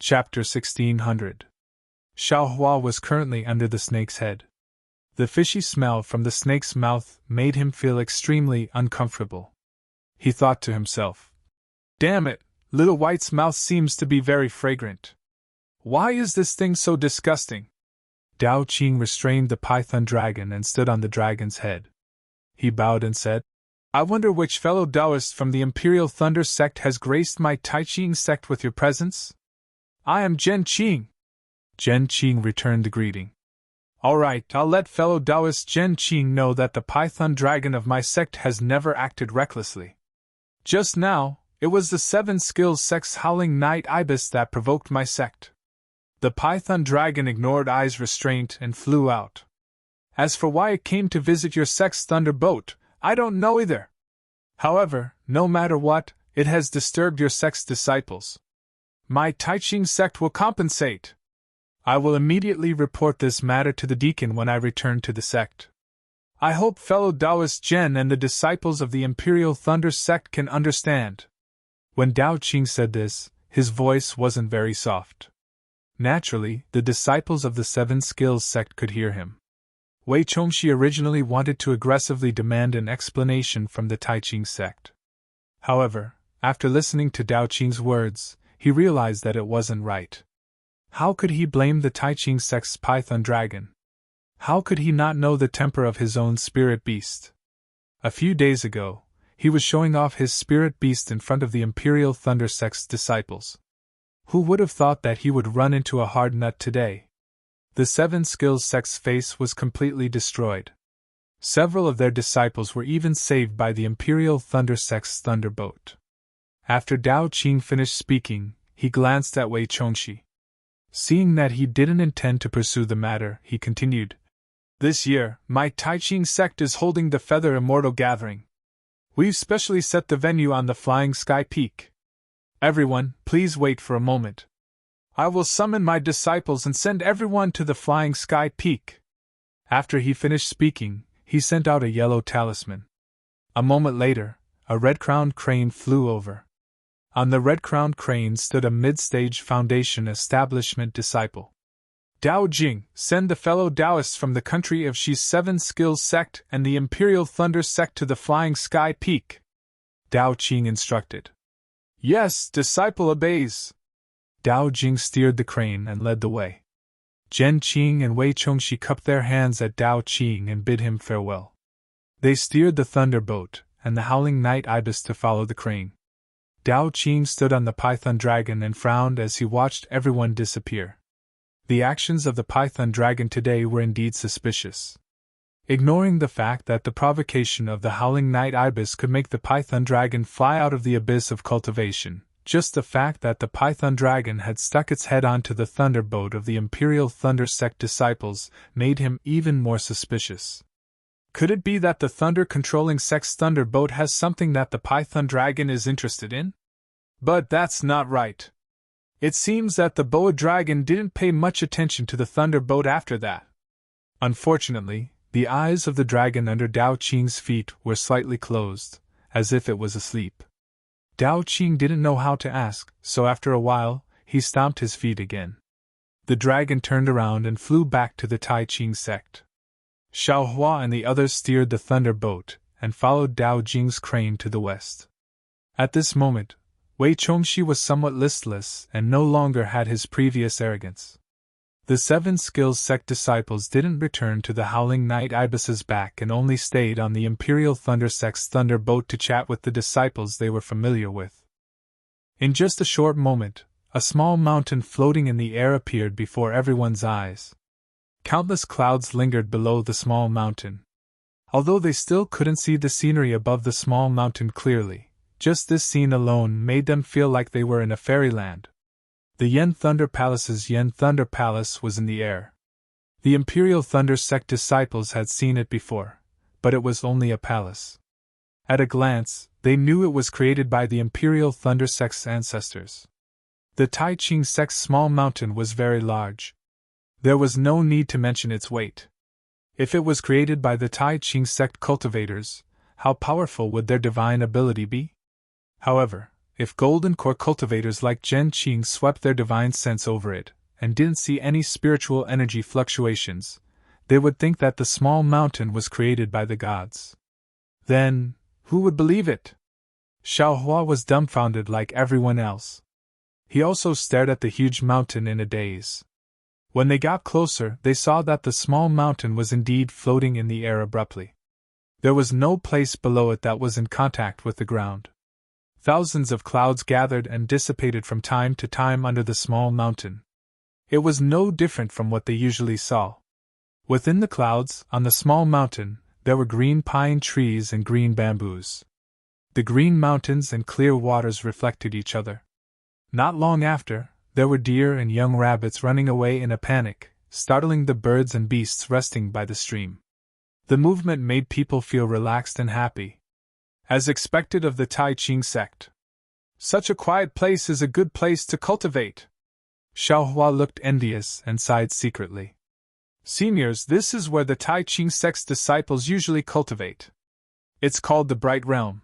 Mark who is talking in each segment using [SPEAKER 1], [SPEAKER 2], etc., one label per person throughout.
[SPEAKER 1] Chapter 1600. Xiaohua was currently under the snake's head. The fishy smell from the snake's mouth made him feel extremely uncomfortable. He thought to himself, "Damn it, little white's mouth seems to be very fragrant. Why is this thing so disgusting?" Dao Qing restrained the python dragon and stood on the dragon's head. He bowed and said, "I wonder which fellow Taoist from the Imperial Thunder sect has graced my Tai Qing sect with your presence?" "I am Zhen Qing." Zhen Qing returned the greeting. "All right, I'll let fellow Taoist Zhen Qing know that the python dragon of my sect has never acted recklessly. Just now, it was the Seven Skills sect's howling night ibis that provoked my sect." The python dragon ignored Ai's restraint and flew out. "As for why it came to visit your sect's thunderboat, I don't know either. However, no matter what, it has disturbed your sect's disciples. My Tai Qing sect will compensate. I will immediately report this matter to the deacon when I return to the sect. I hope fellow Taoist Zhen and the disciples of the Imperial Thunder sect can understand." When Dao Qing said this, his voice wasn't very soft. Naturally, the disciples of the Seven Skills sect could hear him. Wei Chongxi originally wanted to aggressively demand an explanation from the Tai Qing sect. However, after listening to Dao Qing's words, he realized that it wasn't right. How could he blame the Tai Qing sect's python dragon? How could he not know the temper of his own spirit beast? A few days ago, he was showing off his spirit beast in front of the Imperial Thunder sect's disciples. Who would have thought that he would run into a hard nut today? The Seven Skills sect's face was completely destroyed. Several of their disciples were even saved by the Imperial Thunder sect's thunderbolt. After Dao Qing finished speaking, he glanced at Wei Chongxi. Seeing that he didn't intend to pursue the matter, he continued, "This year, my Tai Qing sect is holding the Feather Immortal Gathering. We've specially set the venue on the Flying Sky Peak. Everyone, please wait for a moment. I will summon my disciples and send everyone to the Flying Sky Peak." After he finished speaking, he sent out a yellow talisman. A moment later, a red-crowned crane flew over. On the red-crowned crane stood a mid-stage Foundation establishment disciple. "Dao Jing, send the fellow Taoists from the country of Shi's Seven Skills sect and the Imperial Thunder sect to the Flying Sky Peak," Dao Qing instructed. "Yes, disciple obeys." Dao Jing steered the crane and led the way. Zhen Qing and Wei Chongxi cupped their hands at Dao Qing and bid him farewell. They steered the thunderboat and the howling night ibis to follow the crane. Dao Qing stood on the python dragon and frowned as he watched everyone disappear. The actions of the python dragon today were indeed suspicious. Ignoring the fact that the provocation of the howling night ibis could make the python dragon fly out of the abyss of cultivation, just the fact that the python dragon had stuck its head onto the thunderboat of the Imperial Thunder sect disciples made him even more suspicious. Could it be that the thunder-controlling sect's thunderboat has something that the python dragon is interested in? But that's not right. It seems that the boa dragon didn't pay much attention to the thunderboat after that. Unfortunately, the eyes of the dragon under Dao Qing's feet were slightly closed, as if it was asleep. Dao Qing didn't know how to ask, so after a while, he stomped his feet again. The dragon turned around and flew back to the Tai Qing sect. Xiaohua and the others steered the thunderboat and followed Dao Jing's crane to the west. At this moment, Wei Chongxi was somewhat listless and no longer had his previous arrogance. The Seven Skills sect disciples didn't return to the howling night ibis's back and only stayed on the Imperial Thunder sect's thunderboat to chat with the disciples they were familiar with. In just a short moment, a small mountain floating in the air appeared before everyone's eyes. Countless clouds lingered below the small mountain. Although they still couldn't see the scenery above the small mountain clearly, just this scene alone made them feel like they were in a fairyland. The Yen Thunder Palace's Yen Thunder Palace was in the air. The Imperial Thunder sect disciples had seen it before, but it was only a palace. At a glance, they knew it was created by the Imperial Thunder sect's ancestors. The Tai Qing sect's small mountain was very large. There was no need to mention its weight. If it was created by the Tai Qing sect cultivators, how powerful would their divine ability be? However, if golden core cultivators like Zhen Qing swept their divine sense over it, and didn't see any spiritual energy fluctuations, they would think that the small mountain was created by the gods. Then, who would believe it? Xiaohua was dumbfounded like everyone else. He also stared at the huge mountain in a daze. When they got closer, they saw that the small mountain was indeed floating in the air abruptly. There was no place below it that was in contact with the ground. Thousands of clouds gathered and dissipated from time to time under the small mountain. It was no different from what they usually saw. Within the clouds, on the small mountain, there were green pine trees and green bamboos. The green mountains and clear waters reflected each other. Not long after, there were deer and young rabbits running away in a panic, startling the birds and beasts resting by the stream. The movement made people feel relaxed and happy, as expected of the Tai Ching sect. Such a quiet place is a good place to cultivate. Xiaohua looked envious and sighed secretly. Seniors, this is where the Tai Ching sect's disciples usually cultivate. It's called the Bright Realm.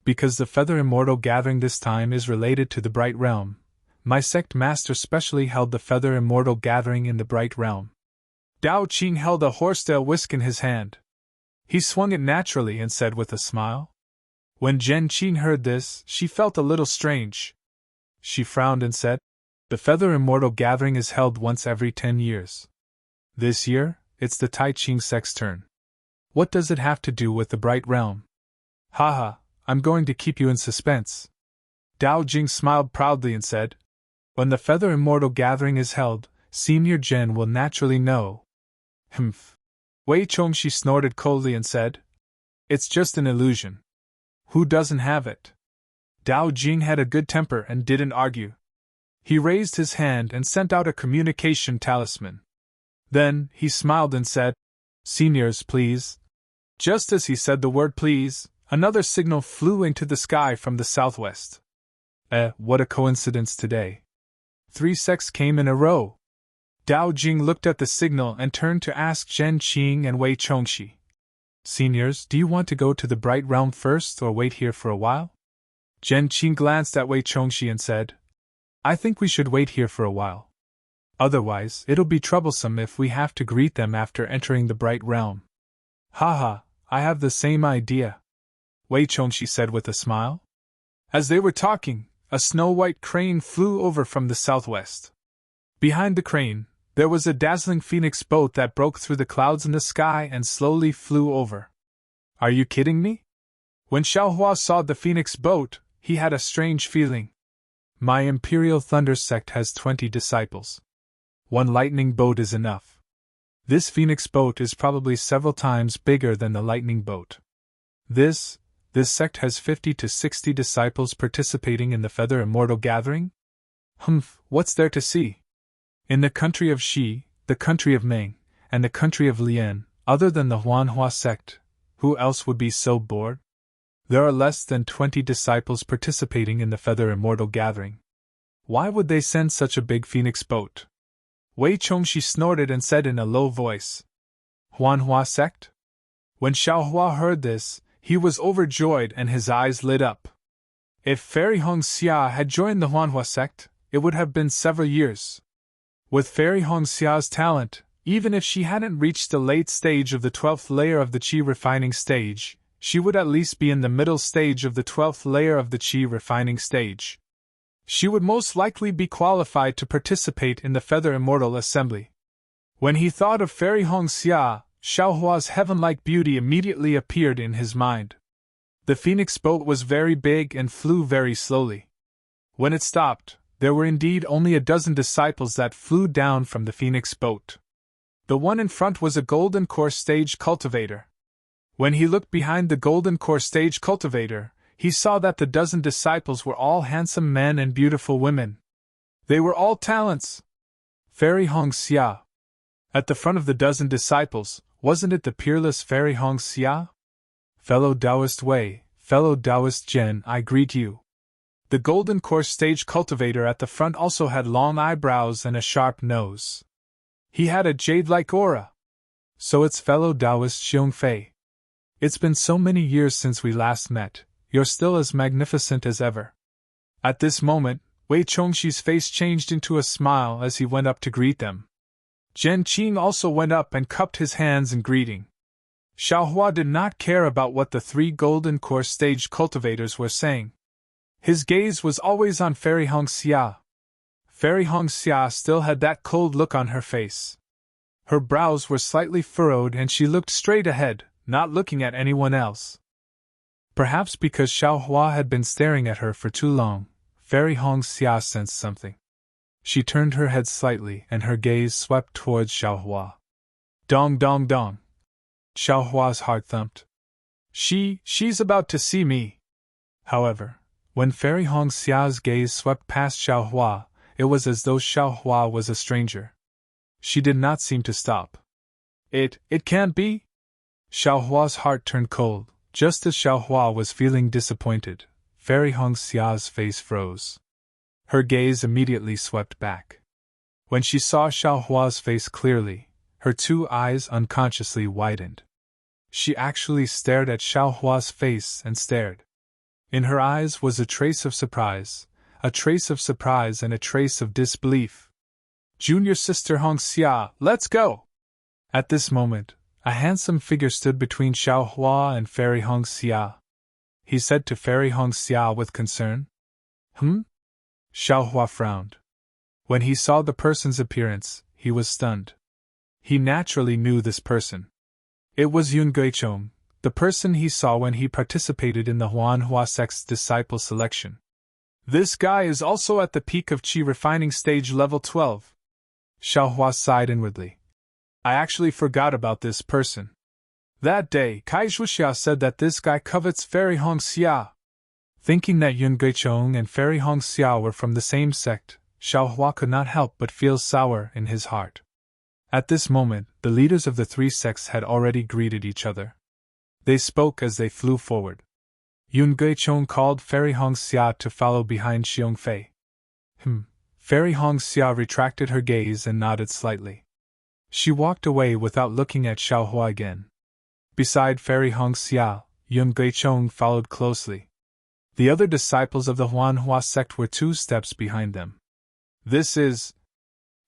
[SPEAKER 1] Because the Feather Immortal gathering this time is related to the Bright Realm, my sect master specially held the Feather Immortal gathering in the Bright Realm. Dao Qing held a horsetail whisk in his hand. He swung it naturally and said with a smile. When Zhen Qing heard this, she felt a little strange. She frowned and said, "The Feather Immortal gathering is held once every 10 years. This year, it's the Tai Ching sect's turn. What does it have to do with the Bright Realm?" "Haha, I'm going to keep you in suspense." Dao Jing smiled proudly and said, "When the Feather Immortal gathering is held, Senior Zhen will naturally know." "Humph." Wei Chongxi snorted coldly and said, "It's just an illusion. Who doesn't have it?" Dao Jing had a good temper and didn't argue. He raised his hand and sent out a communication talisman. Then, he smiled and said, "Seniors, please." Just as he said the word please, another signal flew into the sky from the southwest. What a coincidence today. 3 sects came in a row. Dao Jing looked at the signal and turned to ask Zhen Qing and Wei Chongxi. "Seniors, do you want to go to the Bright Realm first or wait here for a while?" Zhen Qing glanced at Wei Chongxi and said, "I think we should wait here for a while. Otherwise, it'll be troublesome if we have to greet them after entering the Bright Realm." "Haha, I have the same idea," Wei Chongxi said with a smile. As they were talking, a snow-white crane flew over from the southwest. Behind the crane, there was a dazzling phoenix boat that broke through the clouds in the sky and slowly flew over. "Are you kidding me?" When Xiaohua saw the phoenix boat, he had a strange feeling. My Imperial Thunder sect has 20 disciples. 1 lightning boat is enough. This phoenix boat is probably several times bigger than the lightning boat. This sect has 50 to 60 disciples participating in the Feather Immortal gathering? Humph, what's there to see? In the country of Xi, the country of Ming, and the country of Lian, other than the Huanhua sect, who else would be so bored? There are less than 20 disciples participating in the Feather Immortal gathering. Why would they send such a big phoenix boat? Wei Chongxi snorted and said in a low voice, "Huanhua sect?" When Xiaohua heard this, he was overjoyed and his eyes lit up. If Fairy Hong Xia had joined the Huanhua sect, it would have been several years. With Fairy Hong Xia's talent, even if she hadn't reached the late stage of the 12th layer of the Qi refining stage, she would at least be in the middle stage of the 12th layer of the Qi refining stage. She would most likely be qualified to participate in the Feather Immortal Assembly. When he thought of Fairy Hong Xia, Xiaohua's heaven-like beauty immediately appeared in his mind. The phoenix boat was very big and flew very slowly. When it stopped, there were indeed only a dozen disciples that flew down from the phoenix boat. The one in front was a golden core stage cultivator. When he looked behind the golden core stage cultivator, he saw that the dozen disciples were all handsome men and beautiful women. They were all talents. Fairy Hong Xia. At the front of the dozen disciples, wasn't it the peerless Fairy Hong Xia? "Fellow Taoist Wei, fellow Taoist Zhen, I greet you." The golden core stage cultivator at the front also had long eyebrows and a sharp nose. He had a jade-like aura. "So it's fellow Taoist Xiong Fei. It's been so many years since we last met, you're still as magnificent as ever." At this moment, Wei Chongxi's face changed into a smile as he went up to greet them. Zhen Qing also went up and cupped his hands in greeting. Xiaohua did not care about what the three golden core stage cultivators were saying. His gaze was always on Fairy Hongxia. Fairy Hongxia still had that cold look on her face. Her brows were slightly furrowed and she looked straight ahead, not looking at anyone else. Perhaps because Xiaohua had been staring at her for too long, Fairy Hongxia sensed something. She turned her head slightly and her gaze swept towards Xiaohua. Dong dong dong. Xiaohua's heart thumped. She's about to see me. However, when Fairy Hongxia's gaze swept past Xiaohua, it was as though Xiaohua was a stranger. She did not seem to stop. It can't be? Xiaohua's heart turned cold. Just as Xiaohua was feeling disappointed, Fairy Hongxia's face froze. Her gaze immediately swept back. When she saw Xiaohua's face clearly, her two eyes unconsciously widened. She actually stared at Xiaohua's face and stared. In her eyes was a trace of surprise and a trace of disbelief. Junior sister Hongxia, let's go! At this moment, a handsome figure stood between Xiaohua and Fairy Hongxia. He said to Fairy Hongxia with concern. Xiaohua frowned. When he saw the person's appearance, he was stunned. He naturally knew this person. It was Yun Guichong, the person he saw when he participated in the Huanhua sect's disciple selection. This guy is also at the peak of Qi refining stage level 12. Xiaohua sighed inwardly. I actually forgot about this person. That day, Kai Zhuxia said that this guy covets Fairy Hongxia. Thinking that Yun Guichong and Fairy Hongxia were from the same sect, Xiaohua could not help but feel sour in his heart. At this moment, the leaders of the three sects had already greeted each other. They spoke as they flew forward. Yun Guichong called Fairy Hongxia to follow behind Xiongfei. Fairy Hongxia retracted her gaze and nodded slightly. She walked away without looking at Xiaohua again. Beside Fairy Hongxia, Yun Guichong followed closely. The other disciples of the Huanhua sect were 2 steps behind them. This is...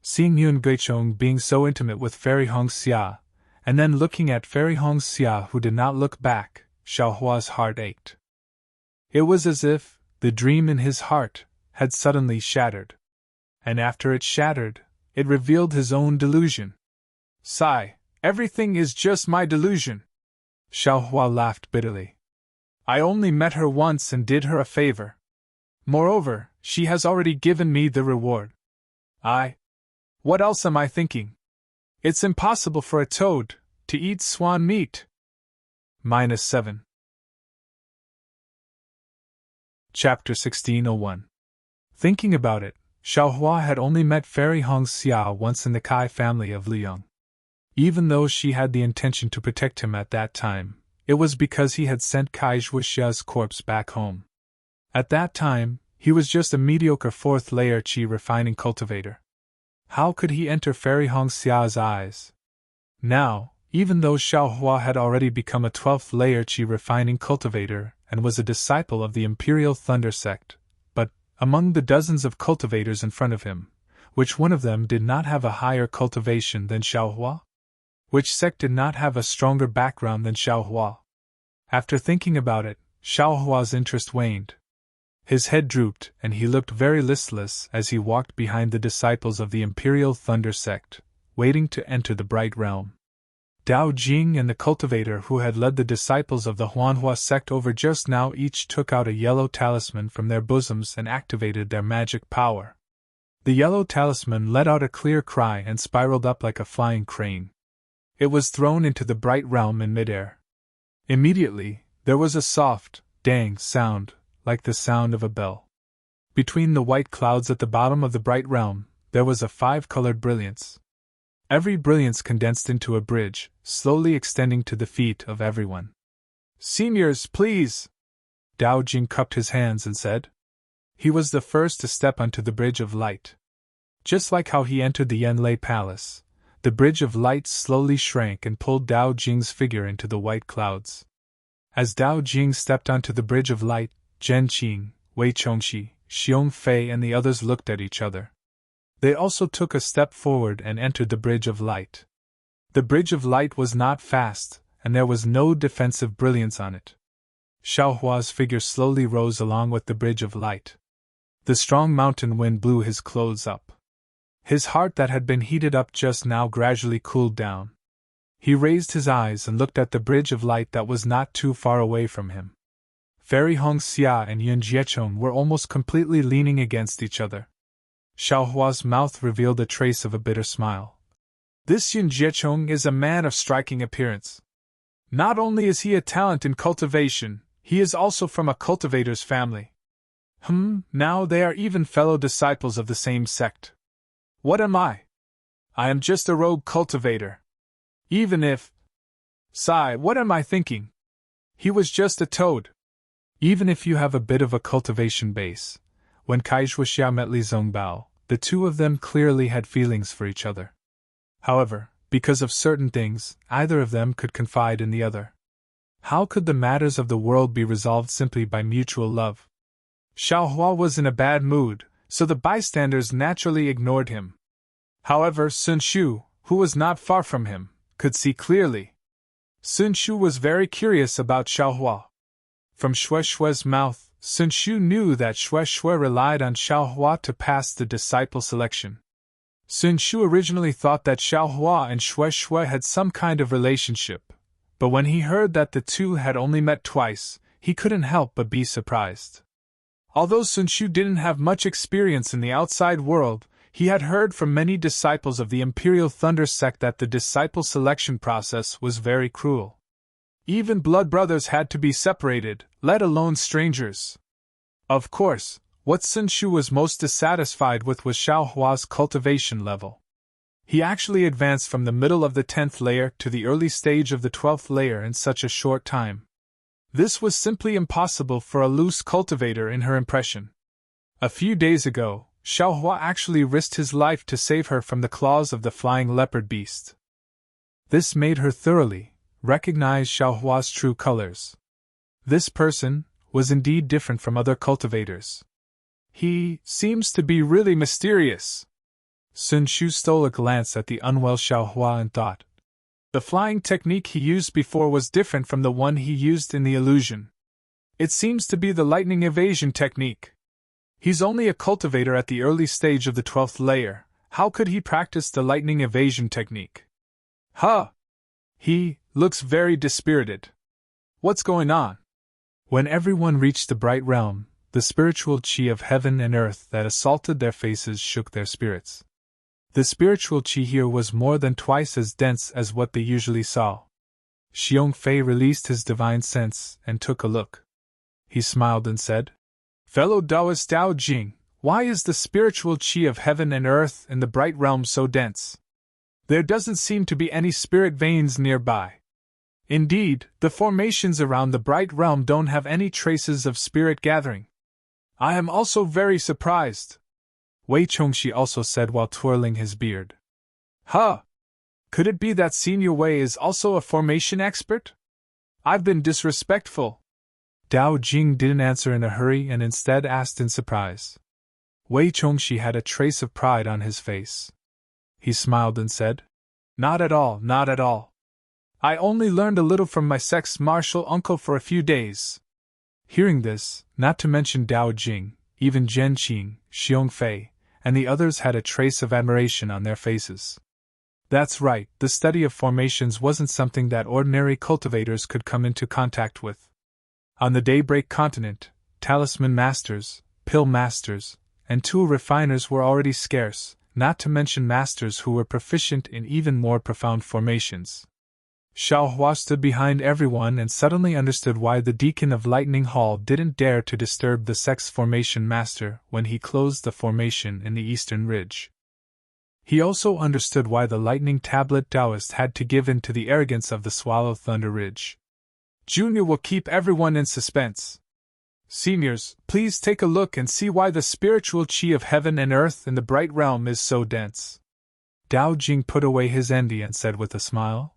[SPEAKER 1] Seeing Yun Guichong being so intimate with Fairy Hongxia, and then looking at Fairy Hongxia who did not look back, Xiaohua's heart ached. It was as if the dream in his heart had suddenly shattered. And after it shattered, it revealed his own delusion. Sigh, everything is just my delusion. Xiaohua laughed bitterly. I only met her once and did her a favor. Moreover, she has already given me the reward. What else am I thinking? It's impossible for a toad to eat swan meat. -7. Chapter 1601. Thinking about it, Xiaohua had only met Fairy Hongxia once in the Kai family of Liyang. Even though she had the intention to protect him at that time, it was because he had sent Kai Zhuxia's corpse back home. At that time, he was just a mediocre 4th-layer Qi refining cultivator. How could he enter Fairy Hongxia's eyes? Now, even though Xiaohua had already become a 12th-layer Qi refining cultivator and was a disciple of the Imperial Thunder sect, but, among the dozens of cultivators in front of him, which one of them did not have a higher cultivation than Xiaohua? Which sect did not have a stronger background than Xiaohua? After thinking about it, Xiaohua's interest waned. His head drooped, and he looked very listless as he walked behind the disciples of the Imperial Thunder sect, waiting to enter the Bright Realm. Dao Jing and the cultivator who had led the disciples of the Huanhua sect over just now each took out a yellow talisman from their bosoms and activated their magic power. The yellow talisman let out a clear cry and spiraled up like a flying crane. It was thrown into the Bright Realm in midair. Immediately, there was a soft, dang sound, like the sound of a bell. Between the white clouds at the bottom of the Bright Realm, there was a 5-colored brilliance. Every brilliance condensed into a bridge, slowly extending to the feet of everyone. Seniors, please! Dao Jing cupped his hands and said. He was the first to step onto the Bridge of Light. Just like how he entered the Yanlei Palace, the Bridge of Light slowly shrank and pulled Dao Jing's figure into the white clouds. As Dao Jing stepped onto the Bridge of Light, Zhen Qing, Wei Chongxi, Xiong Fei and the others looked at each other. They also took a step forward and entered the Bridge of Light. The Bridge of Light was not fast, and there was no defensive brilliance on it. Xiaohua's figure slowly rose along with the Bridge of Light. The strong mountain wind blew his clothes up. His heart that had been heated up just now gradually cooled down. He raised his eyes and looked at the Bridge of Light that was not too far away from him. Fairy Hong Xia and Yun Jiechong were almost completely leaning against each other. Xiaohua's mouth revealed a trace of a bitter smile. This Yun Jiechong is a man of striking appearance. Not only is he a talent in cultivation, he is also from a cultivator's family. Now they are even fellow disciples of the same sect. What am I? I am just a rogue cultivator. Even if... Sigh, what am I thinking? He was just a toad. Even if you have a bit of a cultivation base, when Kaishuoxiao met Li Zongbao, the two of them clearly had feelings for each other. However, because of certain things, either of them could confide in the other. How could the matters of the world be resolved simply by mutual love? Xiaohua was in a bad mood, so the bystanders naturally ignored him. However, Sun Shu, who was not far from him, could see clearly. Sun Shu was very curious about Xiaohua. From Xue Xue's mouth, Sun Shu knew that Xue Xue relied on Xiaohua to pass the disciple selection. Sun Shu originally thought that Xiaohua and Xue Xue had some kind of relationship, but when he heard that the two had only met twice, he couldn't help but be surprised. Although Sun Shu didn't have much experience in the outside world, he had heard from many disciples of the Imperial Thunder sect that the disciple selection process was very cruel. Even blood brothers had to be separated, let alone strangers. Of course, what Sun Shu was most dissatisfied with was Xiaohua's cultivation level. He actually advanced from the middle of the 10th layer to the early stage of the 12th layer in such a short time. This was simply impossible for a loose cultivator in her impression. A few days ago, Xiaohua actually risked his life to save her from the claws of the flying leopard beast. This made her thoroughly recognize Xiaohua's true colors. This person was indeed different from other cultivators. He seems to be really mysterious. Sun Shu stole a glance at the unwell Xiaohua and thought. The flying technique he used before was different from the one he used in the illusion. It seems to be the lightning evasion technique. He's only a cultivator at the early stage of the 12th layer. How could he practice the lightning evasion technique? He looks very dispirited. What's going on? When everyone reached the bright realm, the spiritual qi of heaven and earth that assaulted their faces shook their spirits. The spiritual qi here was more than twice as dense as what they usually saw. Xiong Fei released his divine sense and took a look. He smiled and said, Fellow Taoist Dao Jing, why is the spiritual qi of heaven and earth in the bright realm so dense? There doesn't seem to be any spirit veins nearby. Indeed, the formations around the bright realm don't have any traces of spirit gathering. I am also very surprised, Wei Chongxi also said while twirling his beard. Could it be that Senior Wei is also a formation expert? I've been disrespectful. Dao Jing didn't answer in a hurry and instead asked in surprise. Wei Chongxi had a trace of pride on his face. He smiled and said, Not at all, not at all. I only learned a little from my sex martial uncle for a few days. Hearing this, not to mention Dao Jing, even Zhen Qing, Xiong Fei, and the others had a trace of admiration on their faces. That's right, the study of formations wasn't something that ordinary cultivators could come into contact with. On the Daybreak continent, talisman masters, pill masters, and tool refiners were already scarce, not to mention masters who were proficient in even more profound formations. Xiaohua stood behind everyone and suddenly understood why the deacon of Lightning Hall didn't dare to disturb the sex formation master when he closed the formation in the eastern ridge. He also understood why the Lightning Tablet Taoist had to give in to the arrogance of the Swallow Thunder Ridge. Junior will keep everyone in suspense. Seniors, please take a look and see why the spiritual qi of heaven and earth in the bright realm is so dense. Dao Jing put away his endi and said with a smile,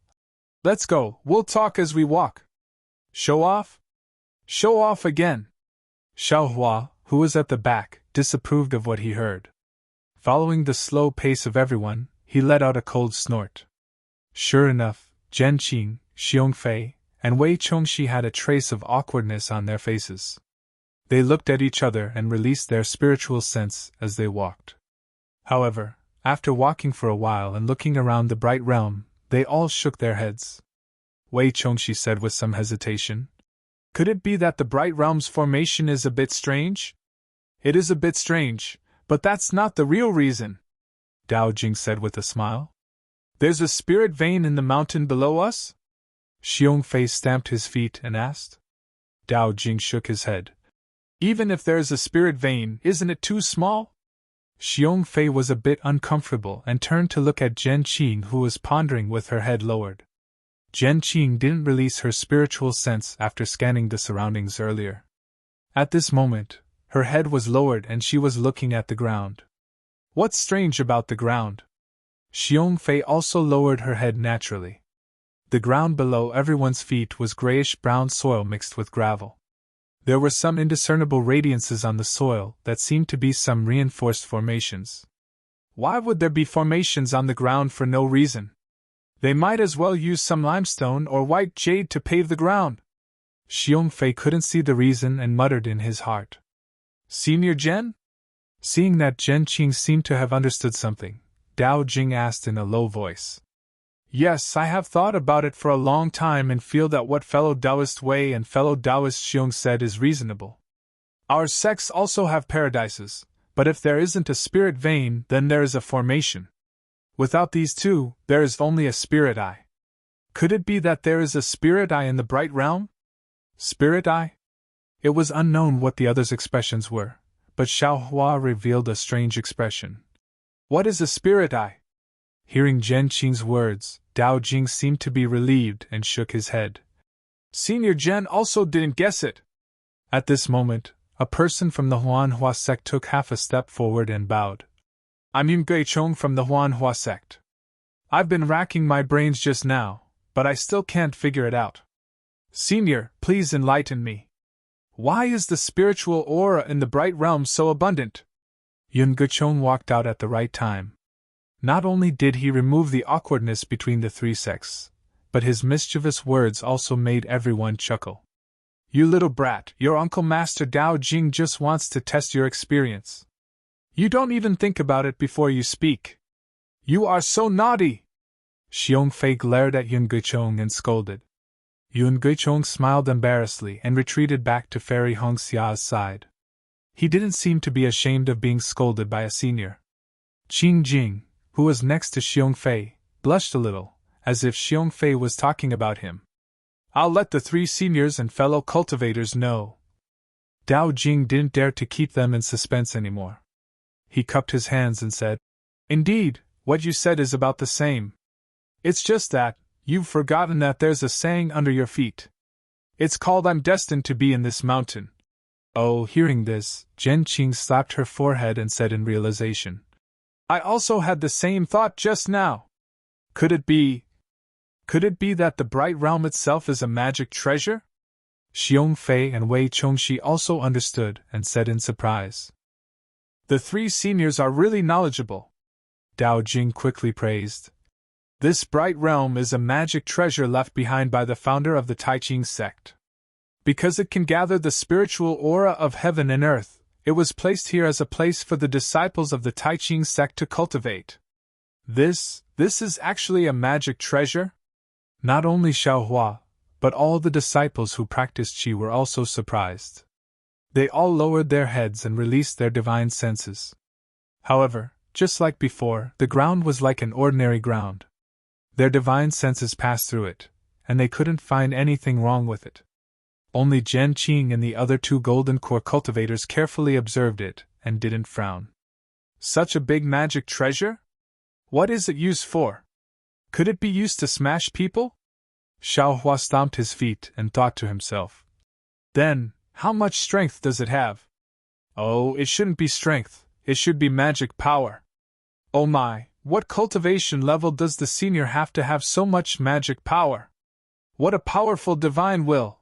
[SPEAKER 1] Let's go, we'll talk as we walk. Show off? Show off again. Xiaohua, who was at the back, disapproved of what he heard. Following the slow pace of everyone, he let out a cold snort. Sure enough, Zhen Qing, Xiong Fei, and Wei Chongxi had a trace of awkwardness on their faces. They looked at each other and released their spiritual sense as they walked. However, after walking for a while and looking around the bright realm, they all shook their heads. Wei Chongxi said with some hesitation, "Could it be that the bright realm's formation is a bit strange?" "It is a bit strange, but that's not the real reason," Dao Jing said with a smile. "There's a spirit vein in the mountain below us?" Xiong Fei stamped his feet and asked. Dao Jing shook his head. "Even if there's a spirit vein, isn't it too small?" Xiong Fei was a bit uncomfortable and turned to look at Zhen Qing, who was pondering with her head lowered. Zhen Qing didn't release her spiritual sense after scanning the surroundings earlier. At this moment, her head was lowered and she was looking at the ground. "What's strange about the ground?" Xiong Fei also lowered her head naturally. The ground below everyone's feet was grayish-brown soil mixed with gravel. There were some indiscernible radiances on the soil that seemed to be some reinforced formations. Why would there be formations on the ground for no reason? They might as well use some limestone or white jade to pave the ground. Xiong Fei couldn't see the reason and muttered in his heart. "Senior Zhen?" Seeing that Zhen Qing seemed to have understood something, Dao Jing asked in a low voice. "Yes, I have thought about it for a long time and feel that what fellow Taoist Wei and fellow Taoist Xiong said is reasonable. Our sects also have paradises, but if there isn't a spirit vein, then there is a formation. Without these two, there is only a spirit eye. Could it be that there is a spirit eye in the bright realm?" Spirit eye? It was unknown what the others' expressions were, but Xiaohua revealed a strange expression. "What is a spirit eye?" Hearing Zhen Qing's words, Dao Jing seemed to be relieved and shook his head. "Senior Zhen also didn't guess it." At this moment, a person from the Huanhua sect took half a step forward and bowed. "I'm Yun Guichong from the Huanhua sect. I've been racking my brains just now, but I still can't figure it out. Senior, please enlighten me. Why is the spiritual aura in the bright realm so abundant?" Yun Guichong walked out at the right time. Not only did he remove the awkwardness between the three sects, but his mischievous words also made everyone chuckle. "You little brat, your Uncle Master Dao Jing just wants to test your experience. You don't even think about it before you speak. You are so naughty!" Xiong Fei glared at Yun Guichong and scolded. Yun Guichong smiled embarrassedly and retreated back to Fairy Hongxia's side. He didn't seem to be ashamed of being scolded by a senior. Qing Jing, who was next to Xiong Fei, blushed a little, as if Xiong Fei was talking about him. "I'll let the three seniors and fellow cultivators know." Dao Jing didn't dare to keep them in suspense anymore. He cupped his hands and said, "Indeed, what you said is about the same. It's just that, you've forgotten that there's a saying under your feet. It's called 'I'm destined to be in this mountain.'" Oh, hearing this, Zhen Qing slapped her forehead and said in realization, "I also had the same thought just now. Could it be that the bright realm itself is a magic treasure?" Xiong Fei and Wei Chongxi also understood and said in surprise. "The three seniors are really knowledgeable," Dao Jing quickly praised. "This bright realm is a magic treasure left behind by the founder of the Taiqing sect. Because it can gather the spiritual aura of heaven and earth, it was placed here as a place for the disciples of the Taiqing sect to cultivate. This is actually a magic treasure?" Not only Xiaohua, but all the disciples who practiced Qi were also surprised. They all lowered their heads and released their divine senses. However, just like before, the ground was like an ordinary ground. Their divine senses passed through it, and they couldn't find anything wrong with it. Only Zhen Qing and the other two golden core cultivators carefully observed it, and didn't frown. "Such a big magic treasure? What is it used for? Could it be used to smash people?" Xiaohua stomped his feet and thought to himself. "Then, how much strength does it have? Oh, it shouldn't be strength, it should be magic power. Oh my, what cultivation level does the senior have to have so much magic power? What a powerful divine will!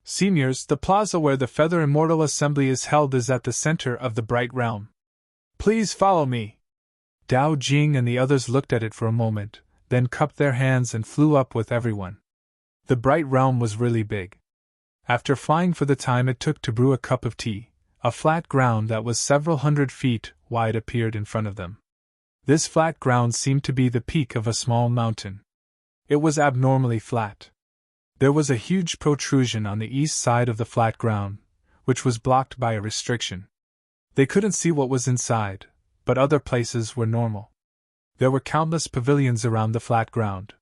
[SPEAKER 1] Seniors, the plaza where the Feather Immortal Assembly is held is at the center of the Bright Realm. Please follow me. Dao Jing and the others looked at it for a moment, then cupped their hands and flew up with everyone. The Bright Realm was really big. After flying for the time it took to brew a cup of tea, a flat ground that was several hundred feet wide appeared in front of them. This flat ground seemed to be the peak of a small mountain. It was abnormally flat. There was a huge protrusion on the east side of the flat ground, which was blocked by a restriction. They couldn't see what was inside, but other places were normal. There were countless pavilions around the flat ground.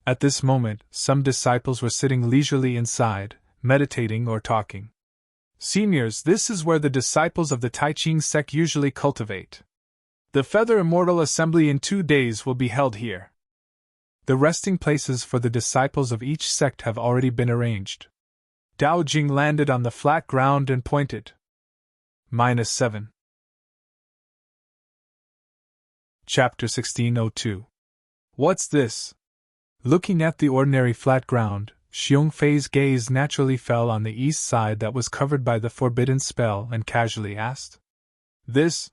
[SPEAKER 1] At this moment, some disciples were sitting leisurely inside, meditating or talking. Seniors, this is where the disciples of the Tai Ching sect usually cultivate. The Feather Immortal Assembly in 2 days will be held here. The resting places for the disciples of each sect have already been arranged. Dao Jing landed on the flat ground and pointed. -7. Chapter 1602. What's this? Looking at the ordinary flat ground, Xiong Fei's gaze naturally fell on the east side that was covered by the forbidden spell and casually asked. This?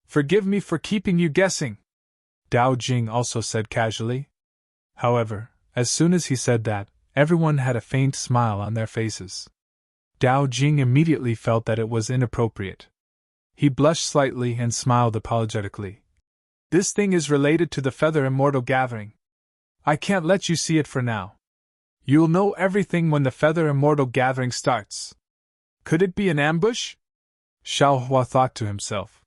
[SPEAKER 1] Forgive me for keeping you guessing. Dao Jing also said casually. However, as soon as he said that, everyone had a faint smile on their faces. Dao Jing immediately felt that it was inappropriate. He blushed slightly and smiled apologetically. This thing is related to the Feather Immortal Gathering. I can't let you see it for now. You'll know everything when the Feather Immortal Gathering starts. Could it be an ambush? Xiao Hua thought to himself.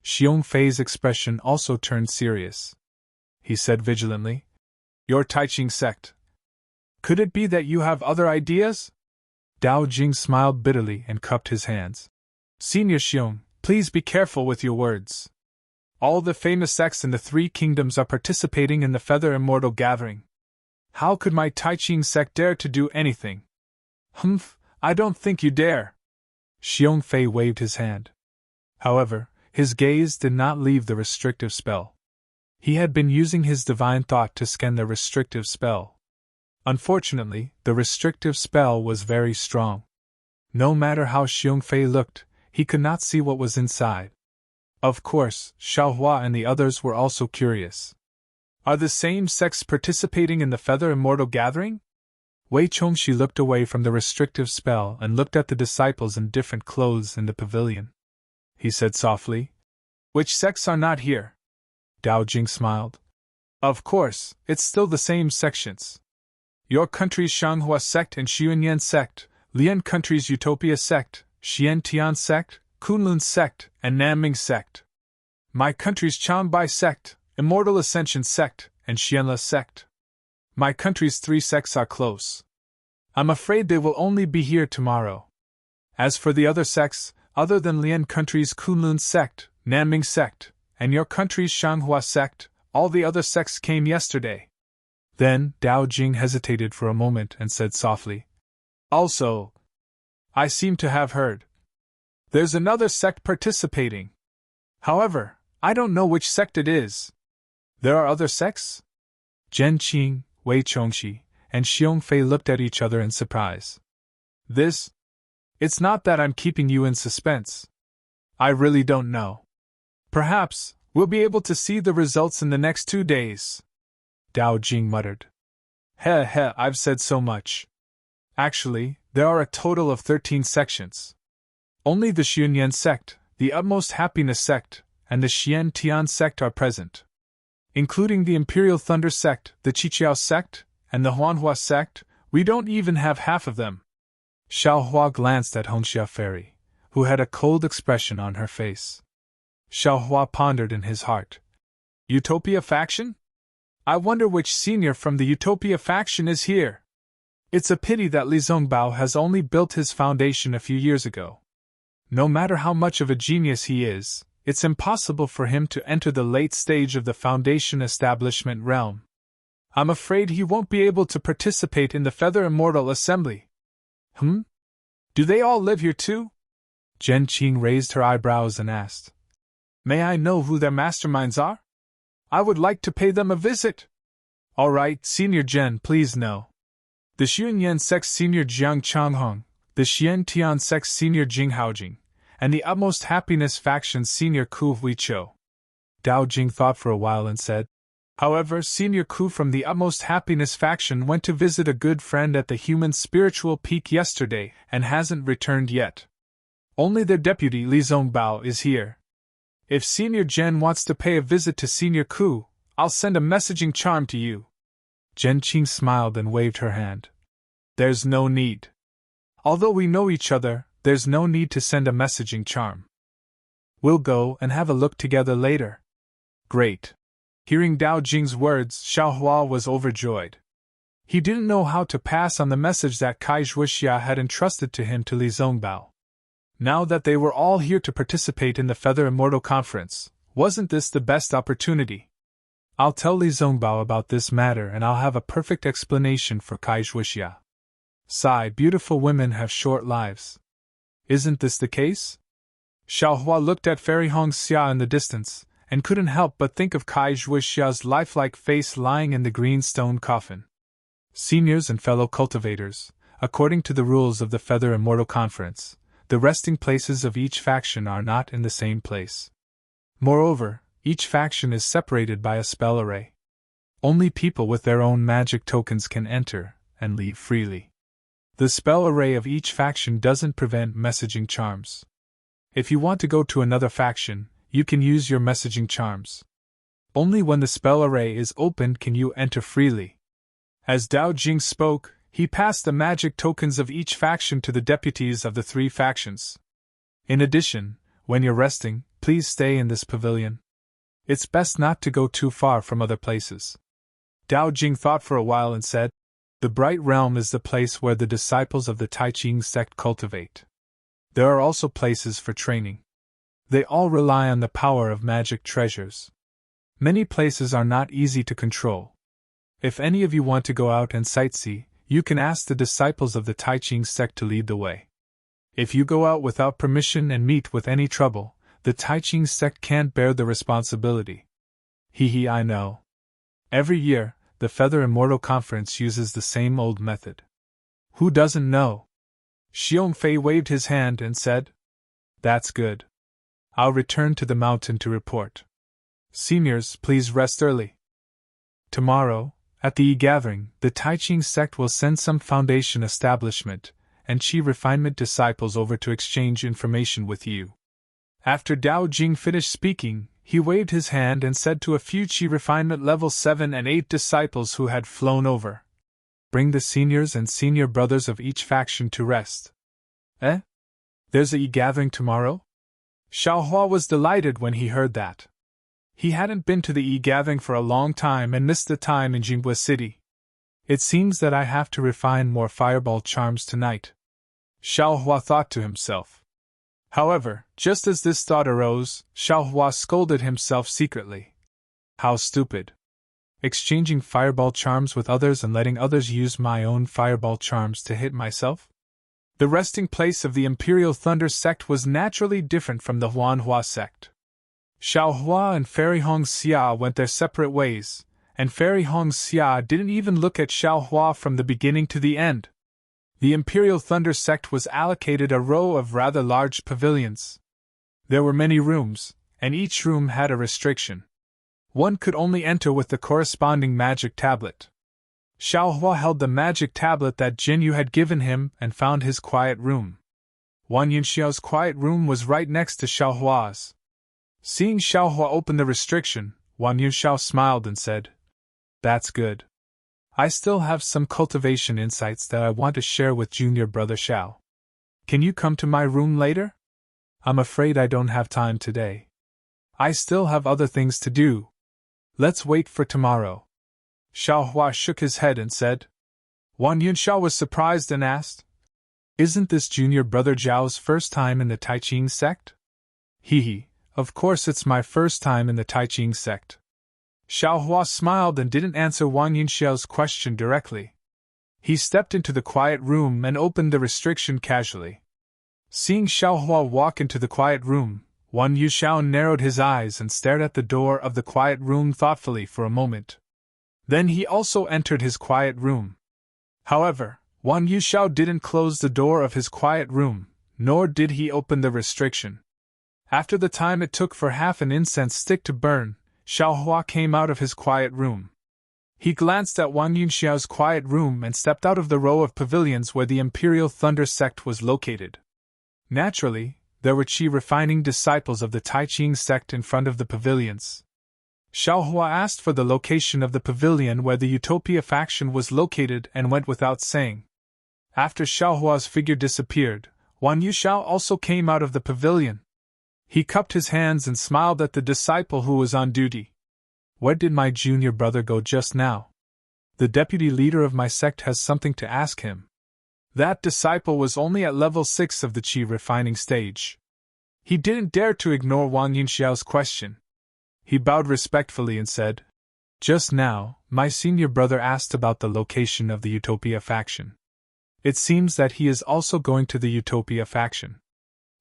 [SPEAKER 1] Xiong Fei's expression also turned serious. He said vigilantly, Your Tai Ching sect. Could it be that you have other ideas? Dao Jing smiled bitterly and cupped his hands. Senior Xiong, please be careful with your words. All the famous sects in the 3 kingdoms are participating in the Feather Immortal Gathering. How could my Tai Ching sect dare to do anything? Humph, I don't think you dare. Xiong Fei waved his hand. However, his gaze did not leave the restrictive spell. He had been using his divine thought to scan the restrictive spell. Unfortunately, the restrictive spell was very strong. No matter how Xiong Fei looked, he could not see what was inside. Of course, Xiao Hua and the others were also curious. Are the same sects participating in the Feather Immortal Gathering? Wei Chongxi looked away from the restrictive spell and looked at the disciples in different clothes in the pavilion. He said softly, Which sects are not here? Dao Jing smiled. Of course, it's still the same sections. Your country's Shanghua sect and Xuyuan sect, Lian country's Utopia sect, Xian Tian sect, Kunlun sect, and Nanming sect. My country's Changbai sect, Immortal Ascension sect, and Xianla sect. My country's 3 sects are close. I'm afraid they will only be here tomorrow. As for the other sects, other than Lian country's Kunlun sect, Nanming sect, and your country's Shanghua sect, all the other sects came yesterday. Then, Dao Jing hesitated for a moment and said softly, Also, I seem to have heard. There's another sect participating. However, I don't know which sect it is. There are other sects? Zhen Qing, Wei Chongxi, and Xiong Fei looked at each other in surprise. It's not that I'm keeping you in suspense. I really don't know. Perhaps, we'll be able to see the results in the next 2 days. Dao Jing muttered. I've said so much. Actually, there are a total of 13 sections. Only the Xuyuan sect, the Utmost Happiness sect, and the Xian Tian sect are present. Including the Imperial Thunder sect, the Qiqiao sect, and the Huanhua sect, we don't even have half of them. Xiao Hua glanced at Hongxia Fairy, who had a cold expression on her face. Xiao Hua pondered in his heart. Utopia faction? I wonder which senior from the Utopia faction is here. It's a pity that Li Zongbao has only built his foundation a few years ago. No matter how much of a genius he is, it's impossible for him to enter the late stage of the foundation establishment realm. I'm afraid he won't be able to participate in the Feather Immortal Assembly. Do they all live here too? Zhen Qing raised her eyebrows and asked. May I know who their masterminds are? I would like to pay them a visit. All right, Senior Zhen, please no. the Xuanyan sect Senior Jiang Changhong, the Xian Tian sect Senior Jing Haojing, and the Utmost Happiness faction Senior Ku Huiqiu. Dao Jing thought for a while and said, however, Senior Ku from the Utmost Happiness faction went to visit a good friend at the Human Spiritual Peak yesterday and hasn't returned yet. Only their deputy Li Zongbao is here. If Senior Zhen wants to pay a visit to Senior Ku, I'll send a messaging charm to you. Zhen Qing smiled and waved her hand. There's no need. Although we know each other, there's no need to send a messaging charm. We'll go and have a look together later. Great. Hearing Dao Jing's words, Xiaohua was overjoyed. He didn't know how to pass on the message that Kai Zhuixia had entrusted to him to Li Zongbao. Now that they were all here to participate in the Feather Immortal Conference, wasn't this the best opportunity? I'll tell Li Zongbao about this matter and I'll have a perfect explanation for Kai Zhuixia. Sigh, beautiful women have short lives. Isn't this the case? Xiaohua looked at Fairy Hong Xia in the distance, and couldn't help but think of Kai Zhuixia's lifelike face lying in the green stone coffin. Seniors and fellow cultivators, according to the rules of the Feather Immortal Conference, the resting places of each faction are not in the same place. Moreover, each faction is separated by a spell array. Only people with their own magic tokens can enter and leave freely. The spell array of each faction doesn't prevent messaging charms. If you want to go to another faction, you can use your messaging charms. Only when the spell array is opened can you enter freely. As Dao Jing spoke, he passed the magic tokens of each faction to the deputies of the 3 factions. In addition, when you're resting, please stay in this pavilion. It's best not to go too far from other places. Dao Jing thought for a while and said, the Bright Realm is the place where the disciples of the Tai Ching sect cultivate. There are also places for training. They all rely on the power of magic treasures. Many places are not easy to control. If any of you want to go out and sightsee, you can ask the disciples of the Tai Ching sect to lead the way. If you go out without permission and meet with any trouble, the Tai Ching sect can't bear the responsibility. I know. Every year, the Feather Immortal Conference uses the same old method. Who doesn't know? Xiong Fei waved his hand and said, that's good. I'll return to the mountain to report. Seniors, please rest early. Tomorrow, at the e-gathering, the Tai Ching sect will send some foundation establishment and Qi refinement disciples over to exchange information with you. After Dao Jing finished speaking, he waved his hand and said to a few Qi refinement level 7 and 8 disciples who had flown over, bring the seniors and senior brothers of each faction to rest. There's a e-gathering tomorrow? Xiaohua was delighted when he heard that. He hadn't been to the e-gathering for a long time and missed the time in Jinghua City. It seems that I have to refine more fireball charms tonight, Xiaohua thought to himself. However, just as this thought arose, Xiaohua scolded himself secretly. How stupid. Exchanging fireball charms with others and letting others use my own fireball charms to hit myself? The resting place of the Imperial Thunder sect was naturally different from the Huanhua sect. Xiaohua and Fairy Hong Xia went their separate ways, and Fairy Hong Xia didn't even look at Xiaohua from the beginning to the end. The Imperial Thunder sect was allocated a row of rather large pavilions. There were many rooms, and each room had a restriction. One could only enter with the corresponding magic tablet. Xiaohua held the magic tablet that Jinyu had given him and found his quiet room. Wang Yunxiao's quiet room was right next to Xiaohua's. Seeing Xiaohua open the restriction, Wang Yunxiao smiled and said, that's good. I still have some cultivation insights that I want to share with junior brother Xiao. Can you come to my room later? I'm afraid I don't have time today. I still have other things to do. Let's wait for tomorrow. Xiaohua shook his head and said. Wang Yunxiao was surprised and asked, isn't this junior brother Zhao's first time in the Tai Ching sect? Of course it's my first time in the Tai Ching sect. Xiaohua smiled and didn't answer Wang Yunxiao's question directly. He stepped into the quiet room and opened the restriction casually. Seeing Xiaohua walk into the quiet room, Wang Yunxiao narrowed his eyes and stared at the door of the quiet room thoughtfully for a moment. Then he also entered his quiet room. However, Wang Yuxiao didn't close the door of his quiet room, nor did he open the restriction. After the time it took for half an incense stick to burn, Xiaohua came out of his quiet room. He glanced at Wang Yuxiao's quiet room and stepped out of the row of pavilions where the Imperial Thunder sect was located. Naturally, there were qi refining disciples of the Tai Ching sect in front of the pavilions. Xiaohua asked for the location of the pavilion where the Utopia faction was located and went without saying. After Xiaohua's figure disappeared, Wang Yuxiao also came out of the pavilion. He cupped his hands and smiled at the disciple who was on duty. Where did my junior brother go just now? The deputy leader of my sect has something to ask him. That disciple was only at level 6 of the qi refining stage. He didn't dare to ignore Wang Yuxiao's question. He bowed respectfully and said, "Just now, my senior brother asked about the location of the Utopia faction. It seems that he is also going to the Utopia faction.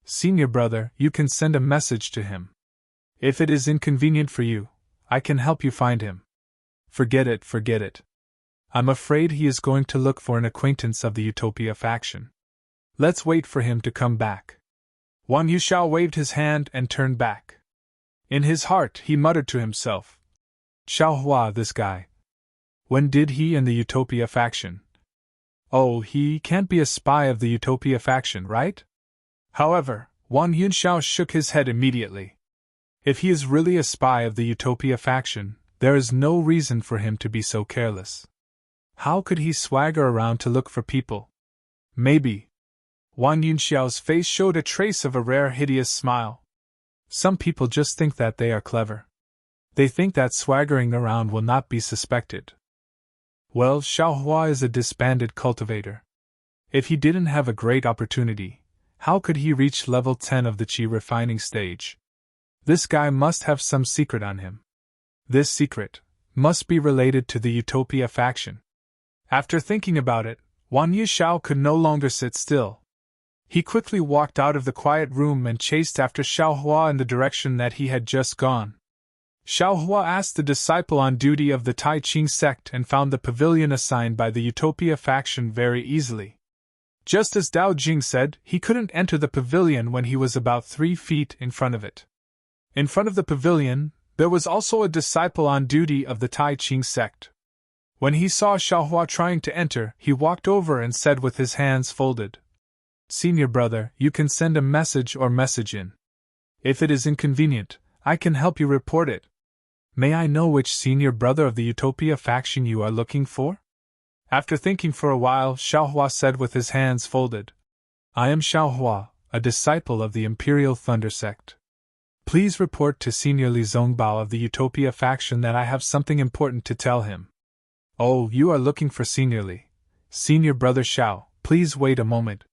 [SPEAKER 1] Senior brother, you can send a message to him. If it is inconvenient for you, I can help you find him." Forget it. I'm afraid he is going to look for an acquaintance of the Utopia faction. Let's wait for him to come back." Wang Yuxiao waved his hand and turned back. In his heart, he muttered to himself, "Xiaohua, this guy. When did he and the Utopia faction? Oh, he can't be a spy of the Utopia faction, right?" However, Wang Yuxiao shook his head immediately. If he is really a spy of the Utopia faction, there is no reason for him to be so careless. How could he swagger around to look for people? Maybe. Wang Yuxiao's face showed a trace of a rare hideous smile. Some people just think that they are clever. They think that swaggering around will not be suspected. Well, Xiaohua is a disbanded cultivator. If he didn't have a great opportunity, how could he reach level 10 of the qi refining stage? This guy must have some secret on him. This secret must be related to the Utopia faction. After thinking about it, Wang Yuxiao could no longer sit still. He quickly walked out of the quiet room and chased after Xiaohua in the direction that he had just gone. Xiaohua asked the disciple on duty of the Tai Ching sect and found the pavilion assigned by the Utopia faction very easily. Just as Dao Jing said, he couldn't enter the pavilion when he was about 3 feet in front of it. In front of the pavilion, there was also a disciple on duty of the Tai Ching sect. When he saw Xiaohua trying to enter, he walked over and said with his hands folded, "Senior brother, you can send a message or message in. If it is inconvenient, I can help you report it. May I know which senior brother of the Utopia faction you are looking for?" After thinking for a while, Xiaohua said with his hands folded, "I am Xiaohua, a disciple of the Imperial Thunder sect. Please report to Senior Li Zongbao of the Utopia faction that I have something important to tell him." "Oh, you are looking for Senior Li. Senior brother Xiao, please wait a moment."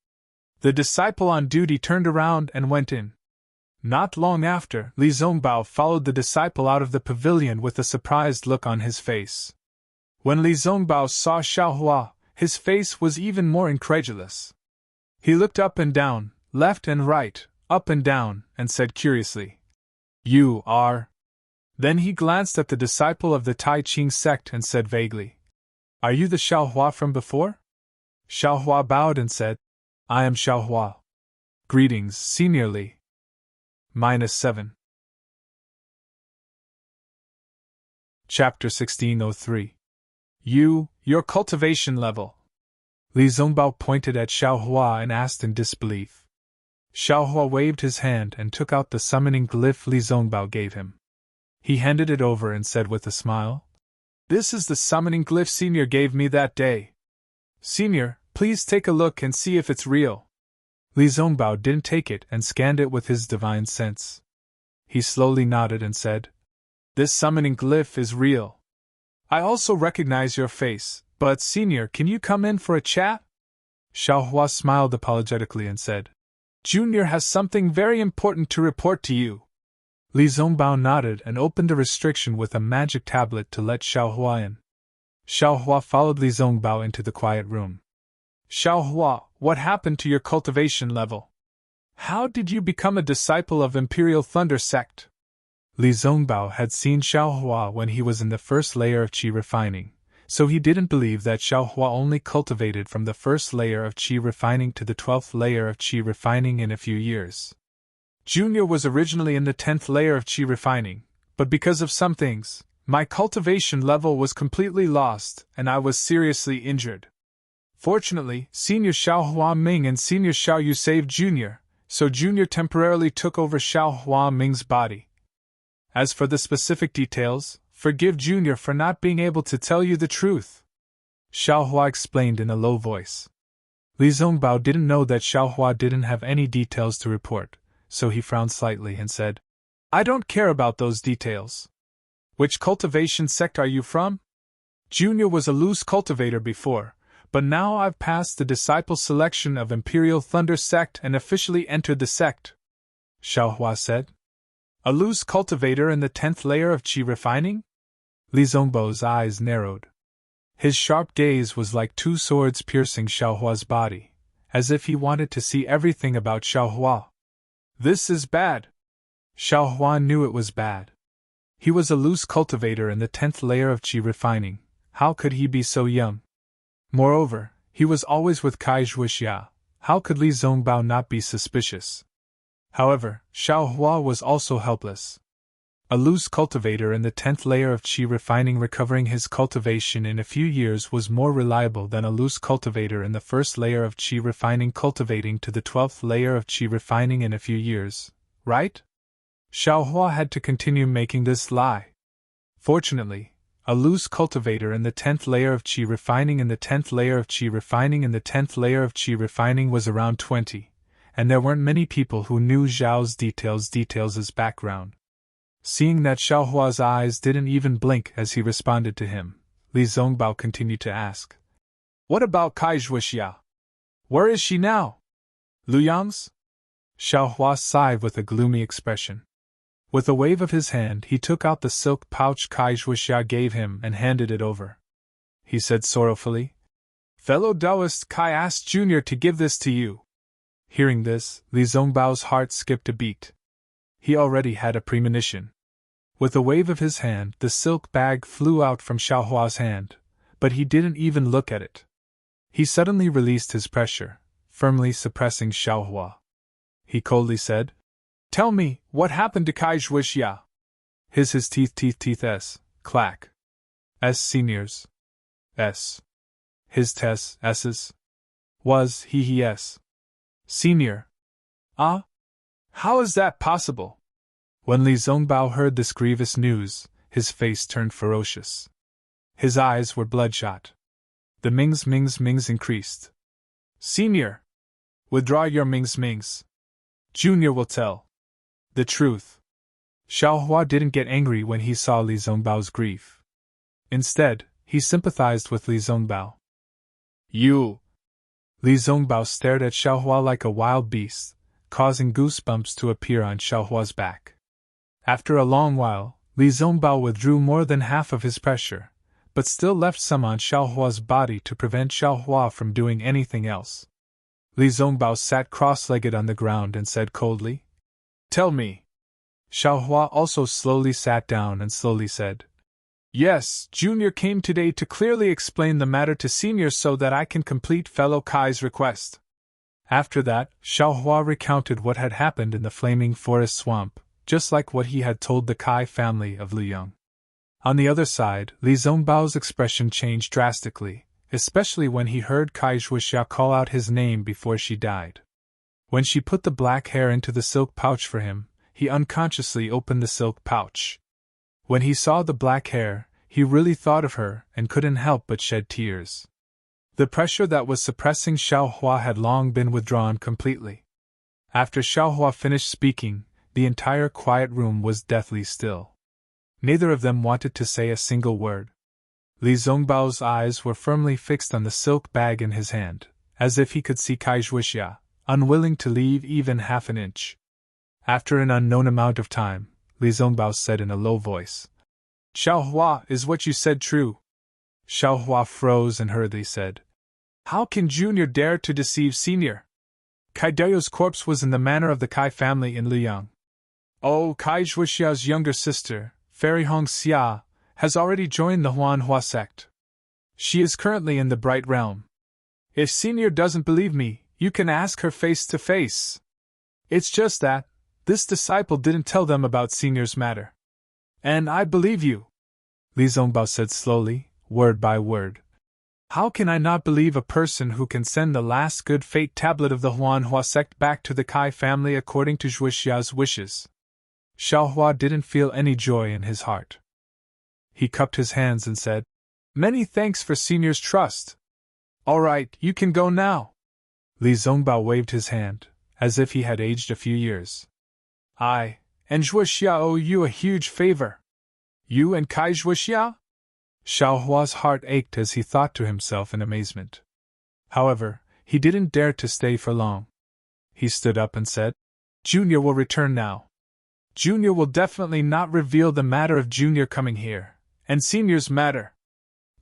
[SPEAKER 1] The disciple on duty turned around and went in. Not long after, Li Zongbao followed the disciple out of the pavilion with a surprised look on his face. When Li Zongbao saw Xiaohua, his face was even more incredulous. He looked up and down, left and right, up and down, and said curiously, "You are..." Then he glanced at the disciple of the Tai Ching sect and said vaguely, "Are you the Xiaohua from before?" Xiaohua bowed and said, "I am Xiaohua. Greetings, Senior Li." -7. Chapter 1603. Your cultivation level. Li Zongbao pointed at Xiaohua and asked in disbelief. Xiaohua waved his hand and took out the summoning glyph Li Zongbao gave him. He handed it over and said with a smile, "This is the summoning glyph Senior gave me that day. Senior, please take a look and see if it's real." Li Zongbao didn't take it and scanned it with his divine sense. He slowly nodded and said, "This summoning glyph is real. I also recognize your face, but Senior, can you come in for a chat?" Xiaohua smiled apologetically and said, "Junior has something very important to report to you." Li Zongbao nodded and opened a restriction with a magic tablet to let Xiaohua in. Xiaohua followed Li Zongbao into the quiet room. "Xiaohua, what happened to your cultivation level? How did you become a disciple of Imperial Thunder sect?" Li Zongbao had seen Xiaohua when he was in the first layer of qi refining, so he didn't believe that Xiaohua only cultivated from the first layer of qi refining to the 12th layer of qi refining in a few years. Junior was originally in the 10th layer of qi refining, but because of some things, my cultivation level was completely lost and I was seriously injured. Fortunately, Senior Xiao Huaming and Senior Xiao Yu saved Junior, so Junior temporarily took over Xiao Huaming's body. As for the specific details, forgive Junior for not being able to tell you the truth, Xiao Hua explained in a low voice. Li Zongbao didn't know that Xiao Hua didn't have any details to report, so he frowned slightly and said, I don't care about those details. Which cultivation sect are you from? Junior was a loose cultivator before, but now I've passed the disciple selection of Imperial Thunder sect and officially entered the sect, Xiao Hua said. A loose cultivator in the 10th layer of qi refining? Li Zongbao's eyes narrowed. His sharp gaze was like two swords piercing Xiao Hua's body, as if he wanted to see everything about Xiao Hua. This is bad. Xiao Hua knew it was bad. He was a loose cultivator in the 10th layer of qi refining. How could he be so young? Moreover, he was always with Kai Zhuixia. How could Li Zongbao not be suspicious? However, Xiao Hua was also helpless. A loose cultivator in the 10th layer of qi refining recovering his cultivation in a few years was more reliable than a loose cultivator in the first layer of qi refining cultivating to the 12th layer of qi refining in a few years, right? Xiao Hua had to continue making this lie. Fortunately, a loose cultivator in the 10th layer of qi refining in the 10th layer of qi refining in the 10th layer of qi refining was around 20, and there weren't many people who knew Zhao's details' background. Seeing that Xiao Hua's eyes didn't even blink as he responded to him, Li Zongbao continued to ask, What about Kai Zhuixia? Where is she now? Luyang's? Xiao Hua sighed with a gloomy expression. With a wave of his hand, he took out the silk pouch Kai Zhuixia gave him and handed it over. He said sorrowfully, Fellow Taoist Kai asked Junior to give this to you. Hearing this, Li Zongbao's heart skipped a beat. He already had a premonition. With a wave of his hand, the silk bag flew out from Xiao Hua's hand, but he didn't even look at it. He suddenly released his pressure, firmly suppressing Xiao Hua. He coldly said, Tell me, what happened to Kai Zhuixia? His teeth s, clack. S seniors. S. His s's. Was he s. Senior. Ah? How is that possible? When Li Zongbao heard this grievous news, his face turned ferocious. His eyes were bloodshot. The mings increased. Senior! Withdraw your mings. Junior will tell the truth. Xiao Hua didn't get angry when he saw Li Zongbao's grief. Instead, he sympathized with Li Zongbao. You! Li Zongbao stared at Xiao Hua like a wild beast, causing goosebumps to appear on Xiao Hua's back. After a long while, Li Zongbao withdrew more than half of his pressure, but still left some on Xiao Hua's body to prevent Xiao Hua from doing anything else. Li Zongbao sat cross-legged on the ground and said coldly, Tell me. Xiao Hua also slowly sat down and slowly said, Yes, Junior came today to clearly explain the matter to Senior so that I can complete Fellow Kai's request. After that, Xiao Hua recounted what had happened in the flaming forest swamp, just like what he had told the Kai family of Luyang. On the other side, Li Zongbao's expression changed drastically, especially when he heard Kai Zhuixia call out his name before she died. When she put the black hair into the silk pouch for him, he unconsciously opened the silk pouch. When he saw the black hair, he really thought of her and couldn't help but shed tears. The pressure that was suppressing Xiao Hua had long been withdrawn completely. After Xiao Hua finished speaking, the entire quiet room was deathly still. Neither of them wanted to say a single word. Li Zongbao's eyes were firmly fixed on the silk bag in his hand, as if he could see Kai Zhuixia, unwilling to leave even half an inch. After an unknown amount of time, Li Zongbao said in a low voice, Xiao Hua, is what you said true? Xiao Hua froze and hurriedly said, How can Junior dare to deceive Senior? Kai Dao's corpse was in the manor of the Kai family in Luyang. Oh, Kai Zhuixia's younger sister, Fairy Hong Xia, has already joined the Huanhua sect. She is currently in the Bright Realm. If Senior doesn't believe me, you can ask her face to face. It's just that this disciple didn't tell them about Senior's matter. And I believe you, Li Zongbao said slowly, word by word. How can I not believe a person who can send the last good fate tablet of the Huanhua sect back to the Kai family according to Zhuxia's wishes? Xiaohua didn't feel any joy in his heart. He cupped his hands and said, Many thanks for Senior's trust. All right, you can go now. Li Zongbao waved his hand, as if he had aged a few years. I and Zhuxia owe you a huge favor. You and Kai Zhuxia? Xiaohua's heart ached as he thought to himself in amazement. However, he didn't dare to stay for long. He stood up and said, Junior will return now. Junior will definitely not reveal the matter of Junior coming here, and Senior's matter.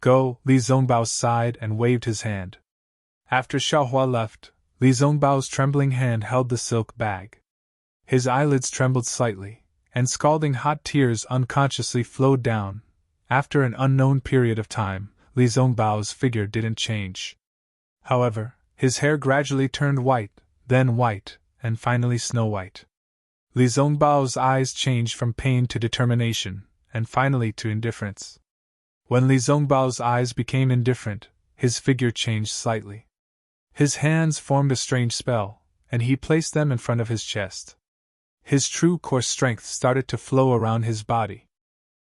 [SPEAKER 1] Go, Li Zongbao sighed and waved his hand. After Xiaohua left, Li Zongbao's trembling hand held the silk bag. His eyelids trembled slightly, and scalding hot tears unconsciously flowed down. After an unknown period of time, Li Zongbao's figure didn't change. However, his hair gradually turned white, then white, and finally snow-white. Li Zongbao's eyes changed from pain to determination, and finally to indifference. When Li Zongbao's eyes became indifferent, his figure changed slightly. His hands formed a strange spell, and he placed them in front of his chest. His true core strength started to flow around his body.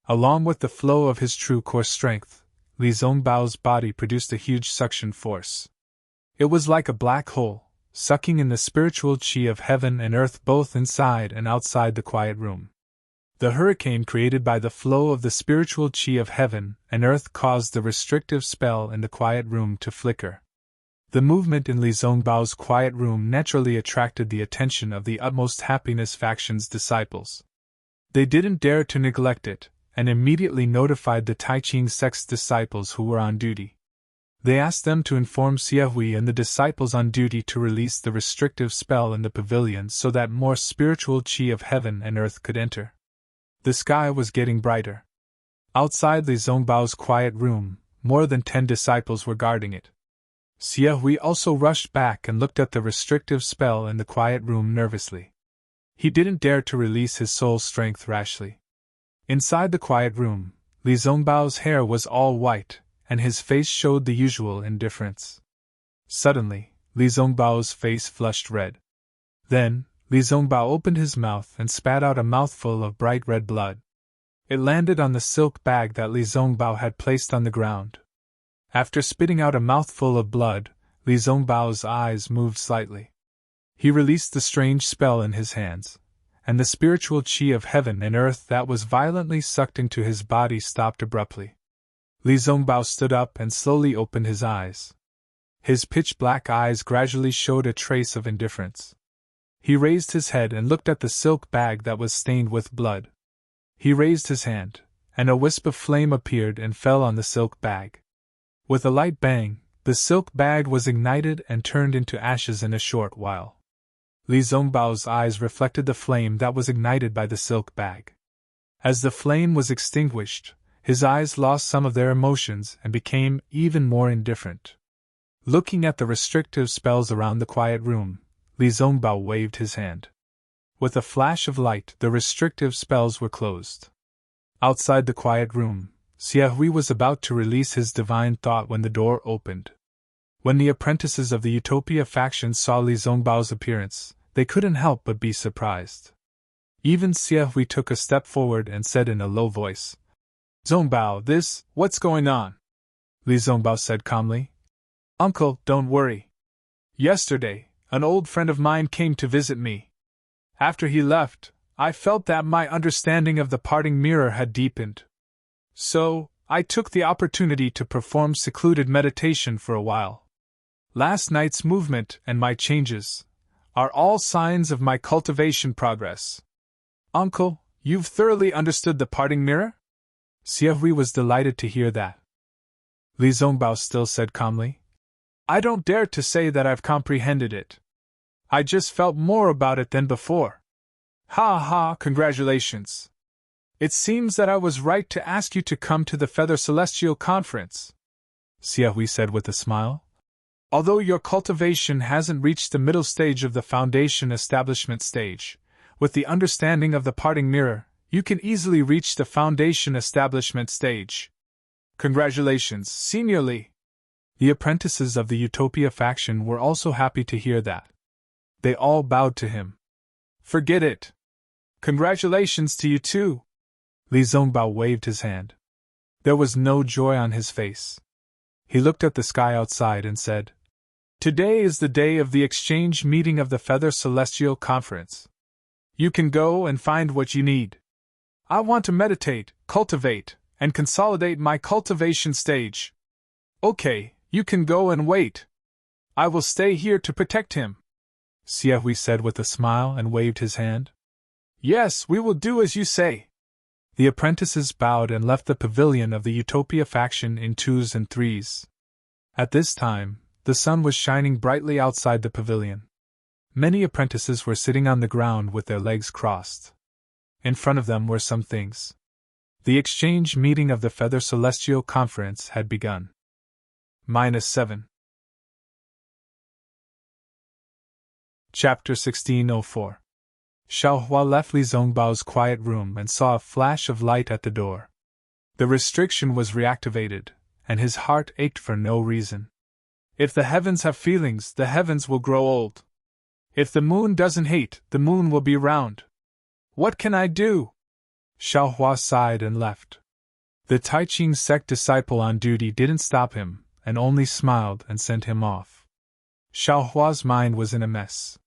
[SPEAKER 1] Along with the flow of his true core strength, Li Zongbao's body produced a huge suction force. It was like a black hole, sucking in the spiritual qi of heaven and earth both inside and outside the quiet room. The hurricane created by the flow of the spiritual qi of heaven and earth caused the restrictive spell in the quiet room to flicker. The movement in Li Zongbao's quiet room naturally attracted the attention of the Utmost Happiness faction's disciples. They didn't dare to neglect it, and immediately notified the Taiqing sect's disciples who were on duty. They asked them to inform Xiehui and the disciples on duty to release the restrictive spell in the pavilion so that more spiritual qi of heaven and earth could enter. The sky was getting brighter. Outside Li Zongbao's quiet room, more than 10 disciples were guarding it. Xiehui also rushed back and looked at the restrictive spell in the quiet room nervously. He didn't dare to release his soul strength rashly. Inside the quiet room, Li Zongbao's hair was all white, and his face showed the usual indifference. Suddenly, Li Zongbao's face flushed red. Then, Li Zongbao opened his mouth and spat out a mouthful of bright red blood. It landed on the silk bag that Li Zongbao had placed on the ground. After spitting out a mouthful of blood, Li Zongbao's eyes moved slightly. He released the strange spell in his hands, and the spiritual qi of heaven and earth that was violently sucked into his body stopped abruptly. Li Zongbao stood up and slowly opened his eyes. His pitch-black eyes gradually showed a trace of indifference. He raised his head and looked at the silk bag that was stained with blood. He raised his hand, and a wisp of flame appeared and fell on the silk bag. With a light bang, the silk bag was ignited and turned into ashes in a short while. Li Zongbao's eyes reflected the flame that was ignited by the silk bag. As the flame was extinguished, his eyes lost some of their emotions and became even more indifferent. Looking at the restrictive spells around the quiet room, Li Zongbao waved his hand. With a flash of light, the restrictive spells were closed. Outside the quiet room, Xiehui was about to release his divine thought when the door opened. When the apprentices of the Utopia faction saw Li Zongbao's appearance, they couldn't help but be surprised. Even Xiehui took a step forward and said in a low voice, Zongbao, what's going on? Li Zongbao said calmly. Uncle, don't worry. Yesterday, an old friend of mine came to visit me. After he left, I felt that my understanding of the parting mirror had deepened. So, I took the opportunity to perform secluded meditation for a while. Last night's movement and my changes are all signs of my cultivation progress. Uncle, you've thoroughly understood the parting mirror? Xiehui was delighted to hear that. Li Zongbao still said calmly, I don't dare to say that I've comprehended it. I just felt more about it than before. Ha ha, congratulations. It seems that I was right to ask you to come to the Feather Celestial Conference. Xiaohui said with a smile. Although your cultivation hasn't reached the middle stage of the foundation establishment stage, with the understanding of the parting mirror, you can easily reach the foundation establishment stage. Congratulations, Senior Li. The apprentices of the Utopia faction were also happy to hear that. They all bowed to him. Forget it. Congratulations to you too. Li Zongbao waved his hand. There was no joy on his face. He looked at the sky outside and said, Today is the day of the exchange meeting of the Feather Celestial Conference. You can go and find what you need. I want to meditate, cultivate, and consolidate my cultivation stage. Okay, you can go and wait. I will stay here to protect him. Xiaohui said with a smile and waved his hand. Yes, we will do as you say. The apprentices bowed and left the pavilion of the Utopia faction in 2s and 3s. At this time, the sun was shining brightly outside the pavilion. Many apprentices were sitting on the ground with their legs crossed. In front of them were some things. The exchange meeting of the Feather Celestial Conference had begun. -7. Chapter 1604. Xiaohua left Li Zongbao's quiet room and saw a flash of light at the door. The restriction was reactivated, and his heart ached for no reason. If the heavens have feelings, the heavens will grow old. If the moon doesn't hate, the moon will be round. What can I do? Xiaohua sighed and left. The Taiqing sect disciple on duty didn't stop him, and only smiled and sent him off. Xiaohua's mind was in a mess.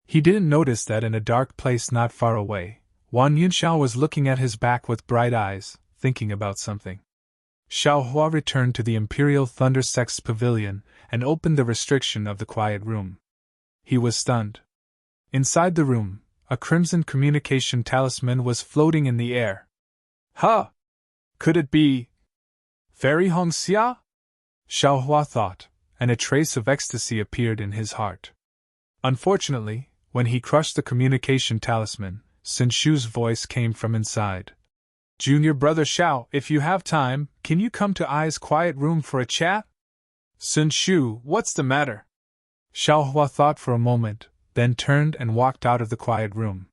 [SPEAKER 1] He didn't notice that in a dark place not far away, Wan Yunxiao was looking at his back with bright eyes, thinking about something. Xiaohua returned to the Imperial Thunder Sect's pavilion and opened the restriction of the quiet room. He was stunned. Inside the room, a crimson communication talisman was floating in the air. Huh! Could it be Fairy Hongxia? Xiaohua thought, and a trace of ecstasy appeared in his heart. Unfortunately, when he crushed the communication talisman, Sun Shu's voice came from inside. Junior Brother Xiao, if you have time, can you come to Ai's quiet room for a chat? Sun Shu, what's the matter? Xiaohua thought for a moment, then turned and walked out of the quiet room.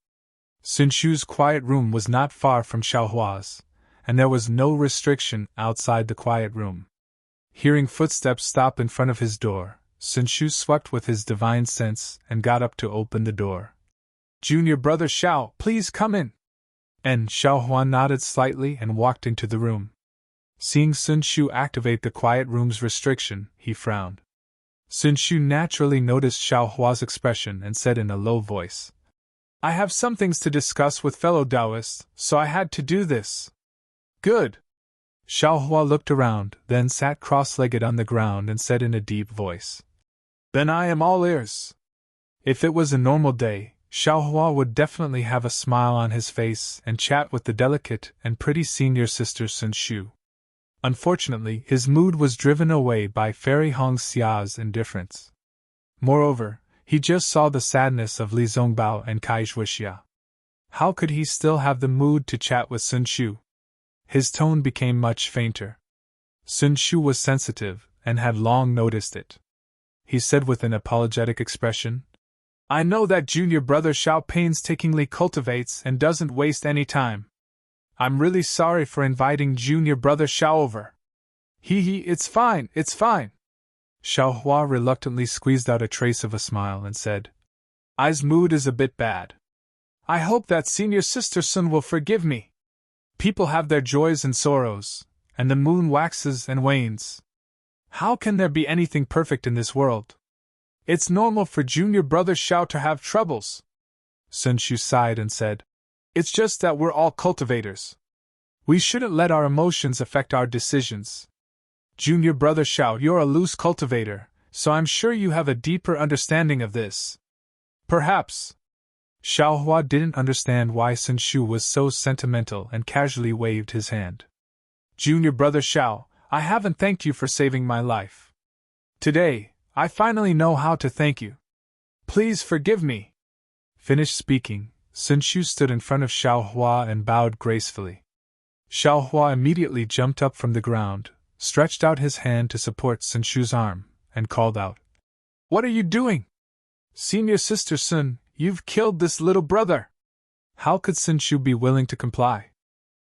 [SPEAKER 1] Sun Shu's quiet room was not far from Xiaohua's, and there was no restriction outside the quiet room. Hearing footsteps stop in front of his door, Sun Shu swept with his divine sense and got up to open the door. Junior Brother Xiao, please come in. And Xiaohua nodded slightly and walked into the room. Seeing Sun Shu activate the quiet room's restriction, he frowned. Sun Shu naturally noticed Xiaohua's expression and said in a low voice, I have some things to discuss with fellow Taoists, so I had to do this. Good. Xiaohua looked around, then sat cross-legged on the ground and said in a deep voice, Then I am all ears. If it was a normal day, Xiaohua would definitely have a smile on his face and chat with the delicate and pretty senior sister Sun Shu. Unfortunately, his mood was driven away by Fairy Hongxia's indifference. Moreover, he just saw the sadness of Li Zongbao and Kai Zhuixia. How could he still have the mood to chat with Sun Shu? His tone became much fainter. Sun Shu was sensitive and had long noticed it. He said with an apologetic expression, I know that Junior Brother Xiao painstakingly cultivates and doesn't waste any time. I'm really sorry for inviting Junior Brother Xiao over. It's fine, it's fine. Xiaohua reluctantly squeezed out a trace of a smile and said, Ai's mood is a bit bad. I hope that senior sister Sun will forgive me. People have their joys and sorrows, and the moon waxes and wanes. How can there be anything perfect in this world? It's normal for Junior Brother Xiao to have troubles. Sun Shu sighed and said, It's just that we're all cultivators. We shouldn't let our emotions affect our decisions. Junior Brother Xiao, you're a loose cultivator, so I'm sure you have a deeper understanding of this. Perhaps. Xiaohua didn't understand why Sun Shu was so sentimental and casually waved his hand. Junior Brother Xiao, I haven't thanked you for saving my life. Today, I finally know how to thank you. Please forgive me. Finished speaking, Sun Shu stood in front of Xiaohua and bowed gracefully. Xiaohua immediately jumped up from the ground, stretched out his hand to support Sun Shu's arm, and called out, "What are you doing? Senior Sister Sun, you've killed this little brother!" How could Sun Shu be willing to comply?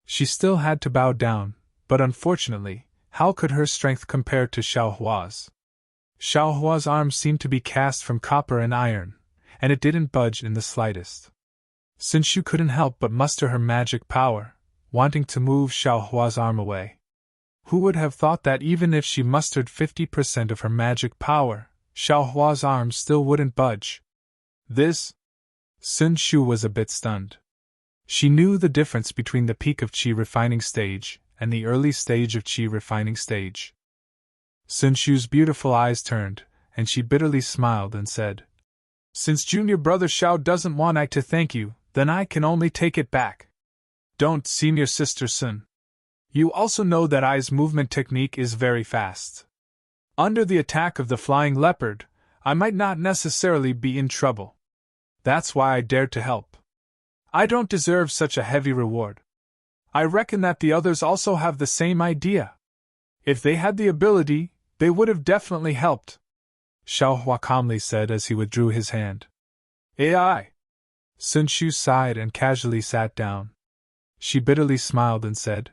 [SPEAKER 1] She still had to bow down, but unfortunately, how could her strength compare to Xiaohua's? Xiaohua's arm seemed to be cast from copper and iron, and it didn't budge in the slightest. Sun Shu couldn't help but muster her magic power, wanting to move Xiaohua's arm away. Who would have thought that even if she mustered 50% of her magic power, Xiaohua's arm still wouldn't budge? Sun Shu was a bit stunned. She knew the difference between the peak of Qi refining stage and the early stage of Qi refining stage. Sun Shu's beautiful eyes turned, and she bitterly smiled and said, "Since junior brother Xiao doesn't want I to thank you, then I can only take it back. Don't, senior sister Sun. You also know that I's movement technique is very fast. Under the attack of the flying leopard, I might not necessarily be in trouble. That's why I dared to help. I don't deserve such a heavy reward. I reckon that the others also have the same idea. If they had the ability, they would have definitely helped," Xiaohua calmly said as he withdrew his hand. "Ai." Sun Shu sighed and casually sat down. She bitterly smiled and said,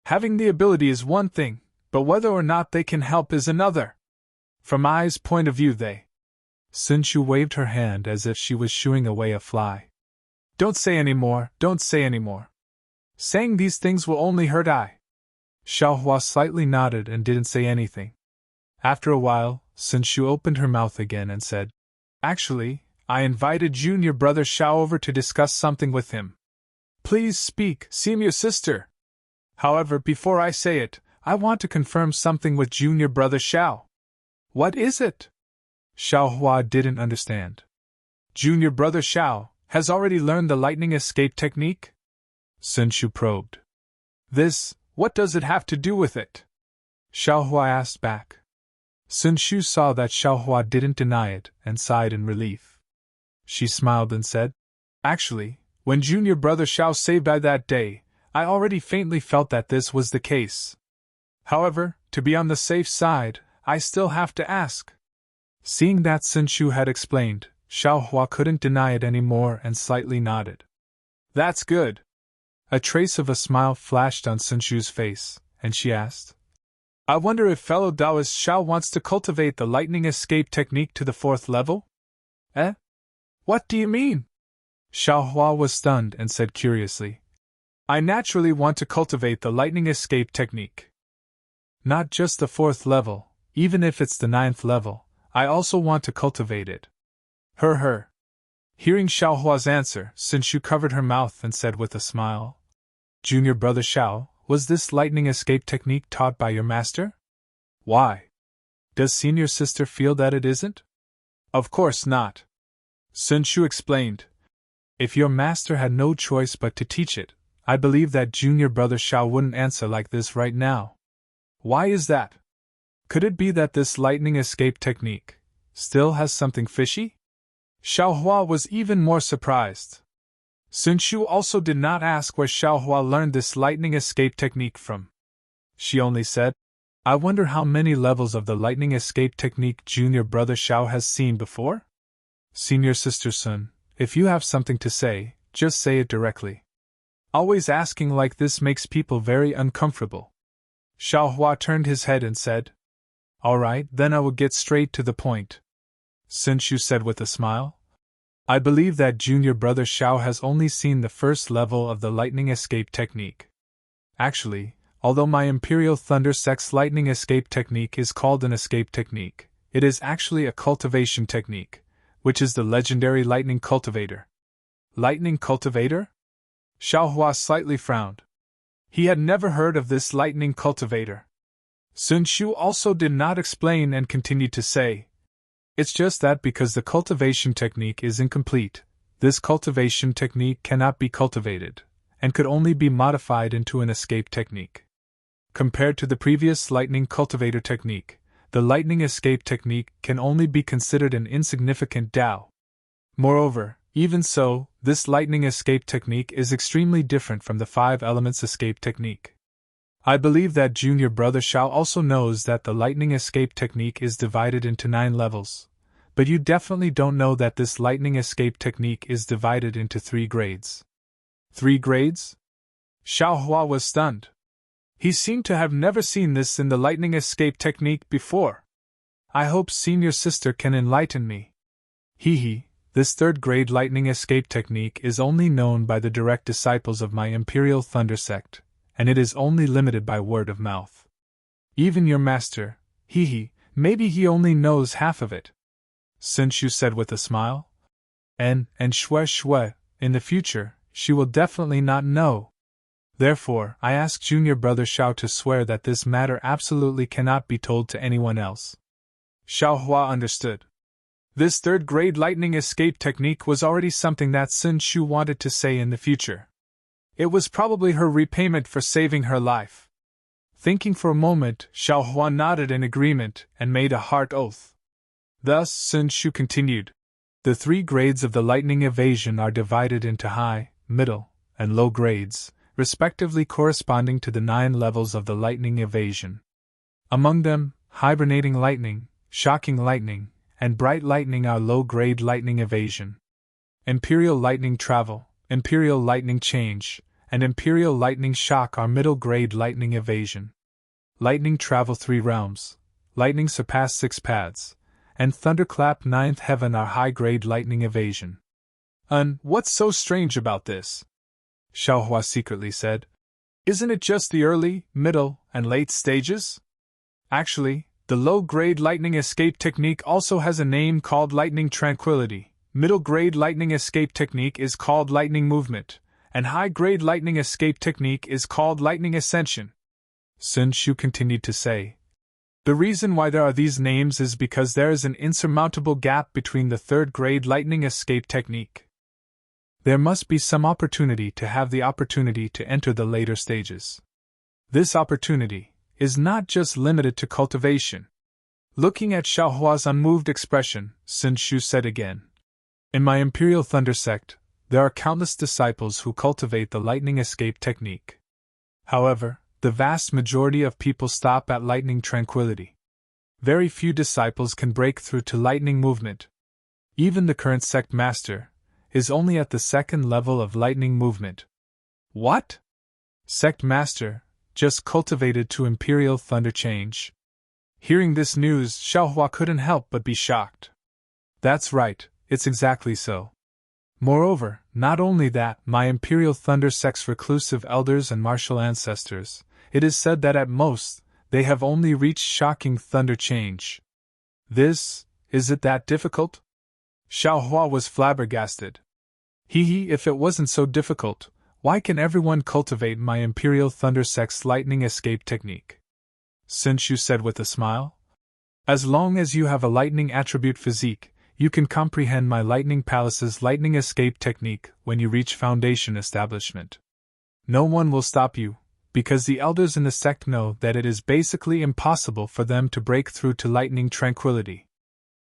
[SPEAKER 1] "Having the ability is one thing, but whether or not they can help is another. From I's point of view they—" Sun Shu waved her hand as if she was shooing away a fly. "Don't say any more, don't say any more. Saying these things will only hurt I." Xiaohua slightly nodded and didn't say anything. After a while, Sun Shu opened her mouth again and said, "Actually, I invited junior brother Xiao over to discuss something with him. Please speak, senior sister. However, before I say it, I want to confirm something with junior brother Xiao." "What is it?" Xiaohua didn't understand. "Junior brother Xiao has already learned the lightning escape technique?" Sun Shu probed. What does it have to do with it?" Xiaohua asked back. Sun Shu saw that Xiaohua didn't deny it and sighed in relief. She smiled and said, "Actually, when junior brother Xiao saved I that day, I already faintly felt that this was the case. However, to be on the safe side, I still have to ask." Seeing that Sun Shu had explained, Xiaohua couldn't deny it any more and slightly nodded. "That's good." A trace of a smile flashed on Sun Shu's face, and she asked, "I wonder if fellow Taoist Xiao wants to cultivate the lightning escape technique to the 4th level?" "Eh? What do you mean?" Xiaohua was stunned and said curiously, "I naturally want to cultivate the lightning escape technique. Not just the 4th level, even if it's the 9th level, I also want to cultivate it." Her. Hearing Xiaohua's answer, Sun Shu covered her mouth and said with a smile, "Junior brother Xiao, was this lightning escape technique taught by your master?" "Why? Does senior sister feel that it isn't?" "Of course not," Sun Shu explained. "If your master had no choice but to teach it, I believe that junior brother Xiao wouldn't answer like this right now." "Why is that? Could it be that this lightning escape technique still has something fishy?" Xiaohua was even more surprised. Sun Shu also did not ask where Xiaohua learned this lightning escape technique from. She only said, "I wonder how many levels of the lightning escape technique junior brother Xiao has seen before?" "Senior sister Sun, if you have something to say, just say it directly. Always asking like this makes people very uncomfortable." Xiaohua turned his head and said, "All right, then I will get straight to the point," Sun Shu said with a smile. "I believe that junior brother Xiao has only seen the 1st level of the lightning escape technique. Actually, although my Imperial Thunder Sex lightning escape technique is called an escape technique, it is actually a cultivation technique, which is the legendary lightning cultivator." "Lightning cultivator?" Xiaohua slightly frowned. He had never heard of this lightning cultivator. Sun Shu also did not explain and continued to say, "It's just that because the cultivation technique is incomplete, this cultivation technique cannot be cultivated, and could only be modified into an escape technique. Compared to the previous lightning cultivator technique, the lightning escape technique can only be considered an insignificant Dao. Moreover, even so, this lightning escape technique is extremely different from the 5 elements escape technique. I believe that junior brother Shao also knows that the lightning escape technique is divided into 9 levels, but you definitely don't know that this lightning escape technique is divided into 3 grades. 3 grades? Xiaohua was stunned. He seemed to have never seen this in the lightning escape technique before. I hope senior sister can enlighten me. This 3rd grade lightning escape technique is only known by the direct disciples of my Imperial Thunder sect, and it is only limited by word of mouth. Even your master, maybe he only knows half of it. Sun Shu said with a smile. And Shui, in the future, she will definitely not know. Therefore, I ask junior brother Shao to swear that this matter absolutely cannot be told to anyone else. Xiaohua understood. This 3rd grade lightning escape technique was already something that Sun Shu wanted to say in the future. It was probably her repayment for saving her life. Thinking for a moment, Xiaohua nodded in agreement and made a heart oath. Thus, Sun Shu continued. The 3 grades of the lightning evasion are divided into high, middle, and low grades, respectively corresponding to the 9 levels of the lightning evasion. Among them, hibernating lightning, shocking lightning, and bright lightning are low-grade lightning evasion. Imperial lightning travel, imperial lightning change, and imperial lightning shock are middle-grade lightning evasion. Lightning travel 3 realms, lightning surpass 6 paths, and thunderclap 9th heaven are high-grade lightning evasion. What's so strange about this? Xiaohua secretly said. Isn't it just the early, middle, and late stages? Actually, the low-grade lightning escape technique also has a name called lightning tranquility, middle-grade lightning escape technique is called lightning movement, and high-grade lightning escape technique is called lightning ascension. Sun Shu continued to say. The reason why there are these names is because there is an insurmountable gap between the 3rd grade lightning escape technique. There must be some opportunity to have the opportunity to enter the later stages. This opportunity is not just limited to cultivation. Looking at Xiaohua's unmoved expression, Sun Shu said again. In my Imperial Thunder sect, there are countless disciples who cultivate the lightning escape technique. However, the vast majority of people stop at lightning tranquility. Very few disciples can break through to lightning movement. Even the current sect master is only at the 2nd level of lightning movement. What? Sect master just cultivated to Imperial Thunder change. Hearing this news, Xiaohua couldn't help but be shocked. That's right, it's exactly so. Moreover, not only that, my Imperial Thunder sect's reclusive elders and martial ancestors, it is said that at most, they have only reached shocking thunder change. Is it that difficult? Xiaohua was flabbergasted. If it wasn't so difficult, why can everyone cultivate my Imperial Thunder sect's lightning escape technique? Sun Shu said with a smile. As long as you have a lightning attribute physique, you can comprehend my Lightning Palace's lightning escape technique when you reach foundation establishment. No one will stop you, because the elders in the sect know that it is basically impossible for them to break through to lightning tranquility.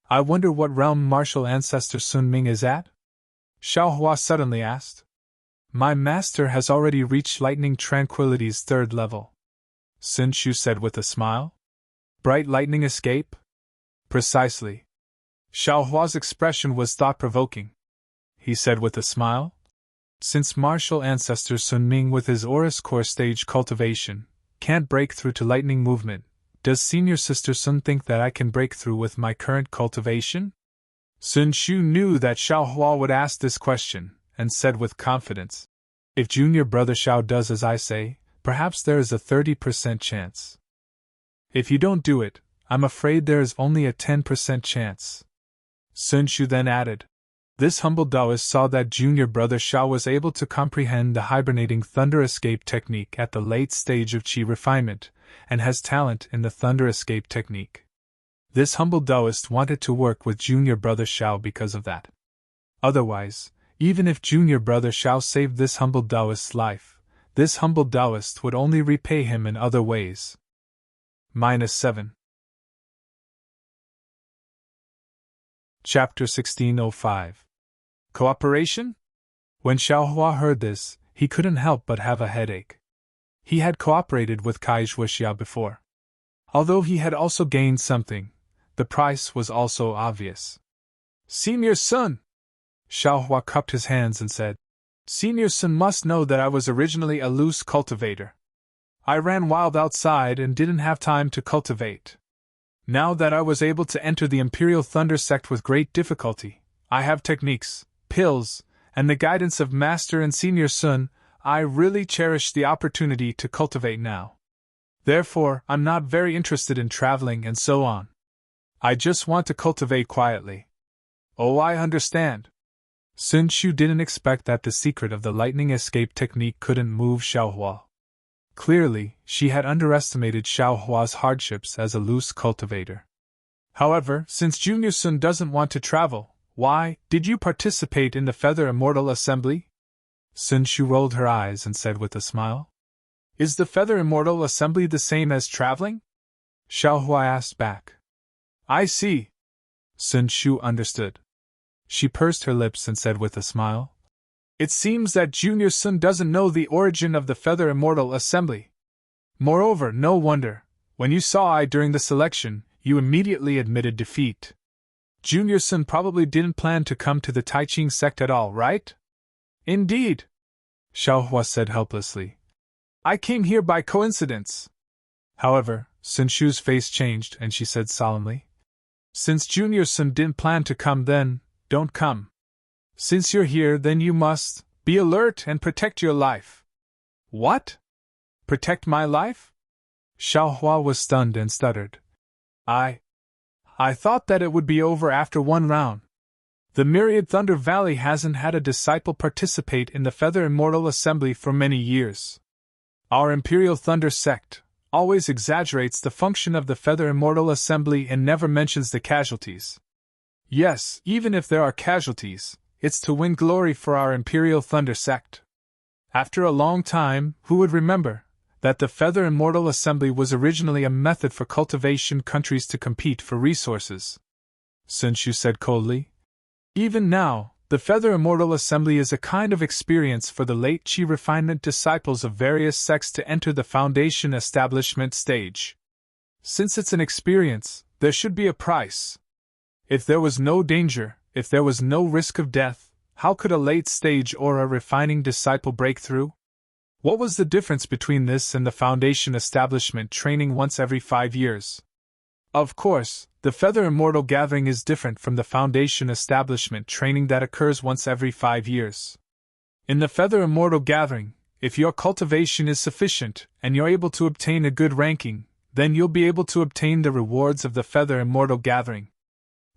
[SPEAKER 1] I wonder what realm martial ancestor Sun Ming is at? Xiaohua suddenly asked. My master has already reached lightning tranquility's 3rd level. Sun Shu said with a smile. Bright lightning escape? Precisely. Xiaohua's expression was thought-provoking. He said with a smile. Since martial ancestor Sun Ming with his Aurus core stage cultivation can't break through to lightning movement, does senior sister Sun think that I can break through with my current cultivation? Sun Shu knew that Xiaohua would ask this question, and said with confidence. If junior brother Xiao does as I say, perhaps there is a 30% chance. If you don't do it, I'm afraid there is only a 10% chance. Sun Shu then added. This humble Taoist saw that junior brother Xiao was able to comprehend the hibernating thunder escape technique at the late stage of qi refinement, and has talent in the thunder escape technique. This humble Taoist wanted to work with junior brother Xiao because of that. Otherwise, even if junior brother Xiao saved this humble Taoist's life, this humble Taoist would only repay him in other ways. -7. Chapter 1605. Cooperation? When Xiaohua heard this, he couldn't help but have a headache. He had cooperated with Kai Zhuoxiao before. Although he had also gained something, the price was also obvious. Senior Sun! Xiaohua cupped his hands and said, Senior Sun must know that I was originally a loose cultivator. I ran wild outside and didn't have time to cultivate. Now that I was able to enter the Imperial Thunder Sect with great difficulty, I have techniques, pills, and the guidance of Master and Senior Sun. I really cherish the opportunity to cultivate now. Therefore, I'm not very interested in traveling and so on. I just want to cultivate quietly. Oh, I understand. Sun Shu didn't expect that the secret of the lightning escape technique couldn't move Xiaohua. Clearly, she had underestimated Xiaohua's hardships as a loose cultivator. However, since Junior Sun doesn't want to travel, why did you participate in the Feather Immortal Assembly? Sun Shu rolled her eyes and said with a smile. Is the Feather Immortal Assembly the same as traveling? Xiaohua asked back. I see. Sun Shu understood. She pursed her lips and said with a smile. It seems that Junior Sun doesn't know the origin of the Feather Immortal Assembly. Moreover, no wonder, when you saw I during the selection, you immediately admitted defeat. Junior Sun probably didn't plan to come to the Taiqing sect at all, right? Indeed, Xiaohua said helplessly. I came here by coincidence. However, Sun Shu's face changed and she said solemnly. Since Junior Sun didn't plan to come then, don't come. Since you're here then you must be alert and protect your life. What? Protect my life? Xiaohua was stunned and stuttered. I thought that it would be over after one round. The Myriad Thunder Valley hasn't had a disciple participate in the Feather Immortal Assembly for many years. Our Imperial Thunder Sect always exaggerates the function of the Feather Immortal Assembly and never mentions the casualties. Yes, even if there are casualties, it's to win glory for our Imperial Thunder Sect. After a long time, who would remember that the Feather Immortal Assembly was originally a method for cultivation countries to compete for resources? Sun Shu said coldly. Even now, the Feather Immortal Assembly is a kind of experience for the late Qi refinement disciples of various sects to enter the foundation establishment stage. Since it's an experience, there should be a price. If there was no danger, if there was no risk of death, how could a late-stage or a refining disciple break through? What was the difference between this and the foundation establishment training once every 5 years? Of course, the Feather Immortal Gathering is different from the foundation establishment training that occurs once every 5 years. In the Feather Immortal Gathering, if your cultivation is sufficient and you're able to obtain a good ranking, then you'll be able to obtain the rewards of the Feather Immortal Gathering.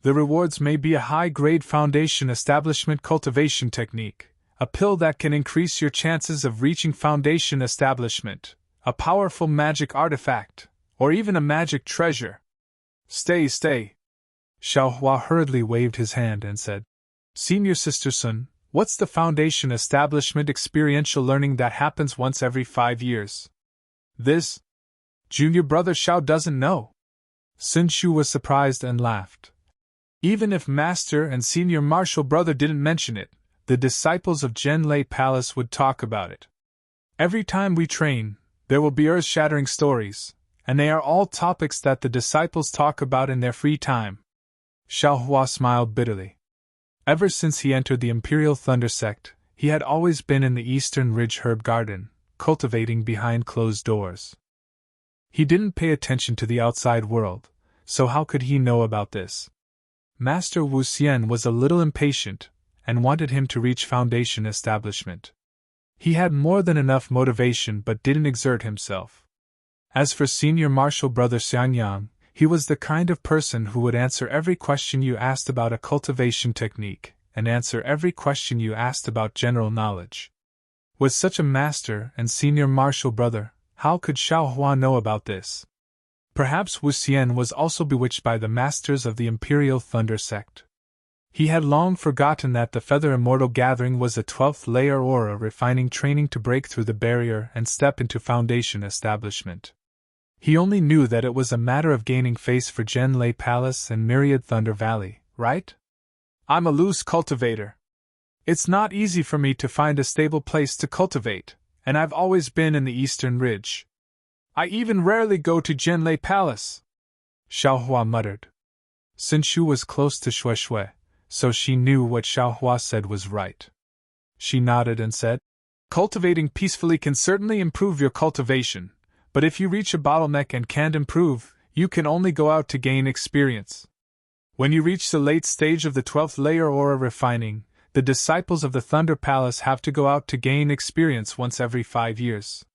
[SPEAKER 1] The rewards may be a high-grade foundation establishment cultivation technique, a pill that can increase your chances of reaching foundation establishment, a powerful magic artifact, or even a magic treasure. Stay. Xiaohua hurriedly waved his hand and said, Senior Sister Sun, what's the foundation establishment experiential learning that happens once every 5 years? This? Junior brother Xiao doesn't know. Sun Shu was surprised and laughed. Even if Master and Senior Martial Brother didn't mention it, the disciples of Zhenlei Palace would talk about it. Every time we train, there will be earth-shattering stories, and they are all topics that the disciples talk about in their free time. Xiaohua smiled bitterly. Ever since he entered the Imperial Thunder Sect, he had always been in the Eastern Ridge Herb Garden, cultivating behind closed doors. He didn't pay attention to the outside world, so how could he know about this? Master Wu Xian was a little impatient, and wanted him to reach foundation establishment. He had more than enough motivation but didn't exert himself. As for Senior Martial Brother Xiangyang, he was the kind of person who would answer every question you asked about a cultivation technique, and answer every question you asked about general knowledge. With such a master and Senior Martial Brother, how could Xiaohua know about this? Perhaps Wu Xian was also bewitched by the masters of the Imperial Thunder Sect. He had long forgotten that the Feather Immortal Gathering was a 12th layer aura refining training to break through the barrier and step into foundation establishment. He only knew that it was a matter of gaining face for Zhenlei Palace and Myriad Thunder Valley, right? I'm a loose cultivator. It's not easy for me to find a stable place to cultivate, and I've always been in the Eastern Ridge. I even rarely go to Jianlei Palace, Xiaohua muttered. Sinshu was close to Shui, so she knew what Xiaohua said was right. She nodded and said, cultivating peacefully can certainly improve your cultivation, but if you reach a bottleneck and can't improve, you can only go out to gain experience. When you reach the late stage of the 12th layer aura refining, the disciples of the Thunder Palace have to go out to gain experience once every 5 years.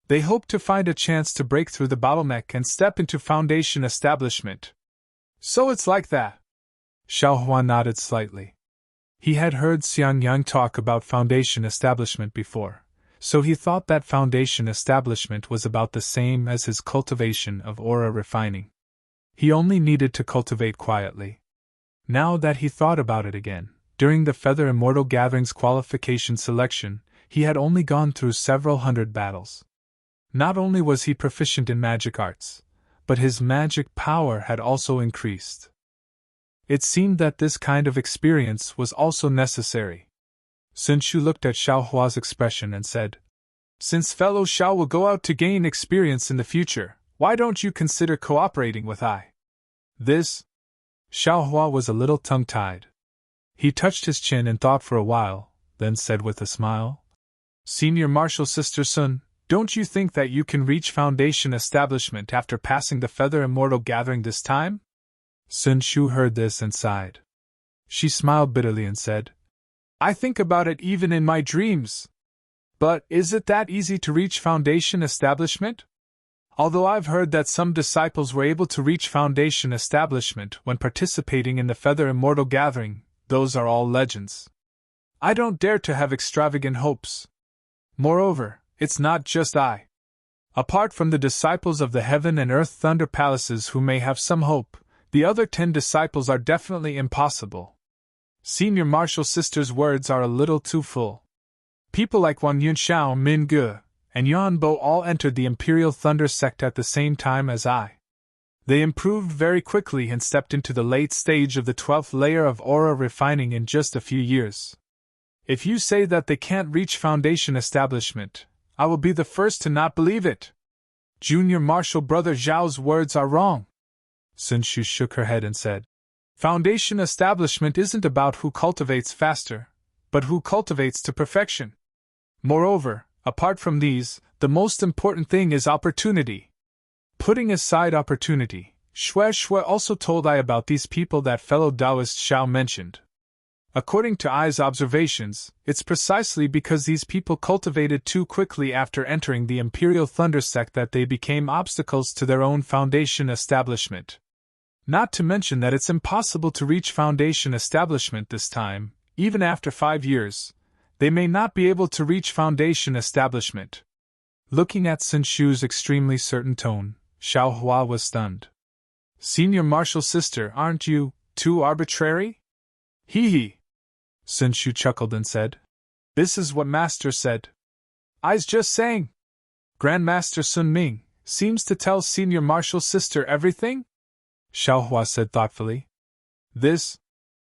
[SPEAKER 1] They hope to find a chance to break through the bottleneck and step into foundation establishment. So it's like that. Xiaohua nodded slightly. He had heard Xiangyang talk about foundation establishment before, so he thought that foundation establishment was about the same as his cultivation of aura refining. He only needed to cultivate quietly. Now that he thought about it again, during the Feather Immortal Gathering's qualification selection, he had only gone through several hundred battles. Not only was he proficient in magic arts, but his magic power had also increased. It seemed that this kind of experience was also necessary. Sinshu looked at Xiaohua's expression and said, since fellow Xiao will go out to gain experience in the future, why don't you consider cooperating with I? This? Xiaohua was a little tongue-tied. He touched his chin and thought for a while, then said with a smile, Senior Martial Sister Sun, don't you think that you can reach foundation establishment after passing the Feather Immortal Gathering this time? Sun Shu heard this and sighed. She smiled bitterly and said, I think about it even in my dreams. But is it that easy to reach foundation establishment? Although I've heard that some disciples were able to reach foundation establishment when participating in the Feather Immortal Gathering, those are all legends. I don't dare to have extravagant hopes. Moreover, it's not just I. Apart from the disciples of the Heaven and Earth Thunder Palaces who may have some hope, the other 10 disciples are definitely impossible. Senior Martial Sister's words are a little too full. People like Wan Yunxiao, Min Ge, and Yuan Bo all entered the Imperial Thunder sect at the same time as I. They improved very quickly and stepped into the late stage of the 12th layer of aura refining in just a few years. If you say that they can't reach foundation establishment, I will be the first to not believe it. Junior Martial Brother Zhao's words are wrong. Sun Shu shook her head and said, foundation establishment isn't about who cultivates faster, but who cultivates to perfection. Moreover, apart from these, the most important thing is opportunity. Putting aside opportunity, Shui also told I about these people that fellow Taoist Xiao mentioned. According to I's observations, it's precisely because these people cultivated too quickly after entering the Imperial Thunder sect that they became obstacles to their own foundation establishment. Not to mention that it's impossible to reach foundation establishment this time, even after 5 years. They may not be able to reach foundation establishment. Looking at Sun Shu's extremely certain tone, Xiaohua was stunned. Senior Martial Sister, aren't you too arbitrary? Hee hee. Sun Shu chuckled and said, this is what Master said. I's just saying. Grandmaster Sun Ming seems to tell Senior Martial Sister everything? Xiaohua said thoughtfully. This?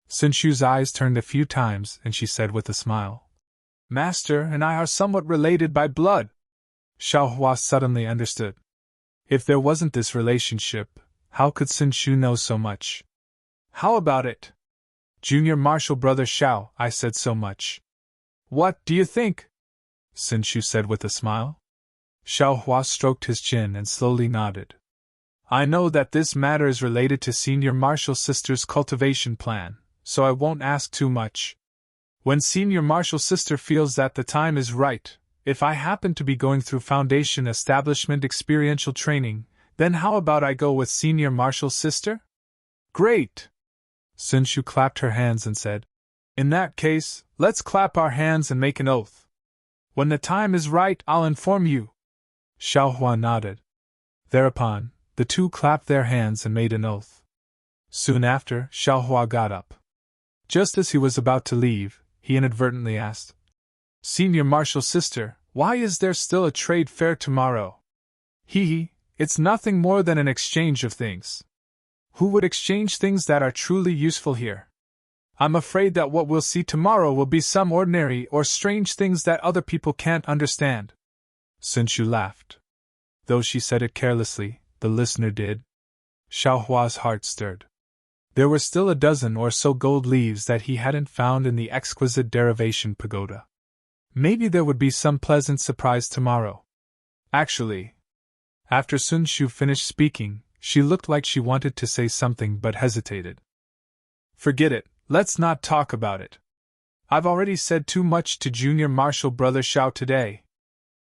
[SPEAKER 1] Sun Shu's eyes turned a few times and she said with a smile, Master and I are somewhat related by blood. Xiaohua suddenly understood. If there wasn't this relationship, how could Sun Shu know so much? How about it? Junior Martial Brother Xiao, I said so much. What do you think? Sun Shu said with a smile. Xiaohua stroked his chin and slowly nodded. I know that this matter is related to Senior Martial Sister's cultivation plan, so I won't ask too much. When Senior Martial Sister feels that the time is right, if I happen to be going through Foundation Establishment experiential training, then how about I go with Senior Martial Sister? Great! Sun Shu clapped her hands and said, in that case, let's clap our hands and make an oath. When the time is right, I'll inform you. Xiaohua nodded. Thereupon, the two clapped their hands and made an oath. Soon after, Xiaohua got up. Just as he was about to leave, he inadvertently asked, Senior Martial Sister, why is there still a trade fair tomorrow? Hee, it's nothing more than an exchange of things. Who would exchange things that are truly useful here? I'm afraid that what we'll see tomorrow will be some ordinary or strange things that other people can't understand. Sun Shu laughed. Though she said it carelessly, the listener did. Xiaohua's heart stirred. There were still a dozen or so gold leaves that he hadn't found in the exquisite derivation pagoda. Maybe there would be some pleasant surprise tomorrow. Actually, after Sun Shu finished speaking, she looked like she wanted to say something but hesitated. Forget it, let's not talk about it. I've already said too much to Junior Marshal Brother Xiao today.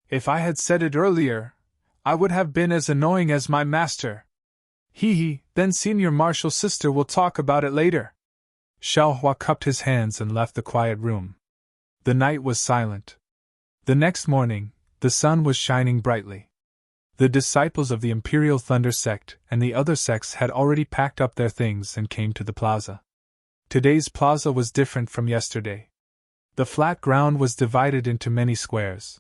[SPEAKER 1] If I had said it earlier, I would have been as annoying as my master. Then Senior Marshal's sister will talk about it later. Xiaohua cupped his hands and left the quiet room. The night was silent. The next morning, the sun was shining brightly. The disciples of the Imperial Thunder sect and the other sects had already packed up their things and came to the plaza. Today's plaza was different from yesterday. The flat ground was divided into many squares.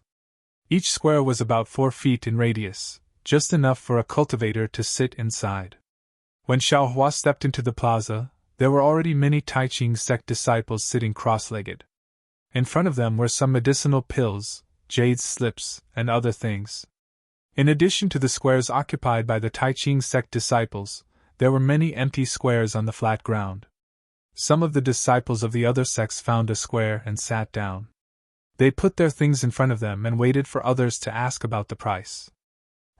[SPEAKER 1] Each square was about 4 feet in radius, just enough for a cultivator to sit inside. When Xiaohua stepped into the plaza, there were already many Tai Ching sect disciples sitting cross-legged. In front of them were some medicinal pills, jade slips, and other things. In addition to the squares occupied by the Tai Ching sect disciples, there were many empty squares on the flat ground. Some of the disciples of the other sects found a square and sat down. They put their things in front of them and waited for others to ask about the price.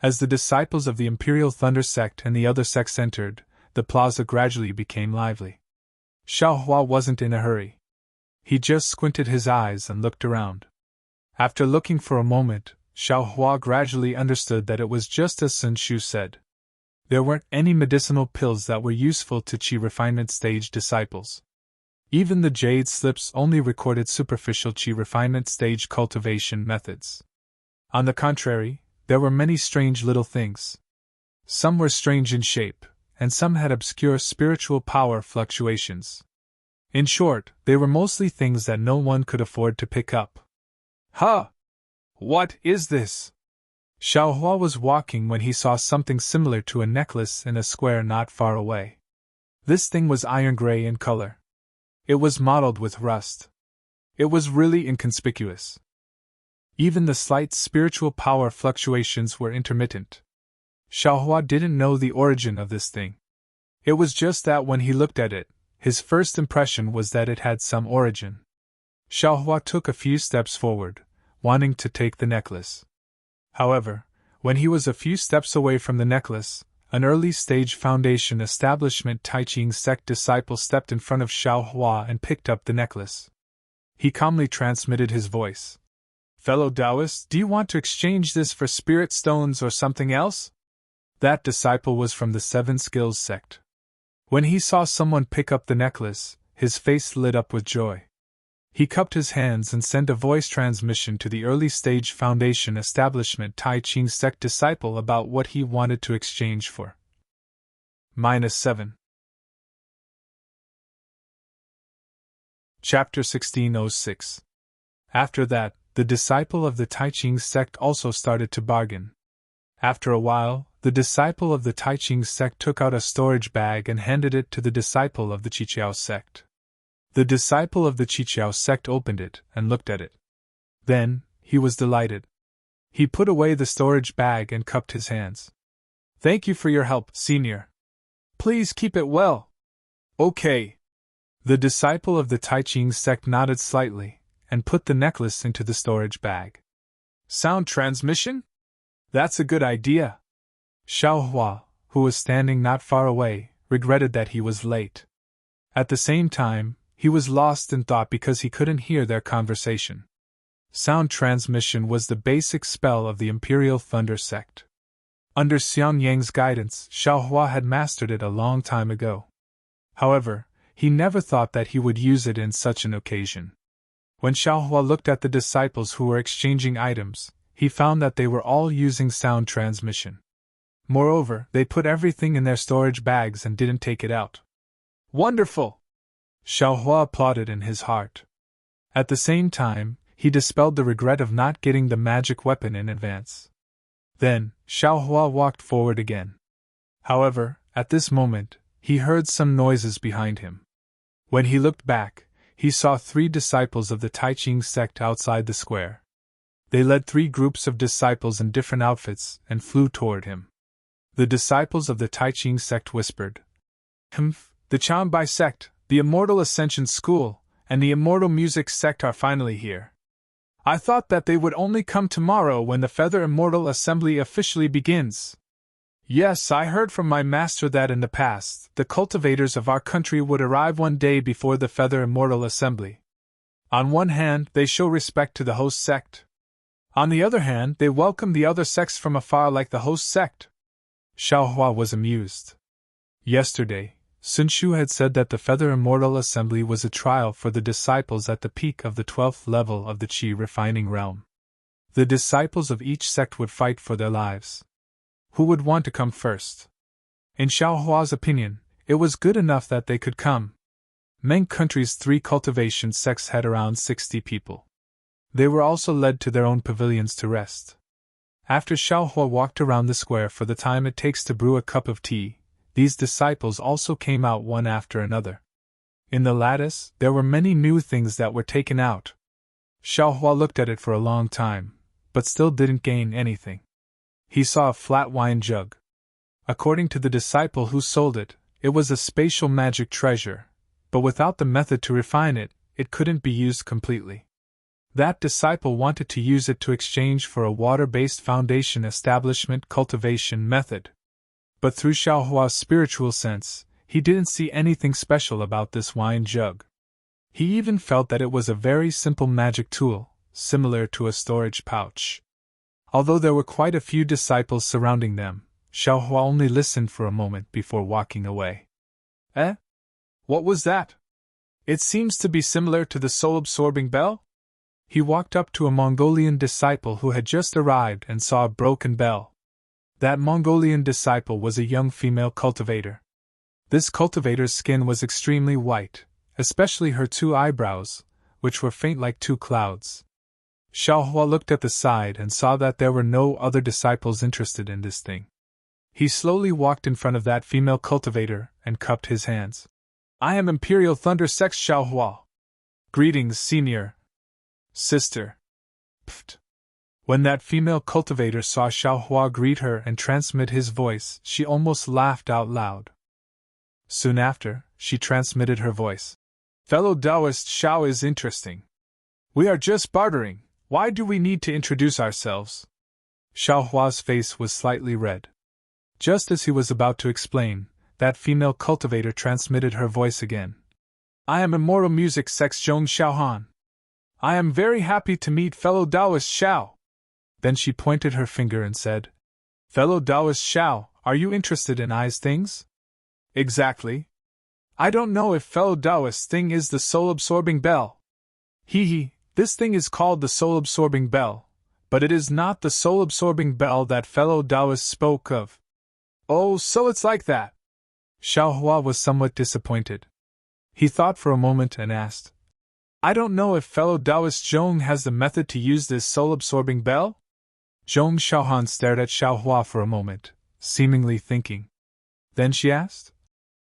[SPEAKER 1] As the disciples of the Imperial Thunder sect and the other sects entered, the plaza gradually became lively. Xiaohua wasn't in a hurry. He just squinted his eyes and looked around. After looking for a moment, Xiaohua gradually understood that it was just as Sun Shu said. There weren't any medicinal pills that were useful to Qi refinement stage disciples. Even the jade slips only recorded superficial Qi refinement stage cultivation methods. On the contrary, there were many strange little things. Some were strange in shape, and some had obscure spiritual power fluctuations. In short, they were mostly things that no one could afford to pick up. Huh! What is this? Xiaohua was walking when he saw something similar to a necklace in a square not far away. This thing was iron gray in color. It was mottled with rust. It was really inconspicuous. Even the slight spiritual power fluctuations were intermittent. Xiaohua didn't know the origin of this thing. It was just that when he looked at it, his first impression was that it had some origin. Xiaohua took a few steps forward, wanting to take the necklace. However, when he was a few steps away from the necklace, an early-stage Foundation Establishment Tai Ching sect disciple stepped in front of Xiaohua and picked up the necklace. He calmly transmitted his voice. Fellow Taoists, do you want to exchange this for spirit stones or something else? That disciple was from the Seven Skills sect. When he saw someone pick up the necklace, his face lit up with joy. He cupped his hands and sent a voice transmission to the early-stage Foundation Establishment Tai Ching sect disciple about what he wanted to exchange for. -7. Chapter 1606. After that, the disciple of the Tai Ching sect also started to bargain. After a while, the disciple of the Tai Ching sect took out a storage bag and handed it to the disciple of the Qiqiao sect. The disciple of the Qiqiao sect opened it and looked at it. Then, he was delighted. He put away the storage bag and cupped his hands. Thank you for your help, Senior. Please keep it well. Okay. The disciple of the Tai Ching sect nodded slightly and put the necklace into the storage bag. Sound transmission? That's a good idea. Xiaohua, who was standing not far away, regretted that he was late. At the same time, he was lost in thought because he couldn't hear their conversation. Sound transmission was the basic spell of the Imperial Thunder sect. Under Xiang Yang's guidance, Xiaohua had mastered it a long time ago. However, he never thought that he would use it in such an occasion. When Xiaohua looked at the disciples who were exchanging items, he found that they were all using sound transmission. Moreover, they put everything in their storage bags and didn't take it out. Wonderful! Xiaohua applauded in his heart. At the same time, he dispelled the regret of not getting the magic weapon in advance. Then, Xiaohua walked forward again. However, at this moment, he heard some noises behind him. When he looked back, he saw 3 disciples of the Tai Ching sect outside the square. They led 3 groups of disciples in different outfits and flew toward him. The disciples of the Tai Ching sect whispered, "Humph, the Chanbai sect, the Immortal Ascension School, and the Immortal Music sect are finally here. I thought that they would only come tomorrow when the Feather Immortal Assembly officially begins. Yes, I heard from my master that in the past, the cultivators of our country would arrive one day before the Feather Immortal Assembly. On one hand, they show respect to the host sect. On the other hand, they welcome the other sects from afar like the host sect." Xiaohua was amused. Yesterday, Sun Shu had said that the Feather Immortal Assembly was a trial for the disciples at the peak of the 12th level of the Qi refining realm. The disciples of each sect would fight for their lives. Who would want to come first? In Xiaohua's opinion, it was good enough that they could come. Meng country's 3 cultivation sects had around 60 people. They were also led to their own pavilions to rest. After Xiaohua walked around the square for the time it takes to brew a cup of tea, these disciples also came out one after another. In the lattice, there were many new things that were taken out. Xiaohua looked at it for a long time, but still didn't gain anything. He saw a flat wine jug. According to the disciple who sold it, it was a spatial magic treasure, but without the method to refine it, it couldn't be used completely. That disciple wanted to use it to exchange for a water-based foundation establishment cultivation method. But through Xiaohua's spiritual sense, he didn't see anything special about this wine jug. He even felt that it was a very simple magic tool, similar to a storage pouch. Although there were quite a few disciples surrounding them, Xiaohua only listened for a moment before walking away. "Eh? What was that? It seems to be similar to the soul-absorbing bell?" He walked up to a Mongolian disciple who had just arrived and saw a broken bell. That Mongolian disciple was a young female cultivator. This cultivator's skin was extremely white, especially her 2 eyebrows, which were faint like 2 clouds. Xiaohua looked at the side and saw that there were no other disciples interested in this thing. He slowly walked in front of that female cultivator and cupped his hands. "I am Imperial Thunder Sect Xiaohua. Greetings, senior. Sister." Pfft. When that female cultivator saw Xiaohua greet her and transmit his voice, she almost laughed out loud. Soon after, she transmitted her voice. "Fellow Taoist Xiao is interesting. We are just bartering. Why do we need to introduce ourselves?" Xiaohua's face was slightly red. Just as he was about to explain, that female cultivator transmitted her voice again. "I am Immortal Music Sect Zhong Xiaohan. I am very happy to meet fellow Taoist Xiao." Then she pointed her finger and said, "Fellow Taoist Xiao, are you interested in eyes things?" "Exactly. I don't know if fellow Taoist thing is the soul-absorbing bell." Hee, this thing is called the soul-absorbing bell, but it is not the soul-absorbing bell that fellow Taoist spoke of." "Oh, so it's like that." Xiaohua was somewhat disappointed. He thought for a moment and asked, "I don't know if fellow Taoist Zhong has the method to use this soul-absorbing bell?" Zhong Xiaohan stared at Xiaohua for a moment, seemingly thinking. Then she asked,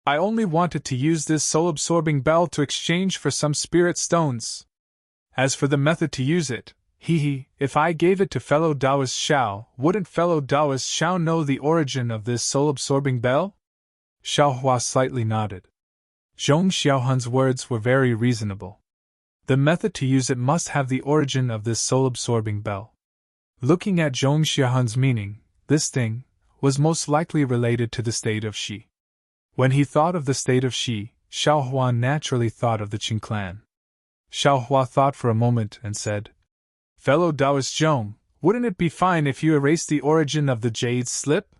[SPEAKER 1] "I only wanted to use this soul-absorbing bell to exchange for some spirit stones. As for the method to use it, if I gave it to fellow Taoist Xiao, wouldn't fellow Taoist Xiao know the origin of this soul-absorbing bell?" Xiaohua slightly nodded. Zhong Xiaohan's words were very reasonable. The method to use it must have the origin of this soul-absorbing bell. Looking at Zhong Xiaohan's meaning, this thing was most likely related to the state of Xi. When he thought of the state of Xi, Xiaohua naturally thought of the Qing clan. Xiaohua thought for a moment and said, "Fellow Taoist Zhong, wouldn't it be fine if you erased the origin of the jade slip?"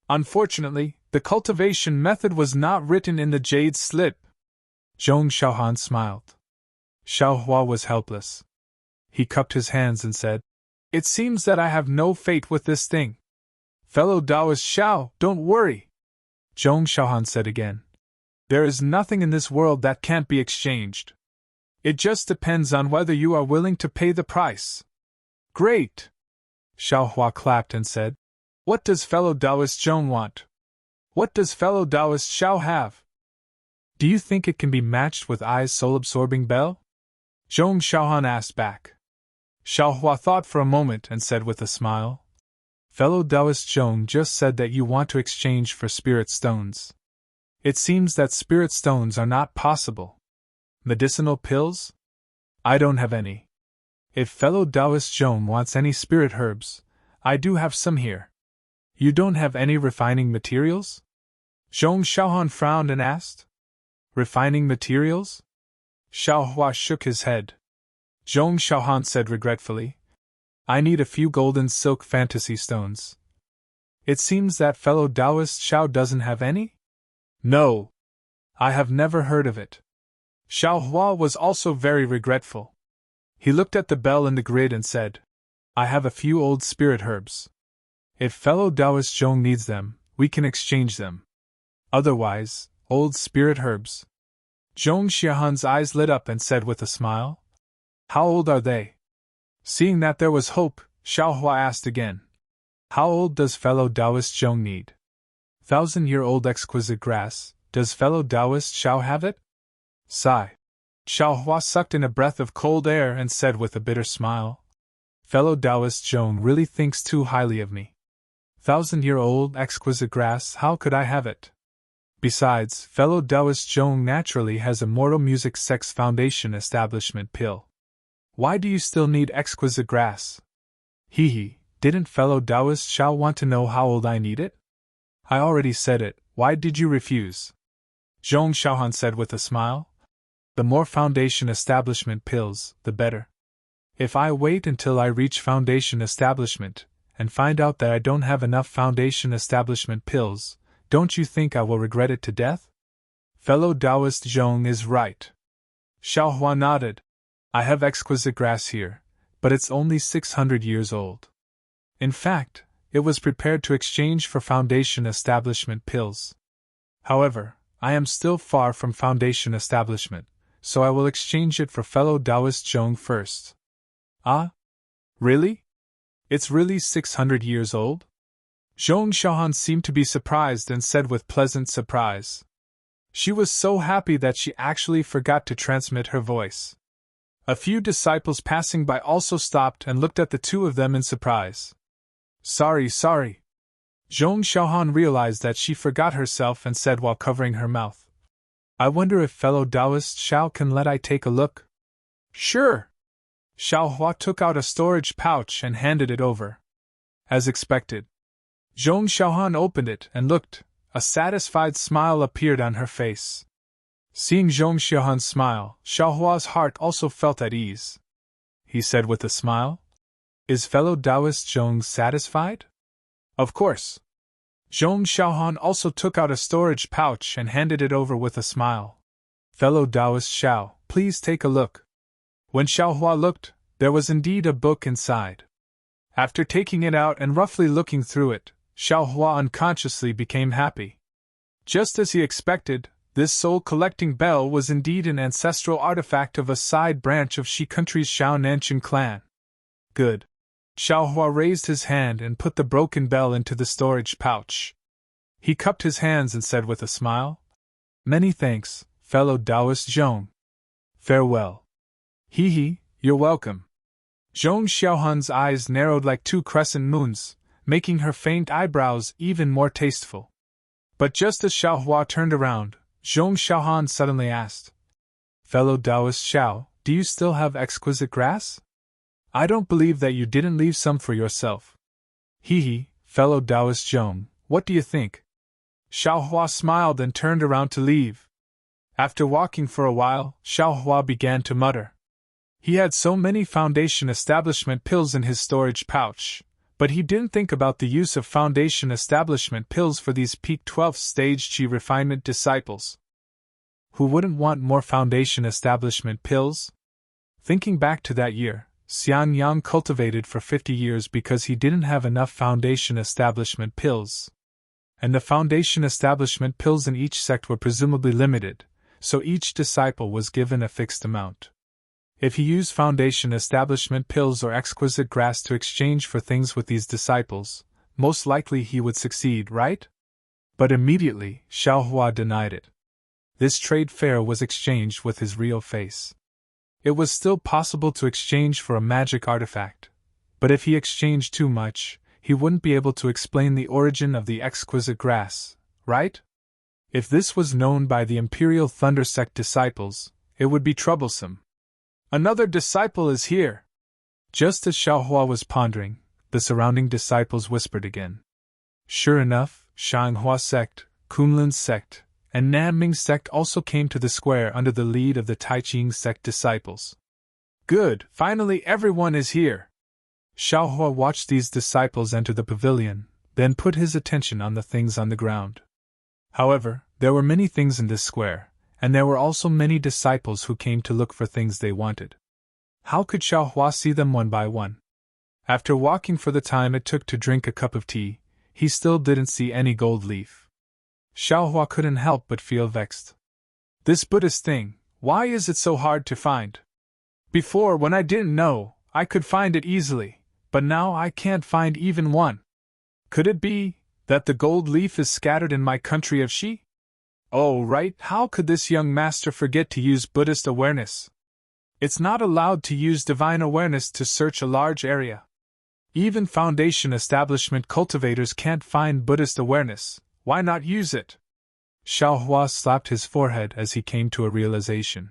[SPEAKER 1] "Unfortunately, the cultivation method was not written in the jade slip." Zhong Xiaohan smiled. Xiaohua was helpless. He cupped his hands and said, "It seems that I have no fate with this thing." "Fellow Taoist Xiao, don't worry," Zhong Xiaohan said again. "There is nothing in this world that can't be exchanged. It just depends on whether you are willing to pay the price." "Great!" Xiaohua clapped and said, "What does fellow Taoist Zhong want? What does fellow Taoist Xiao have?" Do you think it can be matched with Ai's soul-absorbing bell? Zhong Xiaohan asked back. Xiaohua thought for a moment and said with a smile, Fellow Taoist Zhong just said that you want to exchange for spirit stones. It seems that spirit stones are not possible. Medicinal pills? I don't have any. If fellow Taoist Zhong wants any spirit herbs, I do have some here. You don't have any refining materials? Zhong Xiaohan frowned and asked. Refining materials? Xiaohua shook his head. Zhong Xiaohan said regretfully, I need a few golden silk fantasy stones. It seems that fellow Taoist Xiao doesn't have any? No. I have never heard of it. Xiaohua was also very regretful. He looked at the bell in the grid and said, I have a few old spirit herbs. If fellow Taoist Zhong needs them, we can exchange them. Otherwise, old spirit herbs. Zhong Xiaohan's eyes lit up and said with a smile, How old are they? Seeing that there was hope, Xiaohua asked again, How old does fellow Taoist Zhong need? 1,000-year-old exquisite grass, does fellow Taoist Xiao have it? Sigh. Xiaohua sucked in a breath of cold air and said with a bitter smile, Fellow Taoist Zhong really thinks too highly of me. 1,000-year-old exquisite grass, how could I have it? Besides, fellow Taoist Zhong naturally has Immortal Music Sex Foundation Establishment pill. Why do you still need exquisite grass? Didn't fellow Taoist Xiao want to know how old I need it? I already said it, why did you refuse? Zhong Xiaohan said with a smile. The more foundation establishment pills, the better. If I wait until I reach foundation establishment, and find out that I don't have enough foundation establishment pills, don't you think I will regret it to death? Fellow Taoist Zhong is right. Xiaohua nodded. I have exquisite grass here, but it's only 600 years old. In fact, it was prepared to exchange for foundation establishment pills. However, I am still far from foundation establishment, so I will exchange it for fellow Taoist Zhong first. Ah? Really? It's really 600 years old? Zhong Xiaohan seemed to be surprised and said with pleasant surprise. She was so happy that she actually forgot to transmit her voice. A few disciples passing by also stopped and looked at the two of them in surprise. Sorry. Zhong Xiaohan realized that she forgot herself and said while covering her mouth, I wonder if fellow Taoist Xiao can let I take a look? Sure. Xiaohua took out a storage pouch and handed it over. As expected, Zhong Xiaohan opened it and looked. A satisfied smile appeared on her face. Seeing Zhong Xiaohan's smile, Xiaohua's heart also felt at ease. He said with a smile, Is fellow Taoist Zhong satisfied? Of course. Zhong Xiaohan also took out a storage pouch and handed it over with a smile. Fellow Taoist Xiao, please take a look. When Xiaohua looked, there was indeed a book inside. After taking it out and roughly looking through it, Xiaohua unconsciously became happy. Just as he expected, this soul-collecting bell was indeed an ancestral artifact of a side branch of Shi country's Shao Nanshan clan. Good. Xiaohua raised his hand and put the broken bell into the storage pouch. He cupped his hands and said with a smile, Many thanks, fellow Taoist Zhong. Farewell. You're welcome. Zhong Xiaohan's eyes narrowed like two crescent moons, making her faint eyebrows even more tasteful. But just as Xiaohua turned around, Zhong Xiaohan suddenly asked, Fellow Taoist Xiao, do you still have exquisite grass? I don't believe that you didn't leave some for yourself. Fellow Taoist Zhong, what do you think? Xiaohua smiled and turned around to leave. After walking for a while, Xiaohua began to mutter. He had so many foundation establishment pills in his storage pouch, but he didn't think about the use of foundation establishment pills for these peak 12th stage Qi refinement disciples. Who wouldn't want more foundation establishment pills? Thinking back to that year, Xian Yang cultivated for 50 years because he didn't have enough foundation establishment pills. And the foundation establishment pills in each sect were presumably limited, so each disciple was given a fixed amount. If he used foundation establishment pills or exquisite grass to exchange for things with these disciples, most likely he would succeed, right? But immediately, Xiaohua denied it. This trade fair was exchanged with his real face. It was still possible to exchange for a magic artifact, but if he exchanged too much, he wouldn't be able to explain the origin of the exquisite grass, right? If this was known by the Imperial Thunder Sect disciples, it would be troublesome. Another disciple is here! Just as Xiaohua was pondering, the surrounding disciples whispered again. Sure enough, Shanghua Sect, Kunlun Sect, and Nanming Sect also came to the square under the lead of the Taiching Sect disciples. Good, finally everyone is here! Xiaohua watched these disciples enter the pavilion, then put his attention on the things on the ground. However, there were many things in this square, and there were also many disciples who came to look for things they wanted. How could Xiaohua see them one by one? After walking for the time it took to drink a cup of tea, he still didn't see any gold leaf. Xiaohua couldn't help but feel vexed. This Buddhist thing, why is it so hard to find? Before, when I didn't know, I could find it easily, but now I can't find even one. Could it be that the gold leaf is scattered in my country of Xi? Oh, right, how could this young master forget to use Buddhist awareness? It's not allowed to use divine awareness to search a large area. Even Foundation establishment cultivators can't find Buddhist awareness. Why not use it? Xiaohua slapped his forehead as he came to a realization.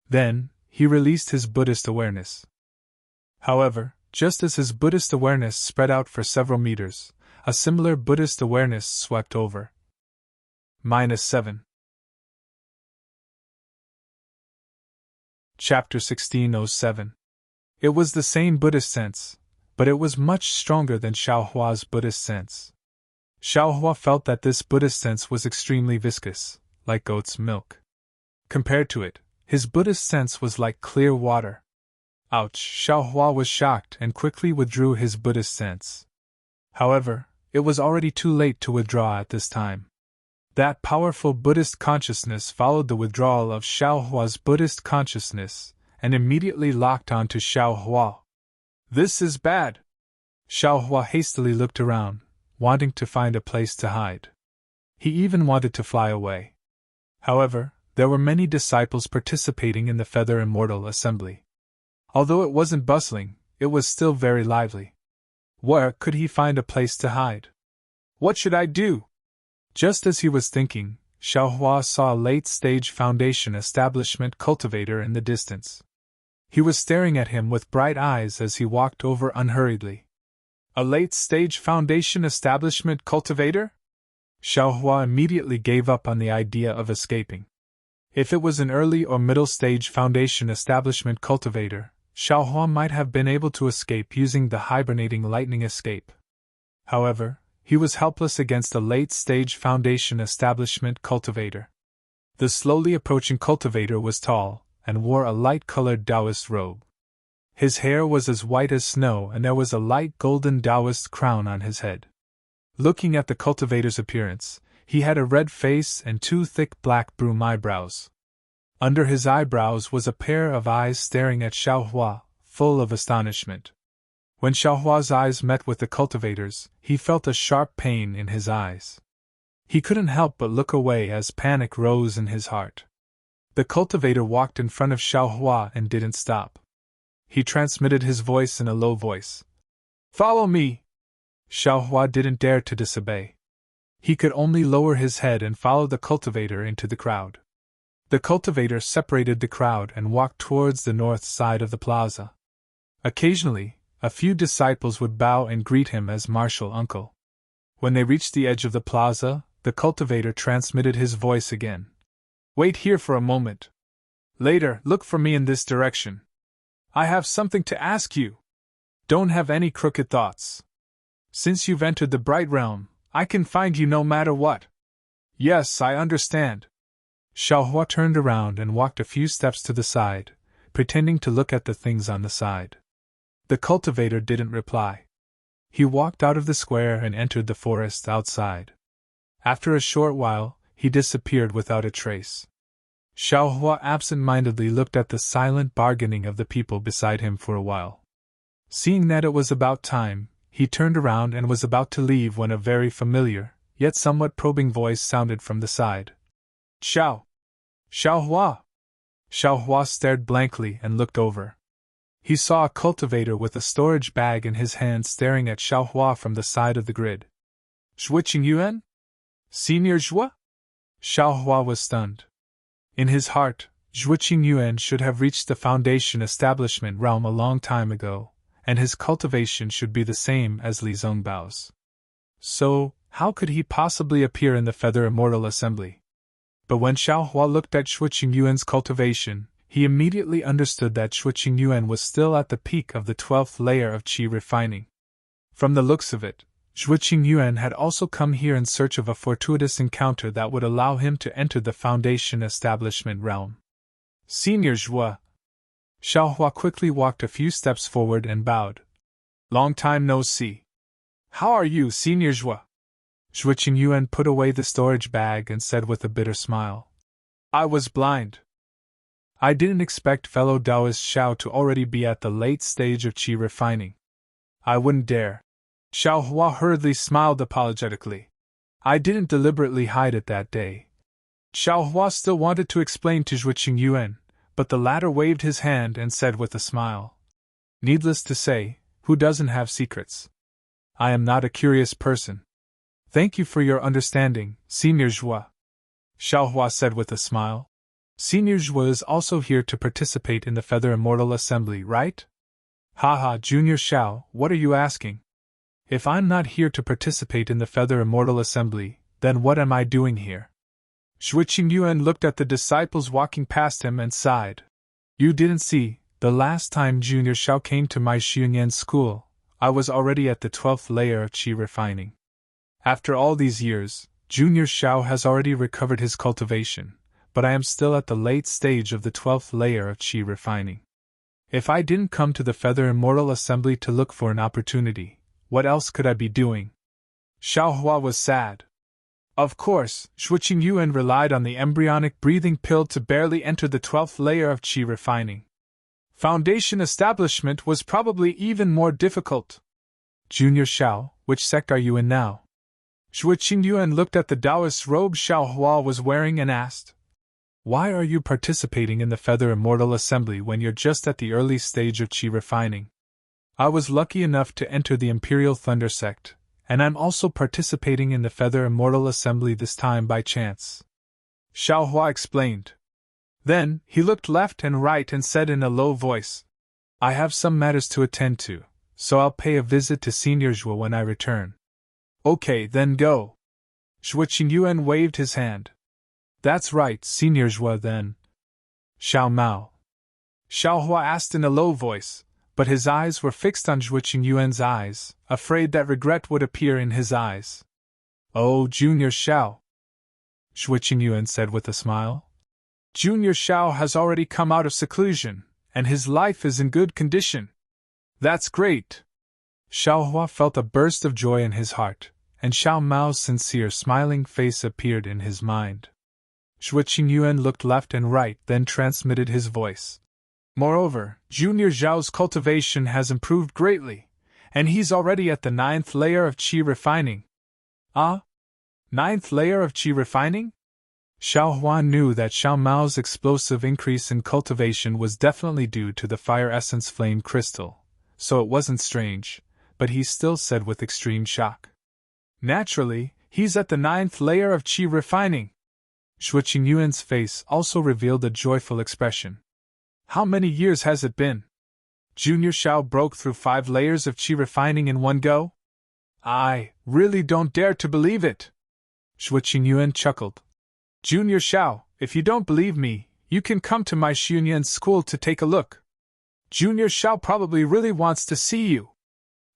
[SPEAKER 1] Then, he released his Buddhist awareness. However, just as his Buddhist awareness spread out for several meters, a similar Buddhist awareness swept over. -7. Chapter 1607. It was the same Buddhist sense, but it was much stronger than Xiaohua's Buddhist sense. Xiaohua felt that this Buddhist sense was extremely viscous, like goat's milk. Compared to it, his Buddhist sense was like clear water. Ouch! Xiaohua was shocked and quickly withdrew his Buddhist sense. However, it was already too late to withdraw at this time. That powerful Buddhist consciousness followed the withdrawal of Xiaohua's Buddhist consciousness and immediately locked onto Xiaohua. This is bad! Xiaohua hastily looked around, wanting to find a place to hide. He even wanted to fly away. However, there were many disciples participating in the Feather Immortal assembly. Although it wasn't bustling, it was still very lively. Where could he find a place to hide? What should I do? Just as he was thinking, Xiaohua saw a late-stage Foundation establishment cultivator in the distance. He was staring at him with bright eyes as he walked over unhurriedly. A late-stage Foundation establishment cultivator? Xiaohua immediately gave up on the idea of escaping. If it was an early or middle-stage Foundation establishment cultivator, Xiaohua might have been able to escape using the hibernating lightning escape. However, he was helpless against a late-stage Foundation establishment cultivator. The slowly approaching cultivator was tall, and wore a light-colored Taoist robe. His hair was as white as snow and there was a light golden Taoist crown on his head. Looking at the cultivator's appearance, he had a red face and two thick black broom eyebrows. Under his eyebrows was a pair of eyes staring at Xiaohua, full of astonishment. When Xiaohua's eyes met with the cultivator's, he felt a sharp pain in his eyes. He couldn't help but look away as panic rose in his heart. The cultivator walked in front of Xiaohua and didn't stop. He transmitted his voice in a low voice. "Follow me!" Xiaohua didn't dare to disobey. He could only lower his head and follow the cultivator into the crowd. The cultivator separated the crowd and walked towards the north side of the plaza. Occasionally, a few disciples would bow and greet him as martial uncle. When they reached the edge of the plaza, the cultivator transmitted his voice again. "Wait here for a moment. Later, look for me in this direction. I have something to ask you. Don't have any crooked thoughts. Since you've entered the Bright Realm, I can find you no matter what." "Yes, I understand." Xiaohua turned around and walked a few steps to the side, pretending to look at the things on the side. The cultivator didn't reply. He walked out of the square and entered the forest outside. After a short while, he disappeared without a trace. Xiaohua absent-mindedly looked at the silent bargaining of the people beside him for a while. Seeing that it was about time, he turned around and was about to leave when a very familiar, yet somewhat probing voice sounded from the side. "Xiao! Xiaohua! Xiaohua stared blankly and looked over. He saw a cultivator with a storage bag in his hand staring at Xiaohua from the side of the grid. Zhuo Qingyuan? Senior Zhuo? Xiaohua was stunned. In his heart, Zhuo Qingyuan should have reached the foundation establishment realm a long time ago, and his cultivation should be the same as Li Zhongbao's. So, how could he possibly appear in the Feather Immortal Assembly? But when Xiaohua looked at Zhuo Qingyuan's cultivation, he immediately understood that Zhuo Qingyuan was still at the peak of the 12th layer of qi refining. From the looks of it, Zhuo Qingyuan had also come here in search of a fortuitous encounter that would allow him to enter the Foundation Establishment realm. Senior Zhuo. Xiaohua quickly walked a few steps forward and bowed. Long time no see. How are you, Senior Zhuo? Zhuo Qingyuan put away the storage bag and said with a bitter smile. I was blind. I didn't expect fellow Taoist Xiao to already be at the late stage of qi refining. I wouldn't dare. Xiaohua hurriedly smiled apologetically. I didn't deliberately hide it that day. Xiaohua still wanted to explain to Zhuo Qingyuan, but the latter waved his hand and said with a smile. Needless to say, who doesn't have secrets? I am not a curious person. Thank you for your understanding, Senior Zhuo. Xiaohua said with a smile. Senior Zhuo is also here to participate in the Feather Immortal Assembly, right? Haha, Junior Xiao, what are you asking? If I'm not here to participate in the Feather Immortal Assembly, then what am I doing here? Zhuo Qingyuan looked at the disciples walking past him and sighed. You didn't see, the last time Junior Xiao came to my Xunyan school, I was already at the 12th layer of qi refining. After all these years, Junior Xiao has already recovered his cultivation, but I am still at the late stage of the 12th layer of qi refining. If I didn't come to the Feather Immortal Assembly to look for an opportunity, what else could I be doing? Xiaohua was sad. Of course, Zhuo Qingyuan relied on the embryonic breathing pill to barely enter the 12th layer of qi refining. Foundation establishment was probably even more difficult. Junior Xiao, which sect are you in now? Zhuo Qingyuan looked at the Taoist robe Xiaohua was wearing and asked. Why are you participating in the Feather Immortal Assembly when you're just at the early stage of qi refining? I was lucky enough to enter the Imperial Thunder sect, and I'm also participating in the Feather Immortal Assembly this time by chance. Xiaohua explained. Then, he looked left and right and said in a low voice, I have some matters to attend to, so I'll pay a visit to Senior Zhuo when I return. Okay, then go. Zhuo Qingyuan waved his hand. That's right, Senior Zhuo then. Xiao Mao. Xiaohua asked in a low voice, but his eyes were fixed on Zhuo Qingyuan's eyes, afraid that regret would appear in his eyes. Oh, Junior Xiao. Zhuo Qingyuan said with a smile. Junior Xiao has already come out of seclusion, and his life is in good condition. That's great. Xiaohua felt a burst of joy in his heart, and Xiao Mao's sincere smiling face appeared in his mind. Zhuo Qingyuan looked left and right, then transmitted his voice. Moreover, Junior Zhao's cultivation has improved greatly, and he's already at the 9th layer of qi refining. Ah? 9th layer of qi refining? Xiaohua knew that Xiao Mao's explosive increase in cultivation was definitely due to the fire essence flame crystal, so it wasn't strange, but he still said with extreme shock. Naturally, he's at the 9th layer of qi refining. Zhuo Qingyuan's face also revealed a joyful expression. How many years has it been? Junior Xiao broke through 5 layers of qi refining in one go? I really don't dare to believe it. Zhuo Qingyuan chuckled. Junior Xiao, if you don't believe me, you can come to my Xunyan school to take a look. Junior Xiao probably really wants to see you.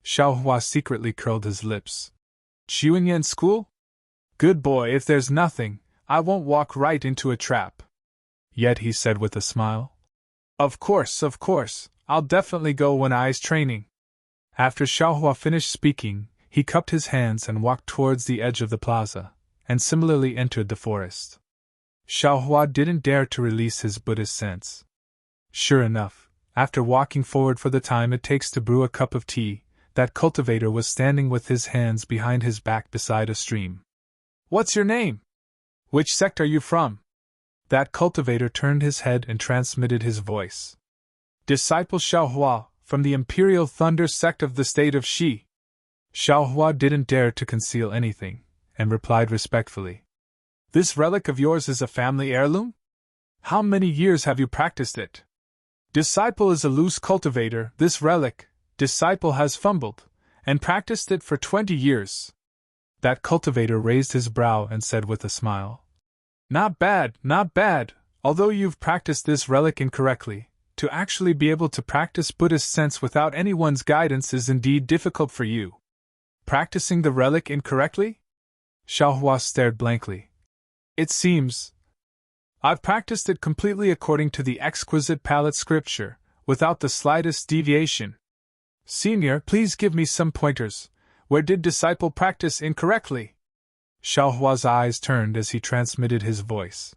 [SPEAKER 1] Xiaohua secretly curled his lips. Xunyan school? Good boy, if there's nothing, I won't walk right into a trap. Yet he said with a smile. Of course, I'll definitely go when I's training. After Xiaohua finished speaking, he cupped his hands and walked towards the edge of the plaza, and similarly entered the forest. Xiaohua didn't dare to release his Buddhist sense. Sure enough, after walking forward for the time it takes to brew a cup of tea, that cultivator was standing with his hands behind his back beside a stream. What's your name? Which sect are you from? That cultivator turned his head and transmitted his voice. Disciple Xiaohua, from the Imperial Thunder sect of the state of Xi. Xiaohua didn't dare to conceal anything, and replied respectfully. This relic of yours is a family heirloom? How many years have you practiced it? Disciple is a loose cultivator. This relic, disciple has fumbled, and practiced it for 20 years. That cultivator raised his brow and said with a smile. Not bad, not bad, although you've practiced this relic incorrectly. To actually be able to practice Buddhist sense without anyone's guidance is indeed difficult for you. Practicing the relic incorrectly? Xiaohua stared blankly. It seems. I've practiced it completely according to the exquisite palette scripture, without the slightest deviation. Senior, please give me some pointers. Where did disciple practice incorrectly? Xiaohua's eyes turned as he transmitted his voice.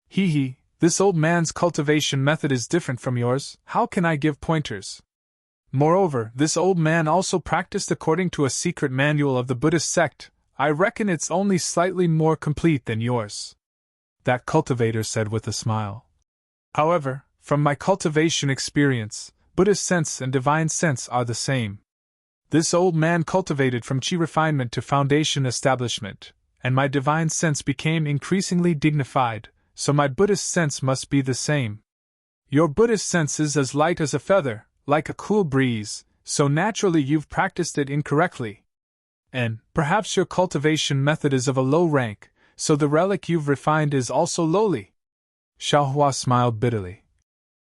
[SPEAKER 1] He, this old man's cultivation method is different from yours. How can I give pointers? Moreover, this old man also practiced according to a secret manual of the Buddhist sect. I reckon it's only slightly more complete than yours. That cultivator said with a smile. However, from my cultivation experience, Buddhist sense and divine sense are the same. This old man cultivated from chi refinement to foundation establishment, and my divine sense became increasingly dignified, so my Buddhist sense must be the same. Your Buddhist sense is as light as a feather, like a cool breeze, so naturally you've practiced it incorrectly. And perhaps your cultivation method is of a low rank, so the relic you've refined is also lowly. Xiaohua smiled bitterly.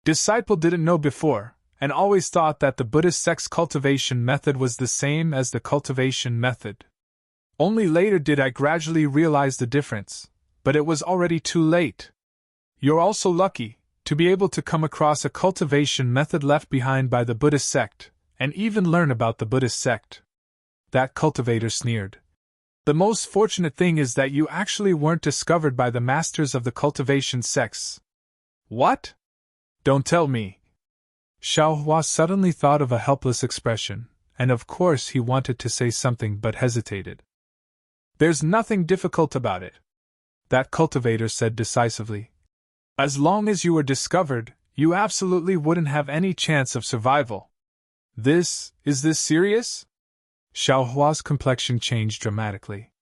[SPEAKER 1] Disciple didn't know before, and always thought that the Buddhist sect's cultivation method was the same as the cultivation method. Only later did I gradually realize the difference, but it was already too late. You're also lucky to be able to come across a cultivation method left behind by the Buddhist sect, and even learn about the Buddhist sect. That cultivator sneered. The most fortunate thing is that you actually weren't discovered by the masters of the cultivation sects. What? Don't tell me. Xiaohua suddenly thought of a helpless expression, and of course he wanted to say something but hesitated. There's nothing difficult about it, that cultivator said decisively. As long as you were discovered, you absolutely wouldn't have any chance of survival. Is this serious? Xiaohua's complexion changed dramatically.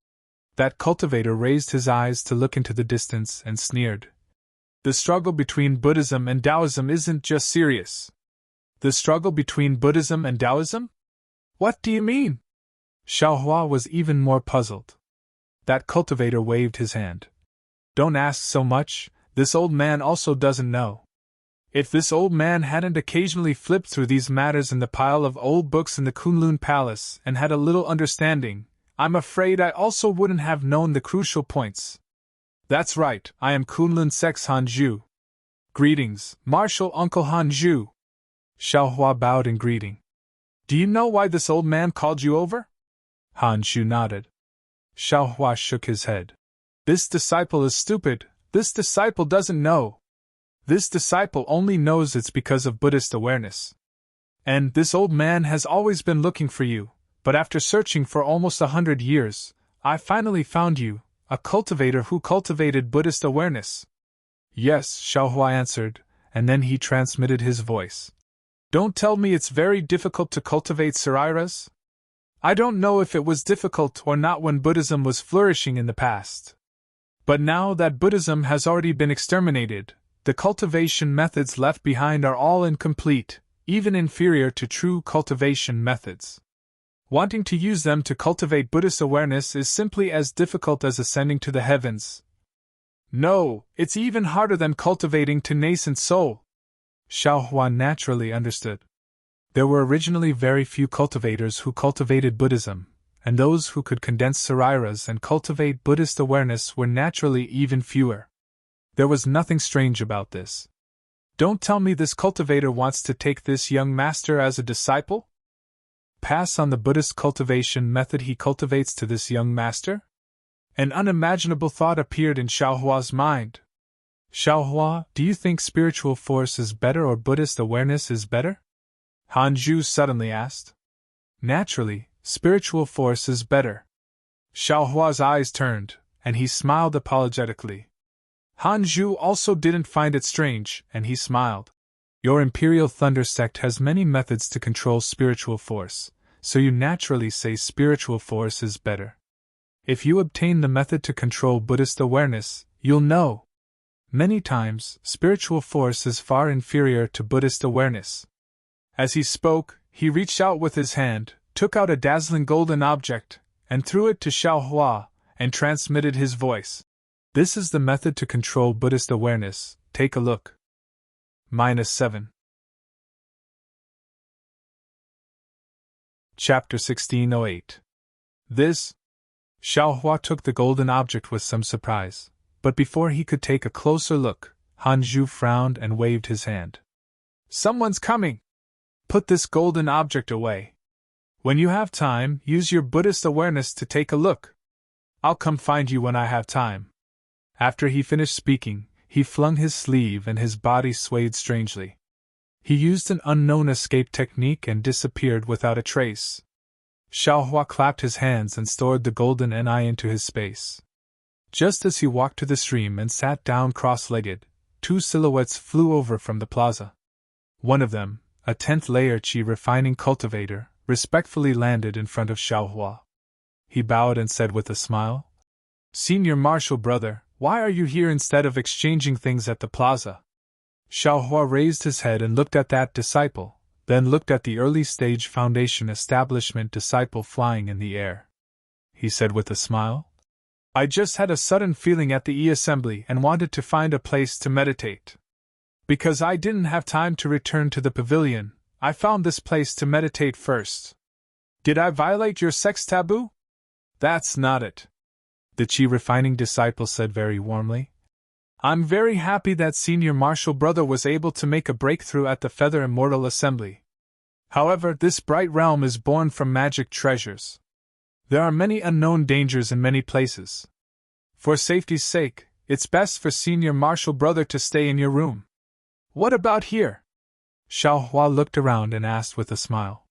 [SPEAKER 1] That cultivator raised his eyes to look into the distance and sneered. The struggle between Buddhism and Taoism isn't just serious. The struggle between Buddhism and Taoism? What do you mean? Xiaohua was even more puzzled. That cultivator waved his hand. Don't ask so much, this old man also doesn't know. If this old man hadn't occasionally flipped through these matters in the pile of old books in the Kunlun Palace and had a little understanding, I'm afraid I also wouldn't have known the crucial points. That's right, I am Kunlun Sect's Hanju. Greetings, Martial Uncle Hanju. Xiaohua bowed in greeting. Do you know why this old man called you over? Hanju nodded. Xiaohua shook his head. This disciple is stupid, this disciple doesn't know. This disciple only knows it's because of Buddhist awareness. And this old man has always been looking for you, but after searching for almost 100 years, I finally found you, a cultivator who cultivated Buddhist awareness. Yes, Xiaohua answered, and then he transmitted his voice. Don't tell me it's very difficult to cultivate sariras? I don't know if it was difficult or not when Buddhism was flourishing in the past. But now that Buddhism has already been exterminated, the cultivation methods left behind are all incomplete, even inferior to true cultivation methods. Wanting to use them to cultivate Buddhist awareness is simply as difficult as ascending to the heavens. No, it's even harder than cultivating to nascent soul. Xiaohua naturally understood. There were originally very few cultivators who cultivated Buddhism, and those who could condense sariras and cultivate Buddhist awareness were naturally even fewer. There was nothing strange about this. Don't tell me this cultivator wants to take this young master as a disciple? Pass on the Buddhist cultivation method he cultivates to this young master? An unimaginable thought appeared in Xiaohua's mind. Xiaohua, do you think spiritual force is better or Buddhist awareness is better? Hanju suddenly asked. Naturally, spiritual force is better. Xiaohua's eyes turned, and he smiled apologetically. Han Zhu also didn't find it strange, and he smiled. Your Imperial Thunder sect has many methods to control spiritual force, so you naturally say spiritual force is better. If you obtain the method to control Buddhist awareness, you'll know. Many times, spiritual force is far inferior to Buddhist awareness. As he spoke, he reached out with his hand, took out a dazzling golden object, and threw it to Xiaohua, and transmitted his voice. This is the method to control Buddhist awareness, take a look. -7. Chapter 1608. This? Xiaohua took the golden object with some surprise, but before he could take a closer look, Han Zhu frowned and waved his hand. Someone's coming! Put this golden object away. When you have time, use your Buddhist awareness to take a look. I'll come find you when I have time. After he finished speaking, he flung his sleeve and his body swayed strangely. He used an unknown escape technique and disappeared without a trace. Xiaohua clapped his hands and stored the golden NI into his space. Just as he walked to the stream and sat down cross-legged, two silhouettes flew over from the plaza. One of them, a 10th layer Qi refining cultivator, respectfully landed in front of Xiaohua. He bowed and said with a smile, "Senior Marshal brother, why are you here instead of exchanging things at the plaza?" Xiaohua raised his head and looked at that disciple, then looked at the early-stage Foundation establishment disciple flying in the air. He said with a smile, "I just had a sudden feeling at the E-Assembly and wanted to find a place to meditate. Because I didn't have time to return to the pavilion, I found this place to meditate first. Did I violate your sex taboo?" "That's not it," the Qi refining disciple said very warmly. "I'm very happy that Senior Marshal brother was able to make a breakthrough at the Feather Immortal Assembly. However, this bright realm is born from magic treasures. There are many unknown dangers in many places. For safety's sake, it's best for Senior Marshal brother to stay in your room." "What about here?" Xiaohua looked around and asked with a smile.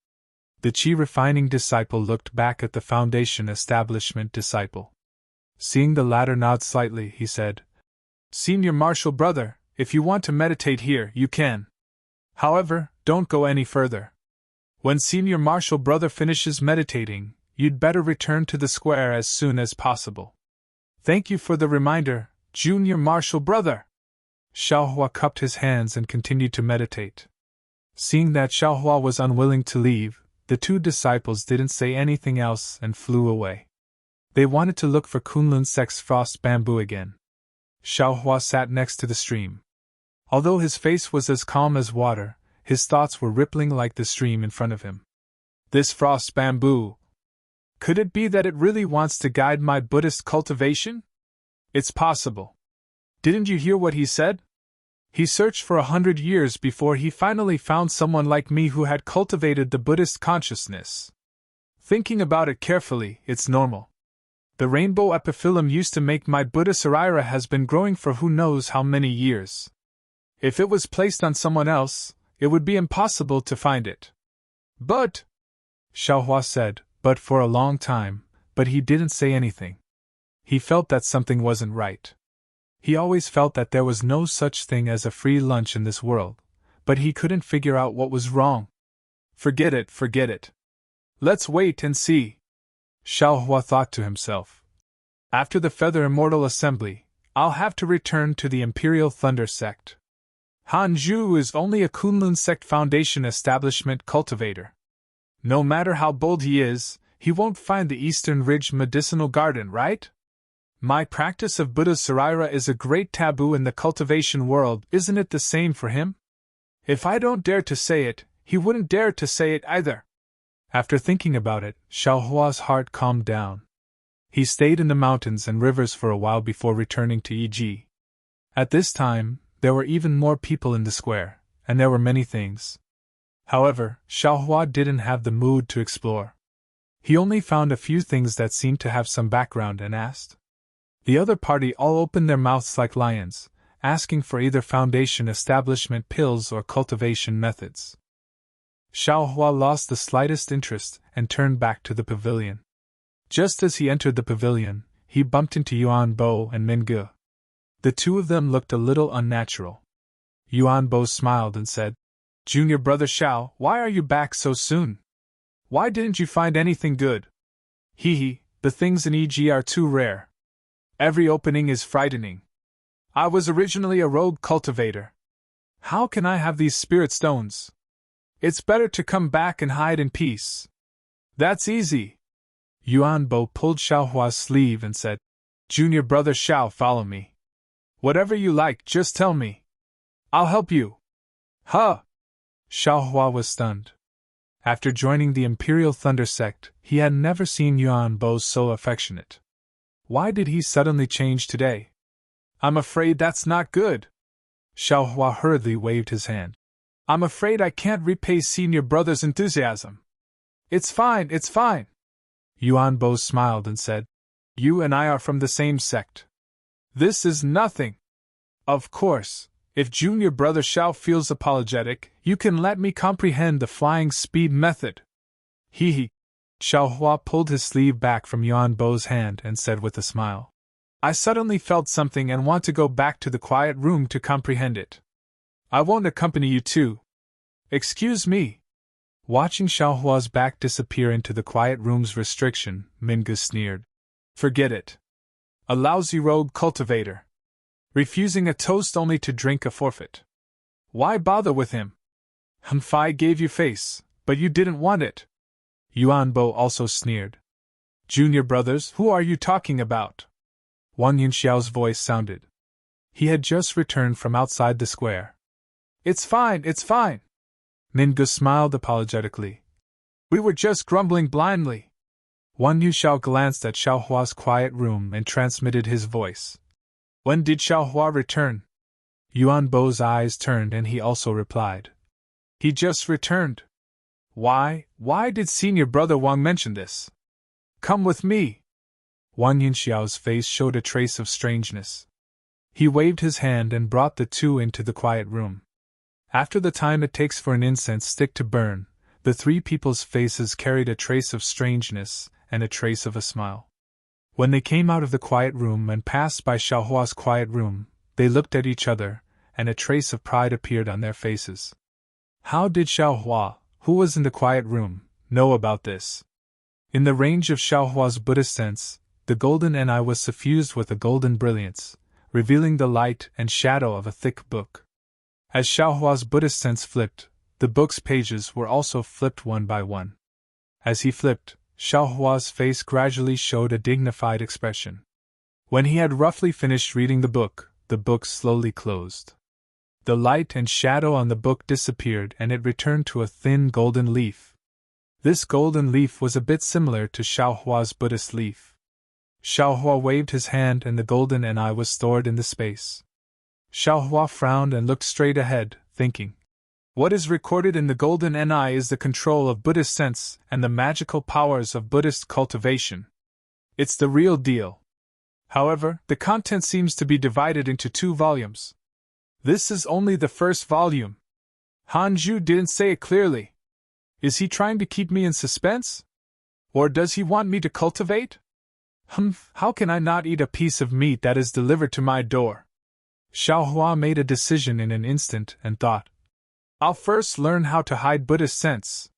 [SPEAKER 1] The Qi refining disciple looked back at the Foundation establishment disciple. Seeing the latter nod slightly, he said, "Senior Marshal brother, if you want to meditate here, you can. However, don't go any further. When Senior Marshal brother finishes meditating, you'd better return to the square as soon as possible." "Thank you for the reminder, Junior Marshal brother." Xiaohua cupped his hands and continued to meditate. Seeing that Xiaohua was unwilling to leave, the two disciples didn't say anything else and flew away. They wanted to look for Kunlun Sect's frost bamboo again. Xiaohua sat next to the stream. Although his face was as calm as water, his thoughts were rippling like the stream in front of him. This frost bamboo. Could it be that it really wants to guide my Buddhist cultivation? It's possible. Didn't you hear what he said? He searched for 100 years before he finally found someone like me who had cultivated the Buddhist consciousness. Thinking about it carefully, it's normal. The rainbow epiphyllum used to make my Buddha Sarira has been growing for who knows how many years. If it was placed on someone else, it would be impossible to find it. But, Xiaohua said, but for a long time, but he didn't say anything. He felt that something wasn't right. He always felt that there was no such thing as a free lunch in this world, but he couldn't figure out what was wrong. Forget it. Let's wait and see. Xiaohua thought to himself. After the Feather Immortal Assembly, I'll have to return to the Imperial Thunder Sect. Han Zhu is only a Kunlun Sect Foundation establishment cultivator. No matter how bold he is, he won't find the Eastern Ridge Medicinal Garden, right? My practice of Buddha's Sarira is a great taboo in the cultivation world, isn't it the same for him? If I don't dare to say it, he wouldn't dare to say it either. After thinking about it, Xiaohua's heart calmed down. He stayed in the mountains and rivers for a while before returning to Yi. At this time, there were even more people in the square, and there were many things. However, Xiaohua didn't have the mood to explore. He only found a few things that seemed to have some background and asked. The other party all opened their mouths like lions, asking for either Foundation establishment pills or cultivation methods. Xiaohua lost the slightest interest and turned back to the pavilion. Just as he entered the pavilion, he bumped into Yuan Bo and Mingge. The two of them looked a little unnatural. Yuan Bo smiled and said, "Junior brother Xiao, why are you back so soon? Why didn't you find anything good?" "Hee, the things in EG are too rare. Every opening is frightening. I was originally a rogue cultivator. How can I have these spirit stones? It's better to come back and hide in peace." "That's easy." Yuan Bo pulled Xiao Hua's sleeve and said, "Junior brother Xiao, follow me. Whatever you like, just tell me. I'll help you." "Huh!" Xiao Hua was stunned. After joining the Imperial Thunder sect, he had never seen Yuan Bo so affectionate. Why did he suddenly change today? "I'm afraid that's not good." Xiao Hua hurriedly waved his hand. "I'm afraid I can't repay senior brother's enthusiasm." It's fine. Yuan Bo smiled and said, "You and I are from the same sect. This is nothing. Of course, if junior brother Xiao feels apologetic, you can let me comprehend the flying speed method." Hee. Xiao Hua pulled his sleeve back from Yuan Bo's hand and said with a smile, "I suddenly felt something and want to go back to the quiet room to comprehend it. I won't accompany you too." "Excuse me." Watching Xiao Hua's back disappear into the quiet room's restriction, Mingus sneered. "Forget it. A lousy rogue cultivator. Refusing a toast only to drink a forfeit. Why bother with him? Fei gave you face, but you didn't want it." Yuan Bo also sneered. "Junior brothers, who are you talking about?" Wang Yunxiao's voice sounded. He had just returned from outside the square. It's fine. Mingus smiled apologetically. "We were just grumbling blindly." Wang Yunxiao glanced at Xiao Hua's quiet room and transmitted his voice. "When did Xiao Hua return?" Yuan Bo's eyes turned and he also replied. "He just returned." Why did senior brother Wang mention this?" "Come with me." Wang Yunxiao's face showed a trace of strangeness. He waved his hand and brought the two into the quiet room. After the time it takes for an incense stick to burn, the three people's faces carried a trace of strangeness and a trace of a smile. When they came out of the quiet room and passed by Xiao Hua's quiet room, they looked at each other, and a trace of pride appeared on their faces. How did Xiao Hua, who was in the quiet room, know about this? In the range of Xiao Hua's Buddhist sense, the golden eye was suffused with a golden brilliance, revealing the light and shadow of a thick book. As Xiao Hua's Buddhist sense flipped, the book's pages were also flipped one by one. As he flipped, Xiao Hua's face gradually showed a dignified expression. When he had roughly finished reading the book slowly closed. The light and shadow on the book disappeared and it returned to a thin golden leaf. This golden leaf was a bit similar to Xiao Hua's Buddhist leaf. Xiao Hua waved his hand and the golden eye was stored in the space. Xiao Hua frowned and looked straight ahead, thinking. What is recorded in the golden eye is the control of Buddhist sense and the magical powers of Buddhist cultivation. It's the real deal. However, the content seems to be divided into 2 volumes. This is only the first volume. Hanju didn't say it clearly. Is he trying to keep me in suspense? Or does he want me to cultivate? How can I not eat a piece of meat that is delivered to my door? Xiao Hua made a decision in an instant and thought. I'll first learn how to hide Buddhist sense.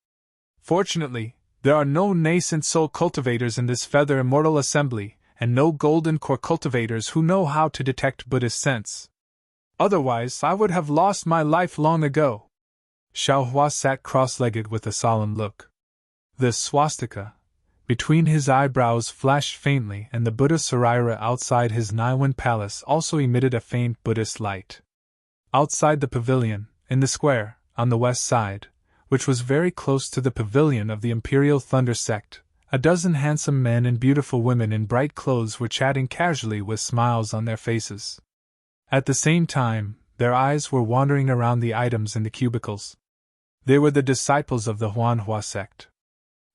[SPEAKER 1] Fortunately, there are no nascent soul cultivators in this feather immortal assembly, and no golden core cultivators who know how to detect Buddhist sense. Otherwise, I would have lost my life long ago. Xiao Hua sat cross-legged with a solemn look. The swastika between his eyebrows flashed faintly, and the Buddha Saraira outside his Naiwan palace also emitted a faint Buddhist light. Outside the pavilion, in the square, on the west side, which was very close to the pavilion of the Imperial Thunder sect, a dozen handsome men and beautiful women in bright clothes were chatting casually with smiles on their faces. At the same time, their eyes were wandering around the items in the cubicles. They were the disciples of the Huanhua sect.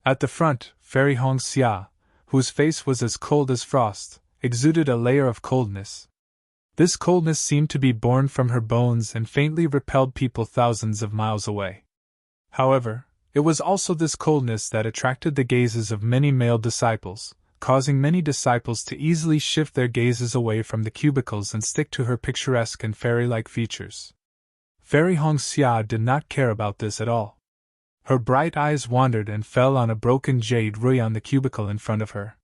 [SPEAKER 1] At the front, Fairy Hong Xia, whose face was as cold as frost, exuded a layer of coldness. This coldness seemed to be born from her bones and faintly repelled people thousands of miles away. However, it was also this coldness that attracted the gazes of many male disciples, causing many disciples to easily shift their gazes away from the cubicles and stick to her picturesque and fairy-like features. Fairy Hongxia did not care about this at all. Her bright eyes wandered and fell on a broken jade rui on the cubicle in front of her.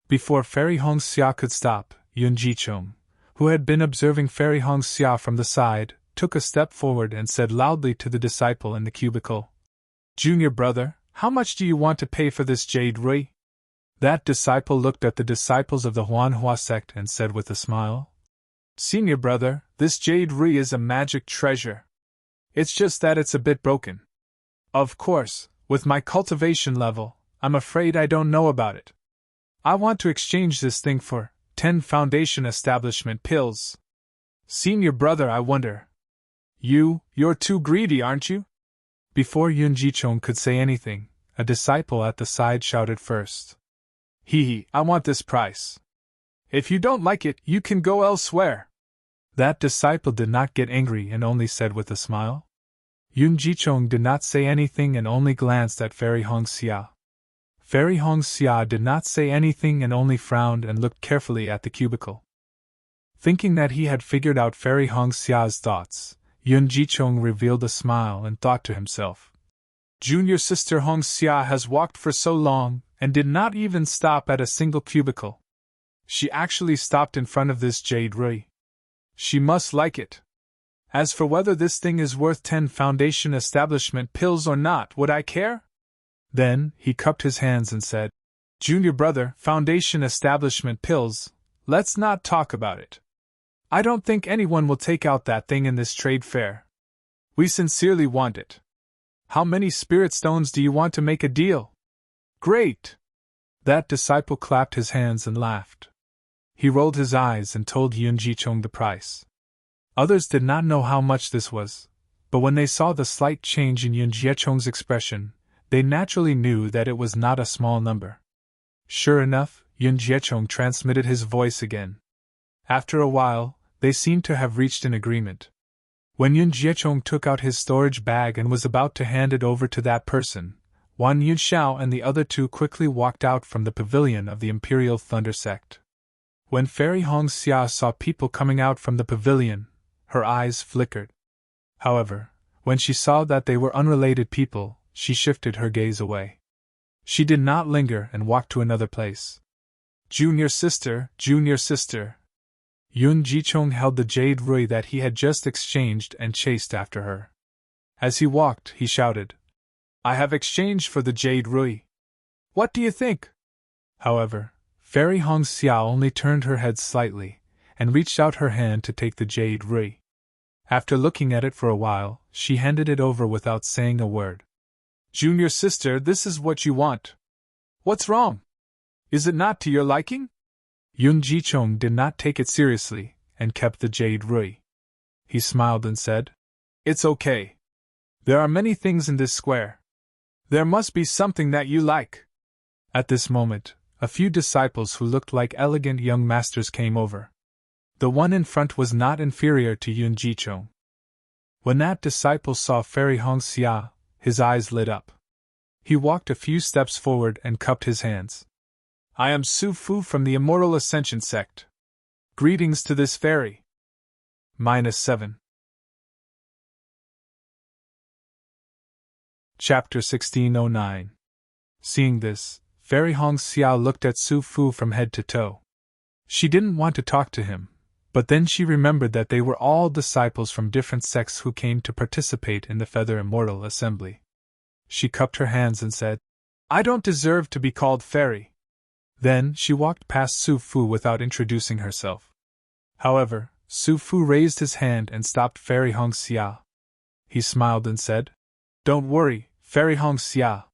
[SPEAKER 1] Before Fairy Hongxia could stop, Yun Jichong, who had been observing Fairy Hongxia from the side, took a step forward and said loudly to the disciple in the cubicle, "Junior brother, how much do you want to pay for this jade rui?" That disciple looked at the disciples of the Huanhua sect and said with a smile, "Senior brother, this jade rui is a magic treasure. It's just that it's a bit broken. Of course, with my cultivation level, I'm afraid I don't know about it. I want to exchange this thing for 10 foundation establishment pills. Senior brother, I wonder. You're too greedy, aren't you?" Before Yun Jichong could say anything, a disciple at the side shouted first, "Hee, I want this price. If you don't like it, you can go elsewhere." That disciple did not get angry and only said with a smile. Yun Jichong did not say anything and only glanced at Fairy Hongxia. Fairy Hongxia did not say anything and only frowned and looked carefully at the cubicle. Thinking that he had figured out Fairy Hongxia's thoughts, Yun Jichong revealed a smile and thought to himself, "Junior sister Hongxia has walked for so long and did not even stop at a single cubicle. She actually stopped in front of this jade rui. She must like it. As for whether this thing is worth 10 foundation establishment pills or not, would I care?" Then, he cupped his hands and said, "Junior brother, foundation establishment pills, let's not talk about it. I don't think anyone will take out that thing in this trade fair. We sincerely want it. How many spirit stones do you want to make a deal?" "Great!" That disciple clapped his hands and laughed. He rolled his eyes and told Yun Jichong the price. Others did not know how much this was, but when they saw the slight change in Yun Jichong's expression, they naturally knew that it was not a small number. Sure enough, Yun Jichong transmitted his voice again. After a while, they seemed to have reached an agreement. When Yun Jichong took out his storage bag and was about to hand it over to that person, Wan Yunxiao and the other two quickly walked out from the pavilion of the Imperial Thunder Sect. When Fairy Hongxia saw people coming out from the pavilion, her eyes flickered. However, when she saw that they were unrelated people, she shifted her gaze away. She did not linger and walked to another place. "Junior sister, junior sister." Yun Jichong held the jade rui that he had just exchanged and chased after her. As he walked, he shouted, "I have exchanged for the jade rui. What do you think?" However, Fairy Hongxia only turned her head slightly, and reached out her hand to take the jade rui. After looking at it for a while, she handed it over without saying a word. "Junior sister, this is what you want. What's wrong? Is it not to your liking?" Yun Jichong did not take it seriously, and kept the jade rui. He smiled and said, "It's okay. There are many things in this square. There must be something that you like." At this moment, a few disciples who looked like elegant young masters came over. The one in front was not inferior to Yun Jichong. When that disciple saw Fairy Hongxia, his eyes lit up. He walked a few steps forward and cupped his hands. "I am Su Fu from the Immortal Ascension sect. Greetings to this fairy." -7. Chapter 1609. Seeing this, Fairy Hongxia looked at Su Fu from head to toe. She didn't want to talk to him, but then she remembered that they were all disciples from different sects who came to participate in the Feather Immortal Assembly. She cupped her hands and said, "I don't deserve to be called fairy." Then she walked past Su Fu without introducing herself. However, Su Fu raised his hand and stopped Fairy Hongxia. He smiled and said, "Don't worry, Fairy Hongxia.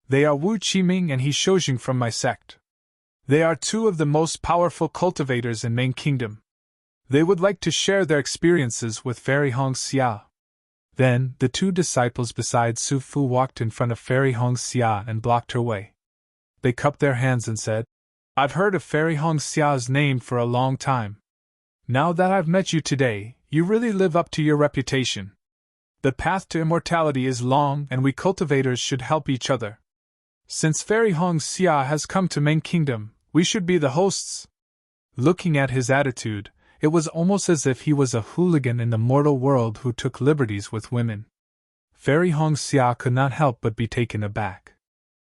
[SPEAKER 1] They are Wu Qiming and He Shoujing from my sect. They are two of the most powerful cultivators in Main Kingdom. They would like to share their experiences with Fairy Hongxia." Then, the two disciples beside Su Fu walked in front of Fairy Hongxia and blocked her way. They cupped their hands and said, "I've heard of Fairy Hongxia's name for a long time. Now that I've met you today, you really live up to your reputation. The path to immortality is long and we cultivators should help each other. Since Fairy Hongxia has come to Main Kingdom, We should be the hosts. Looking at his attitude, it was almost as if he was a hooligan in the mortal world who took liberties with women. Fairy Hongxia could not help but be taken aback.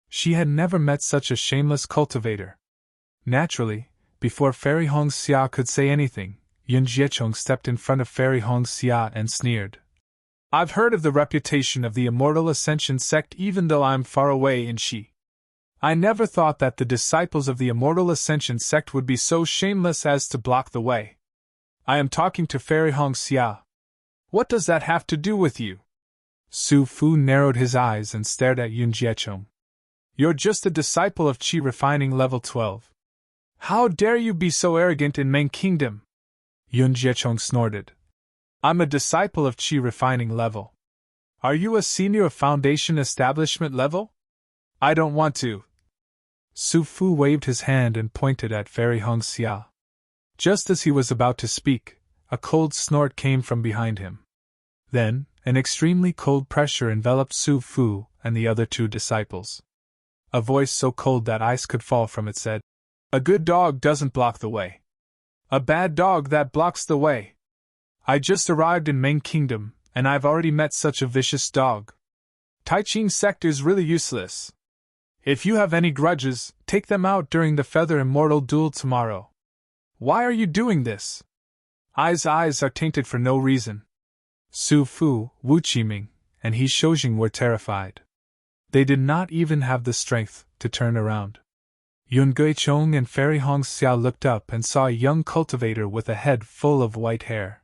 [SPEAKER 1] She had never met such a shameless cultivator. Naturally, before Fairy Hongxia could say anything, Yun Jiechong stepped in front of Fairy Hongxia and sneered. I've heard of the reputation of the Immortal Ascension sect even though I'm far away in Xi. I never thought that the disciples of the Immortal Ascension sect would be so shameless as to block the way. I am talking to Fairy Hongxia. What does that have to do with you? Su Fu narrowed his eyes and stared at Yun Jiechong. You're just a disciple of Qi refining level 12. How dare you be so arrogant in Ming Kingdom? Yun Jiechong snorted. I'm a disciple of Qi refining level. Are you a senior of Foundation Establishment level? I don't want to. Su Fu waved his hand and pointed at Fairy Hongxia. Just as he was about to speak, a cold snort came from behind him. Then, an extremely cold pressure enveloped Su Fu and the other two disciples. A voice so cold that ice could fall from it said, A good dog doesn't block the way. A bad dog that blocks the way. I just arrived in Ming Kingdom, and I've already met such a vicious dog. Tai Ching sect is really useless. If you have any grudges, take them out during the Feather Immortal duel tomorrow. Why are you doing this? Ai's eyes are tainted for no reason. Su Fu, Wu Qiming, and He Shoujing were terrified. They did not even have the strength to turn around. Yun Guichong and Fairy Hongxia looked up and saw a young cultivator with a head full of white hair.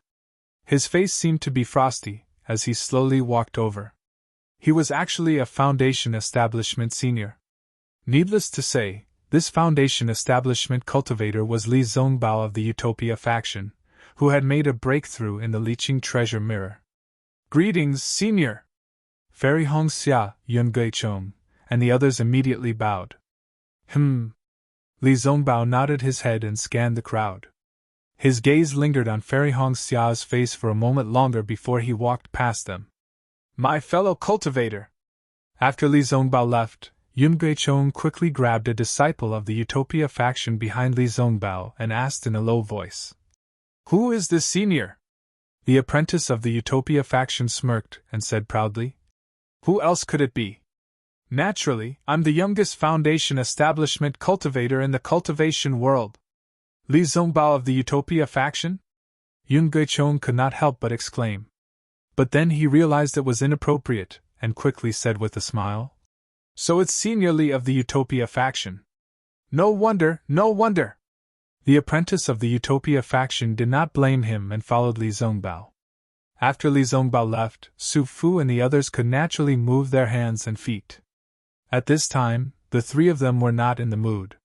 [SPEAKER 1] His face seemed to be frosty as he slowly walked over. He was actually a Foundation Establishment senior. Needless to say, this Foundation Establishment cultivator was Li Zongbao of the Utopia faction, who had made a breakthrough in the Liqing treasure mirror. Greetings, senior! Fairy Hongxia, Yun Guichong, and the others immediately bowed. Li Zongbao nodded his head and scanned the crowd. His gaze lingered on Fairy Hongxia's face for a moment longer before he walked past them. My fellow cultivator! After Li Zongbao left, Yun Guichong quickly grabbed a disciple of the Utopia faction behind Li Zongbao and asked in a low voice. Who is this senior? The apprentice of the Utopia faction smirked and said proudly. Who else could it be? Naturally, I'm the youngest Foundation Establishment cultivator in the cultivation world. Li Zongbao of the Utopia faction? Yun Guichong could not help but exclaim. But then he realized it was inappropriate, and quickly said with a smile. So it's Senior Li of the Utopia faction. No wonder, no wonder! The apprentice of the Utopia faction did not blame him and followed Li Zongbao. After Li Zongbao left, Su Fu and the others could naturally move their hands and feet. At this time, the three of them were not in the mood.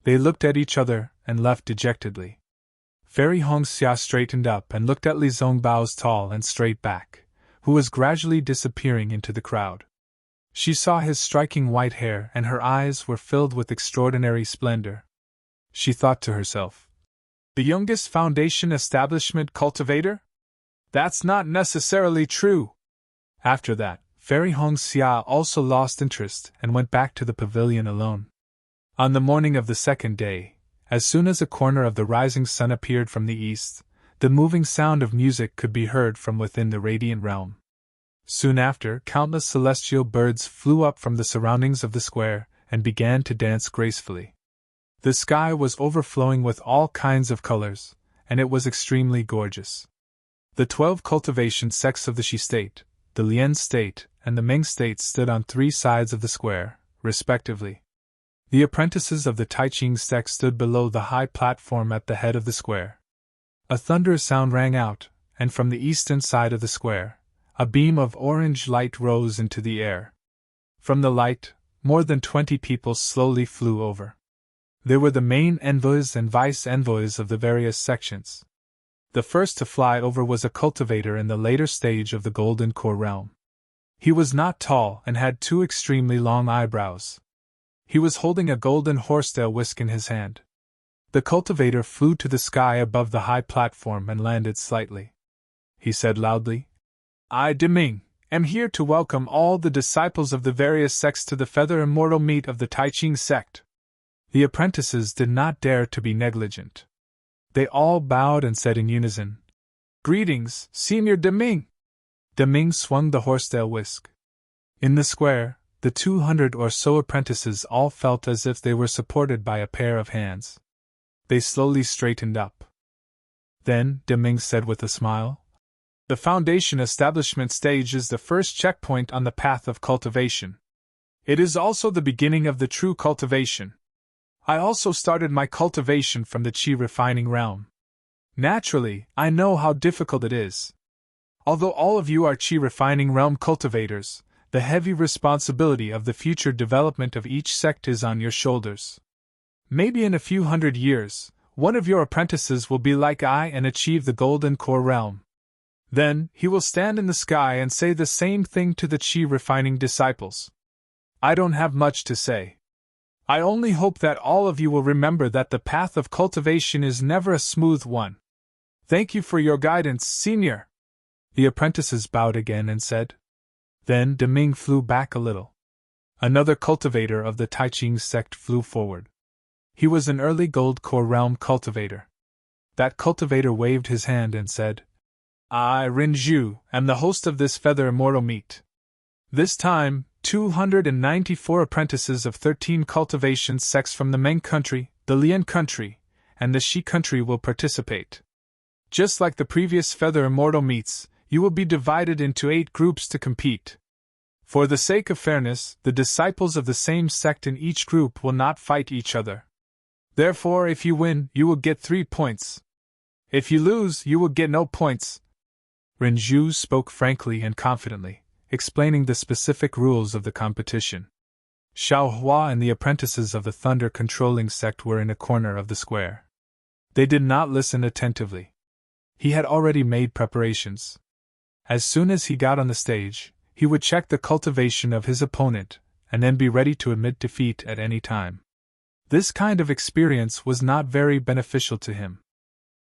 [SPEAKER 1] They looked at each other and left dejectedly. Fairy Hongxia straightened up and looked at Li Zongbao's tall and straight back, who was gradually disappearing into the crowd. She saw his striking white hair and her eyes were filled with extraordinary splendor. She thought to herself, the youngest Foundation Establishment cultivator? That's not necessarily true. After that, Fairy Hongxia also lost interest and went back to the pavilion alone. On the morning of the second day, as soon as a corner of the rising sun appeared from the east, the moving sound of music could be heard from within the radiant realm. Soon after, countless celestial birds flew up from the surroundings of the square and began to dance gracefully. The sky was overflowing with all kinds of colors, and it was extremely gorgeous. The 12 cultivation sects of the Shi state, the Lian state, and the Ming state stood on 3 sides of the square, respectively. The apprentices of the Tai Ching sect stood below the high platform at the head of the square. A thunderous sound rang out, and from the eastern side of the square, a beam of orange light rose into the air. From the light, more than 20 people slowly flew over. They were the main envoys and vice envoys of the various sections. The first to fly over was a cultivator in the later stage of the Golden Core realm. He was not tall and had 2 extremely long eyebrows. He was holding a golden horsetail whisk in his hand. The cultivator flew to the sky above the high platform and landed slightly. He said loudly, I, Deming, am here to welcome all the disciples of the various sects to the Feather Immortal meet of the Tai Ching sect. The apprentices did not dare to be negligent. They all bowed and said in unison, "Greetings, Senior Deming!" Deming swung the horsetail whisk. In the square, the 200 or so apprentices all felt as if they were supported by a pair of hands. They slowly straightened up. Then, Deming said with a smile, "The foundation establishment stage is the first checkpoint on the path of cultivation. It is also the beginning of the true cultivation. I also started my cultivation from the Qi refining realm. Naturally, I know how difficult it is. Although all of you are Qi refining realm cultivators, the heavy responsibility of the future development of each sect is on your shoulders. Maybe in a few hundred years, one of your apprentices will be like I and achieve the golden core realm. Then, he will stand in the sky and say the same thing to the Qi refining disciples. I don't have much to say. I only hope that all of you will remember that the path of cultivation is never a smooth one. Thank you for your guidance, Senior." The apprentices bowed again and said. Then Deming flew back a little. Another cultivator of the Taiching sect flew forward. He was an early gold core realm cultivator. That cultivator waved his hand and said, "I, Rinzhu, am the host of this Feather Immortal meet. This time, 294 apprentices of 13 cultivation sects from the Meng country, the Lian country, and the Shi country will participate. Just like the previous Feather Immortal meets, you will be divided into 8 groups to compete. For the sake of fairness, the disciples of the same sect in each group will not fight each other. Therefore, if you win, you will get 3 points. If you lose, you will get no points." Rinzhu spoke frankly and confidently, explaining the specific rules of the competition. Xiao Hua and the apprentices of the Thunder Controlling sect were in a corner of the square. They did not listen attentively. He had already made preparations. As soon as he got on the stage, he would check the cultivation of his opponent, and then be ready to admit defeat at any time. This kind of experience was not very beneficial to him.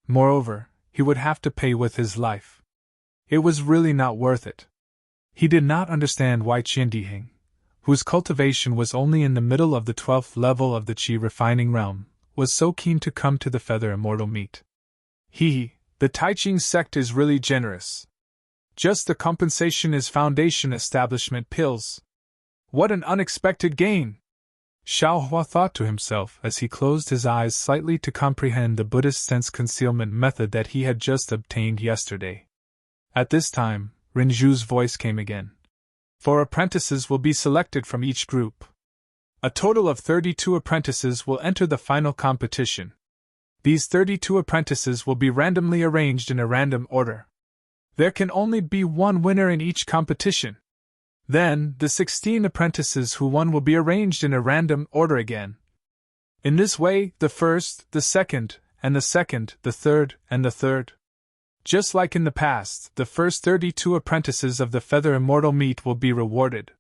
[SPEAKER 1] Moreover, he would have to pay with his life. It was really not worth it. He did not understand why Qiandiheng, whose cultivation was only in the middle of the 12th level of the Qi refining realm, was so keen to come to the Feather Immortal meet. The Taiching sect is really generous. Just the compensation is foundation establishment pills. What an unexpected gain! Xiao Hua thought to himself as he closed his eyes slightly to comprehend the Buddhist sense concealment method that he had just obtained yesterday. At this time, Rinzhu's voice came again. 4 apprentices will be selected from each group. A total of 32 apprentices will enter the final competition. These 32 apprentices will be randomly arranged in a random order. There can only be one winner in each competition. Then, the 16 apprentices who won will be arranged in a random order again. In this way, the first, the second, and the second, the third, and the third. Just like in the past, the first 32 apprentices of the Feather Immortal meet will be rewarded.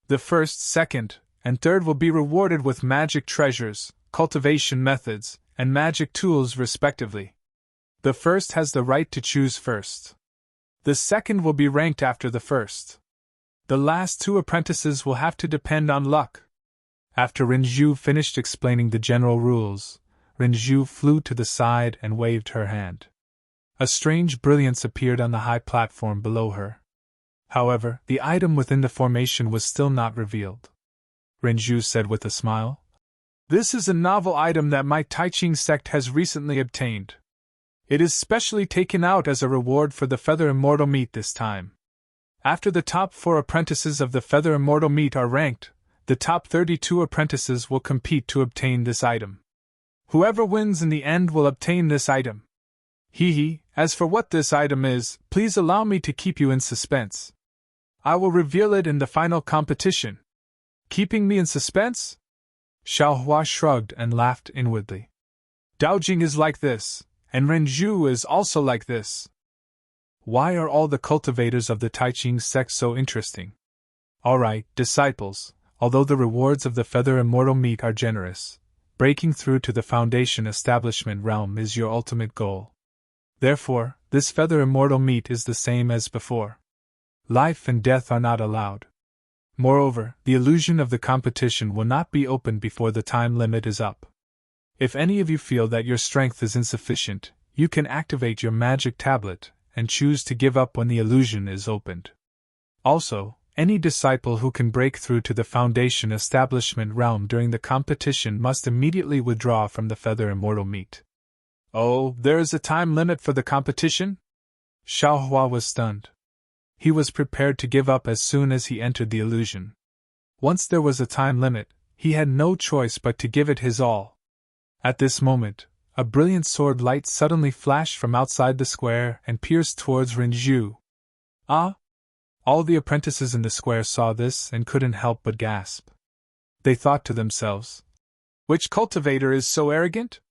[SPEAKER 1] The first, second, and third will be rewarded with magic treasures, cultivation methods, and magic tools respectively. The first has the right to choose first. The second will be ranked after the first. The last 2 apprentices will have to depend on luck. After Rinzhu finished explaining the general rules, Rinzhu flew to the side and waved her hand. A strange brilliance appeared on the high platform below her. However, the item within the formation was still not revealed. Rinzhu said with a smile, "This is a novel item that my Taiching sect has recently obtained. It is specially taken out as a reward for the Feather Immortal meet this time. After the top 4 apprentices of the Feather Immortal meet are ranked, the top 32 apprentices will compete to obtain this item. Whoever wins in the end will obtain this item. As for what this item is, please allow me to keep you in suspense. I will reveal it in the final competition." "Keeping me in suspense?" Xiao Hua shrugged and laughed inwardly. "Daojing is like this, and Rinzhu is also like this. Why are all the cultivators of the Taiching sect so interesting? Alright, disciples, although the rewards of the Feather Immortal meet are generous, breaking through to the foundation establishment realm is your ultimate goal. Therefore, this Feather Immortal meet is the same as before. Life and death are not allowed. Moreover, the illusion of the competition will not be opened before the time limit is up. If any of you feel that your strength is insufficient, you can activate your magic tablet and choose to give up when the illusion is opened. Also, any disciple who can break through to the Foundation establishment realm during the competition must immediately withdraw from the Feather Immortal meet. Oh, there is a time limit for the competition? Xiaohua was stunned. He was prepared to give up as soon as he entered the illusion. Once there was a time limit, he had no choice but to give it his all. At this moment, a brilliant sword light suddenly flashed from outside the square and pierced towards Rinzhu. Ah! All the apprentices in the square saw this and couldn't help but gasp. They thought to themselves, "Which cultivator is so arrogant?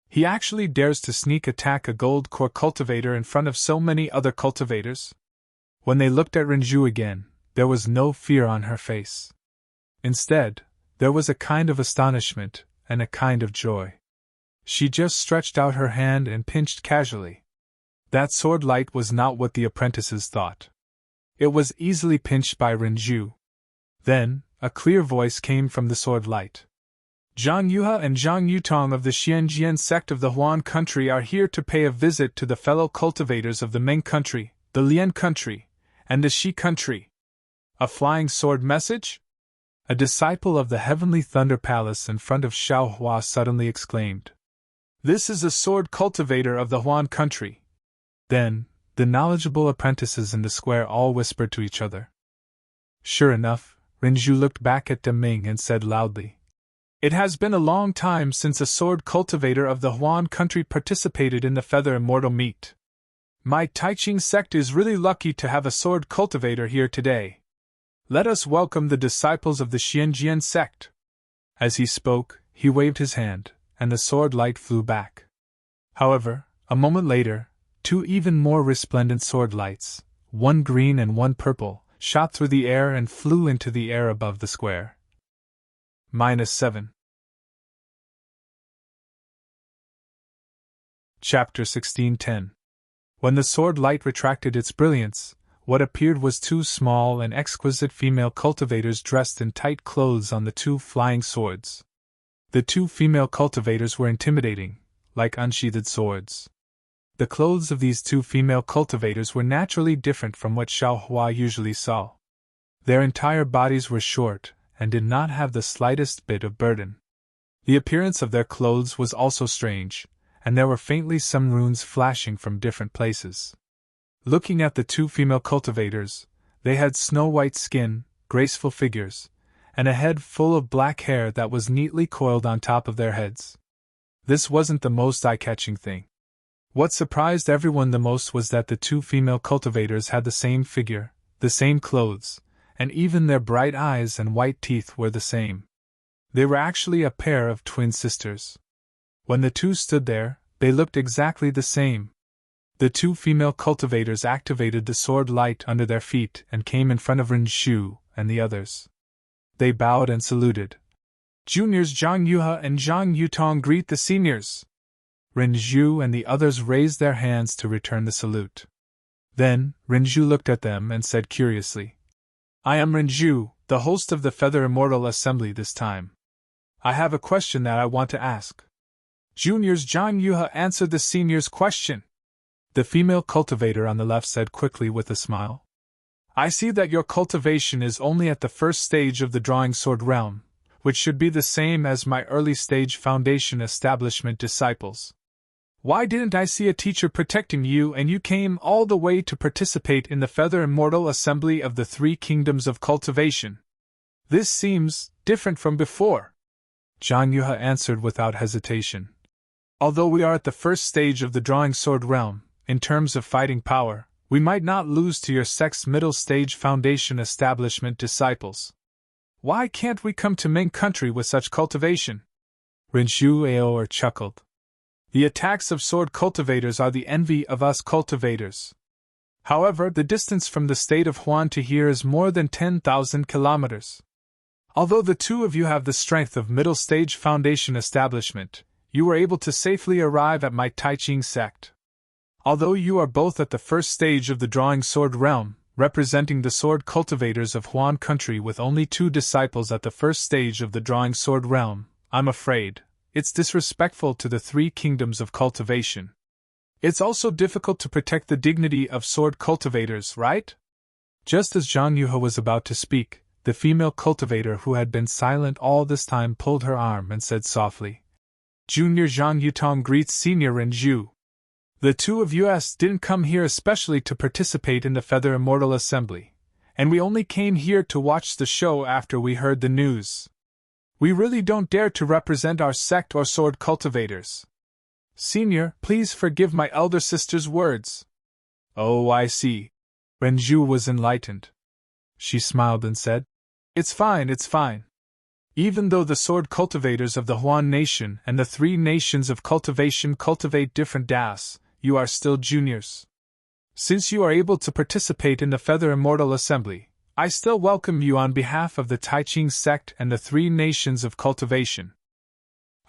[SPEAKER 1] He actually dares to sneak attack a gold core cultivator in front of so many other cultivators?" When they looked at Rinzhu again, there was no fear on her face. Instead, there was a kind of astonishment and a kind of joy. She just stretched out her hand and pinched casually. That sword light was not what the apprentices thought. It was easily pinched by Rinzhu. Then, a clear voice came from the sword light. Zhang Yuhe and Zhang Yutong of the Xianjian sect of the Huan country are here to pay a visit to the fellow cultivators of the Ming country, the Lian country, and the Shi country. A flying sword message? A disciple of the Heavenly Thunder Palace in front of Xiaohua suddenly exclaimed. This is a sword cultivator of the Huan country. Then, the knowledgeable apprentices in the square all whispered to each other. Sure enough, Rinzhu looked back at Deming and said loudly, "It has been a long time since a sword cultivator of the Huan country participated in the Feather Immortal meet. My Taiqing sect is really lucky to have a sword cultivator here today. Let us welcome the disciples of the Xianjian sect." As he spoke, he waved his hand, and the sword light flew back. However, a moment later, two even more resplendent sword lights, one green and one purple, shot through the air and flew into the air above the square. -7. Chapter 16:10. When the sword light retracted its brilliance, what appeared was two small and exquisite female cultivators dressed in tight clothes on the two flying swords. The two female cultivators were intimidating, like unsheathed swords. The clothes of these two female cultivators were naturally different from what Xiaohua usually saw. Their entire bodies were short, and did not have the slightest bit of burden. The appearance of their clothes was also strange, and there were faintly some runes flashing from different places. Looking at the two female cultivators, they had snow-white skin, graceful figures, and a head full of black hair that was neatly coiled on top of their heads. This wasn't the most eye-catching thing. What surprised everyone the most was that the two female cultivators had the same figure, the same clothes, and even their bright eyes and white teeth were the same. They were actually a pair of twin sisters. When the two stood there, they looked exactly the same. The two female cultivators activated the sword light under their feet and came in front of Rinzhu and the others. They bowed and saluted. Juniors Zhang Yuhe and Zhang Yutong greet the seniors. Rinzhu and the others raised their hands to return the salute. Then, Rinzhu looked at them and said curiously, "I am Rinzhu, the host of the Feather Immortal Assembly this time. I have a question that I want to ask." Juniors Zhang Yuhe answered the senior's question. The female cultivator on the left said quickly with a smile, "I see that your cultivation is only at the first stage of the drawing sword realm, which should be the same as my early stage Foundation establishment disciples. Why didn't I see a teacher protecting you and you came all the way to participate in the Feather Immortal Assembly of the Three Kingdoms of Cultivation? This seems different from before." Zhang Yuhe answered without hesitation. "Although we are at the first stage of the drawing sword realm, in terms of fighting power, we might not lose to your sect's middle stage Foundation establishment disciples. Why can't we come to Ming country with such cultivation?" Rinzhu Aoer chuckled. "The attacks of sword cultivators are the envy of us cultivators. However, the distance from the state of Huan to here is more than 10,000 kilometers. Although the two of you have the strength of middle stage Foundation establishment, you were able to safely arrive at my Taiqing sect. Although you are both at the first stage of the drawing sword realm, representing the sword cultivators of Huan country with only 2 disciples at the first stage of the drawing sword realm. I'm afraid it's disrespectful to the 3 kingdoms of cultivation. It's also difficult to protect the dignity of sword cultivators, right? Just as Zhang Yuhe was about to speak, the female cultivator who had been silent all this time pulled her arm and said softly, Junior Zhang Yutong greets Senior Renju. The 2 of us didn't come here especially to participate in the Feather Immortal Assembly, and we only came here to watch the show after we heard the news. We really don't dare to represent our sect or sword cultivators. Senior, please forgive my elder sister's words. Oh, I see. Renju was enlightened. She smiled and said, It's fine, it's fine. Even though the sword cultivators of the Huan nation and the 3 nations of cultivation cultivate different das, you are still juniors. Since you are able to participate in the Feather Immortal Assembly, I still welcome you on behalf of the Taiqing sect and the 3 nations of cultivation.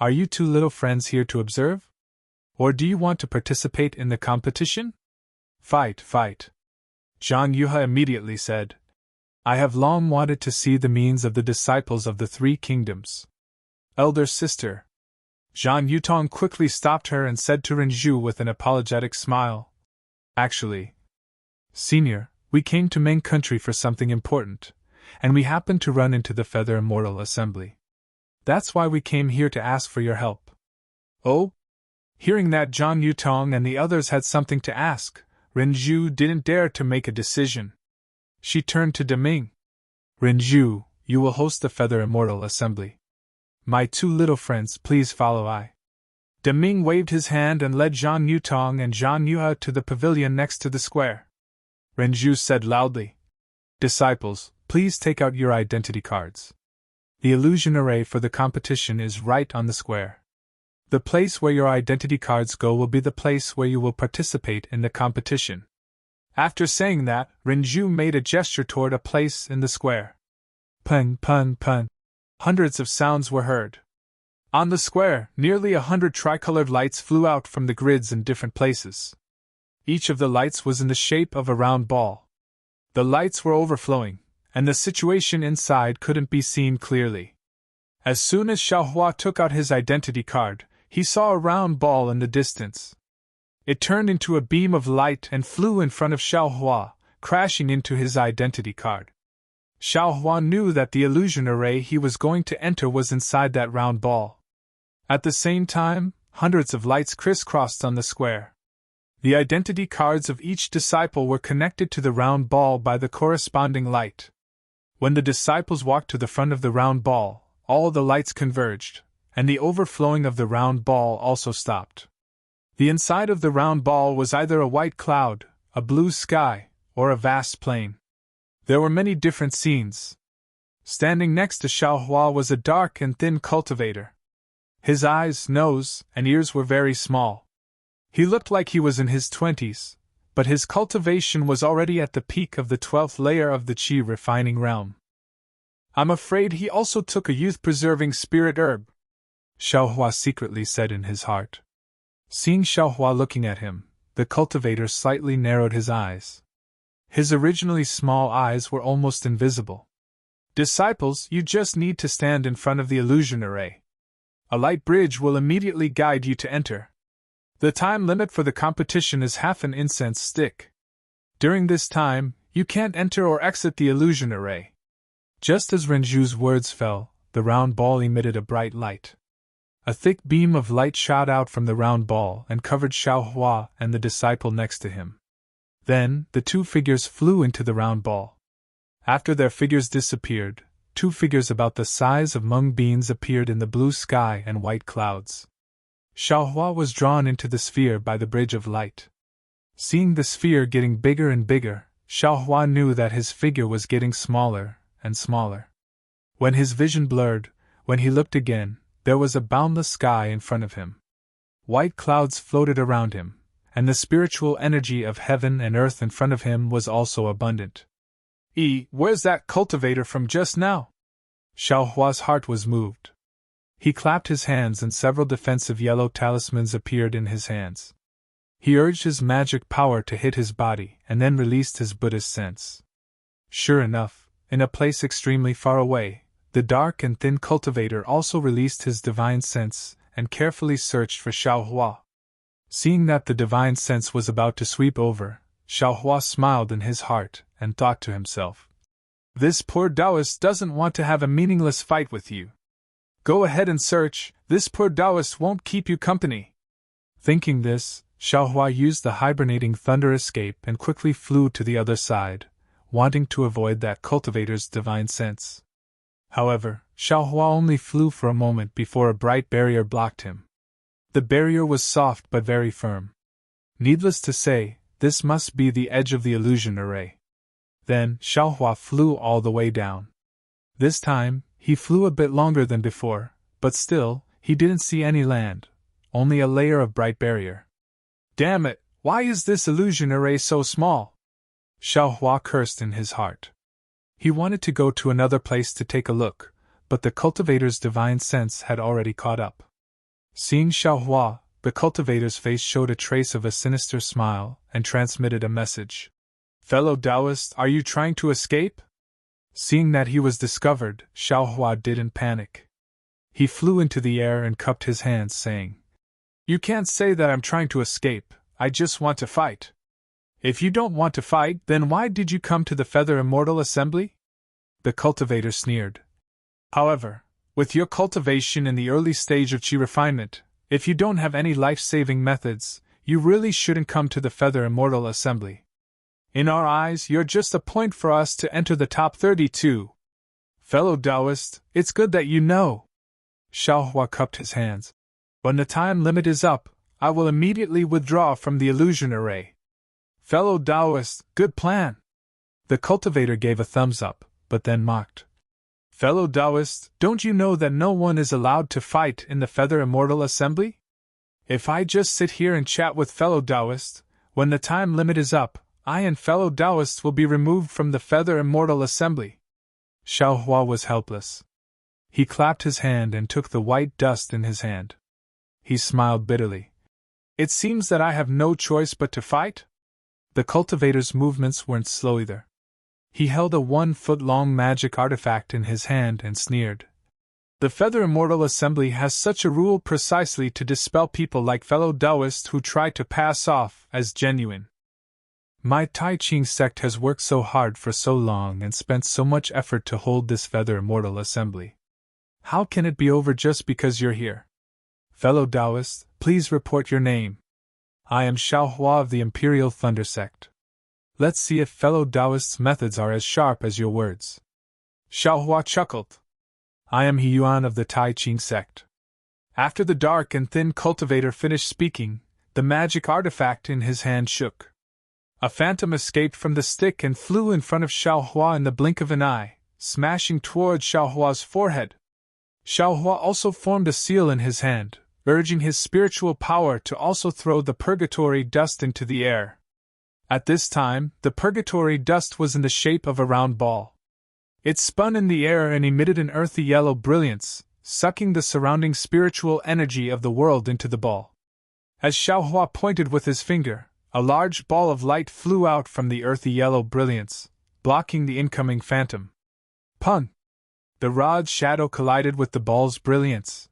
[SPEAKER 1] Are you 2 little friends here to observe? Or do you want to participate in the competition? Fight, fight. Zhang Yuhe immediately said, I have long wanted to see the means of the disciples of the 3 kingdoms. Elder sister. Zhang Yutong quickly stopped her and said to Renju with an apologetic smile, Actually, Senior, we came to Ming country for something important, and we happened to run into the Feather Immortal Assembly. That's why we came here to ask for your help. Oh? Hearing that Zhang Yutong and the others had something to ask, Renju didn't dare to make a decision. She turned to Deming. Renju, you will host the Feather Immortal Assembly. My 2 little friends, please follow I. Deming waved his hand and led Zhang Yutong and Zhang Yuhe to the pavilion next to the square. Renju said loudly, Disciples, please take out your identity cards. The illusion array for the competition is right on the square. The place where your identity cards go will be the place where you will participate in the competition. After saying that, Renju made a gesture toward a place in the square. Pun, pun, pun. Hundreds of sounds were heard. On the square, nearly 100 tricolored lights flew out from the grids in different places. Each of the lights was in the shape of a round ball. The lights were overflowing, and the situation inside couldn't be seen clearly. As soon as Xiaohua took out his identity card, he saw a round ball in the distance. It turned into a beam of light and flew in front of Xiaohua, crashing into his identity card. Xiaohua knew that the illusion array he was going to enter was inside that round ball. At the same time, hundreds of lights crisscrossed on the square. The identity cards of each disciple were connected to the round ball by the corresponding light. When the disciples walked to the front of the round ball, all the lights converged, and the overflowing of the round ball also stopped. The inside of the round ball was either a white cloud, a blue sky, or a vast plain. There were many different scenes. Standing next to Xiaohua was a dark and thin cultivator. His eyes, nose, and ears were very small. He looked like he was in his 20s, but his cultivation was already at the peak of the 12th layer of the qi refining realm. I'm afraid he also took a youth-preserving spirit herb, Xiaohua secretly said in his heart. Seeing Xiaohua looking at him, the cultivator slightly narrowed his eyes. His originally small eyes were almost invisible. Disciples, you just need to stand in front of the illusion array. A light bridge will immediately guide you to enter. The time limit for the competition is half an incense stick. During this time, you can't enter or exit the illusion array. Just as Renju's words fell, the round ball emitted a bright light. A thick beam of light shot out from the round ball and covered Xiaohua and the disciple next to him. Then, the 2 figures flew into the round ball. After their figures disappeared, 2 figures about the size of mung beans appeared in the blue sky and white clouds. Xiaohua was drawn into the sphere by the bridge of light. Seeing the sphere getting bigger and bigger, Xiaohua knew that his figure was getting smaller and smaller. When his vision blurred, when he looked again, there was a boundless sky in front of him. White clouds floated around him, and the spiritual energy of heaven and earth in front of him was also abundant. Where's that cultivator from just now? Xiaohua's heart was moved. He clapped his hands and several defensive yellow talismans appeared in his hands. He urged his magic power to hit his body and then released his Buddhist sense. Sure enough, in a place extremely far away, the dark and thin cultivator also released his divine sense and carefully searched for Xiaohua. Seeing that the divine sense was about to sweep over, Xiaohua smiled in his heart and thought to himself, "This poor Taoist doesn't want to have a meaningless fight with you. Go ahead and search, this poor Taoist won't keep you company." Thinking this, Xiaohua used the hibernating thunder escape and quickly flew to the other side, wanting to avoid that cultivator's divine sense. However, Xiaohua only flew for a moment before a bright barrier blocked him. The barrier was soft but very firm. Needless to say, this must be the edge of the illusion array. Then, Xiaohua flew all the way down. This time, he flew a bit longer than before, but still, he didn't see any land, only a layer of bright barrier. "Damn it, why is this illusion array so small?" Xiaohua cursed in his heart. He wanted to go to another place to take a look, but the cultivator's divine sense had already caught up. Seeing Xiaohua, the cultivator's face showed a trace of a sinister smile and transmitted a message. "Fellow Taoist, are you trying to escape?" Seeing that he was discovered, Xiaohua didn't panic. He flew into the air and cupped his hands, saying, "You can't say that I'm trying to escape, I just want to fight." "If you don't want to fight, then why did you come to the Feather Immortal Assembly?" The cultivator sneered. "However, with your cultivation in the early stage of chi refinement, if you don't have any life-saving methods, you really shouldn't come to the Feather Immortal Assembly. In our eyes, you're just a point for us to enter the top 32. Fellow Taoist, it's good that you know." Xiaohua cupped his hands. "When the time limit is up, I will immediately withdraw from the illusion array." "Fellow Taoist, good plan." The cultivator gave a thumbs up, but then mocked. "Fellow Taoist, don't you know that no one is allowed to fight in the Feather Immortal Assembly? If I just sit here and chat with fellow Taoist, when the time limit is up, I and fellow Taoists will be removed from the Feather Immortal Assembly." Xiaohua was helpless. He clapped his hand and took the white dust in his hand. He smiled bitterly. "It seems that I have no choice but to fight?" The cultivator's movements weren't slow either. He held a 1-foot-long magic artifact in his hand and sneered. "The Feather Immortal Assembly has such a rule precisely to dispel people like fellow Taoists who try to pass off as genuine. My Tai Ching sect has worked so hard for so long and spent so much effort to hold this Feather Immortal Assembly. How can it be over just because you're here? Fellow Taoist, please report your name." "I am Xiaohua of the Imperial Thunder Sect." "Let's see if fellow Taoists' methods are as sharp as your words." Xiaohua chuckled. "I am He Yuan of the Tai Ching sect." After the dark and thin cultivator finished speaking, the magic artifact in his hand shook. A phantom escaped from the stick and flew in front of Xiaohua in the blink of an eye, smashing towards Xiaohua's forehead. Xiaohua also formed a seal in his hand, urging his spiritual power to also throw the purgatory dust into the air. At this time, the purgatory dust was in the shape of a round ball. It spun in the air and emitted an earthy yellow brilliance, sucking the surrounding spiritual energy of the world into the ball. As Xiaohua pointed with his finger, a large ball of light flew out from the earthy yellow brilliance, blocking the incoming phantom. Pun! The rod's shadow collided with the ball's brilliance.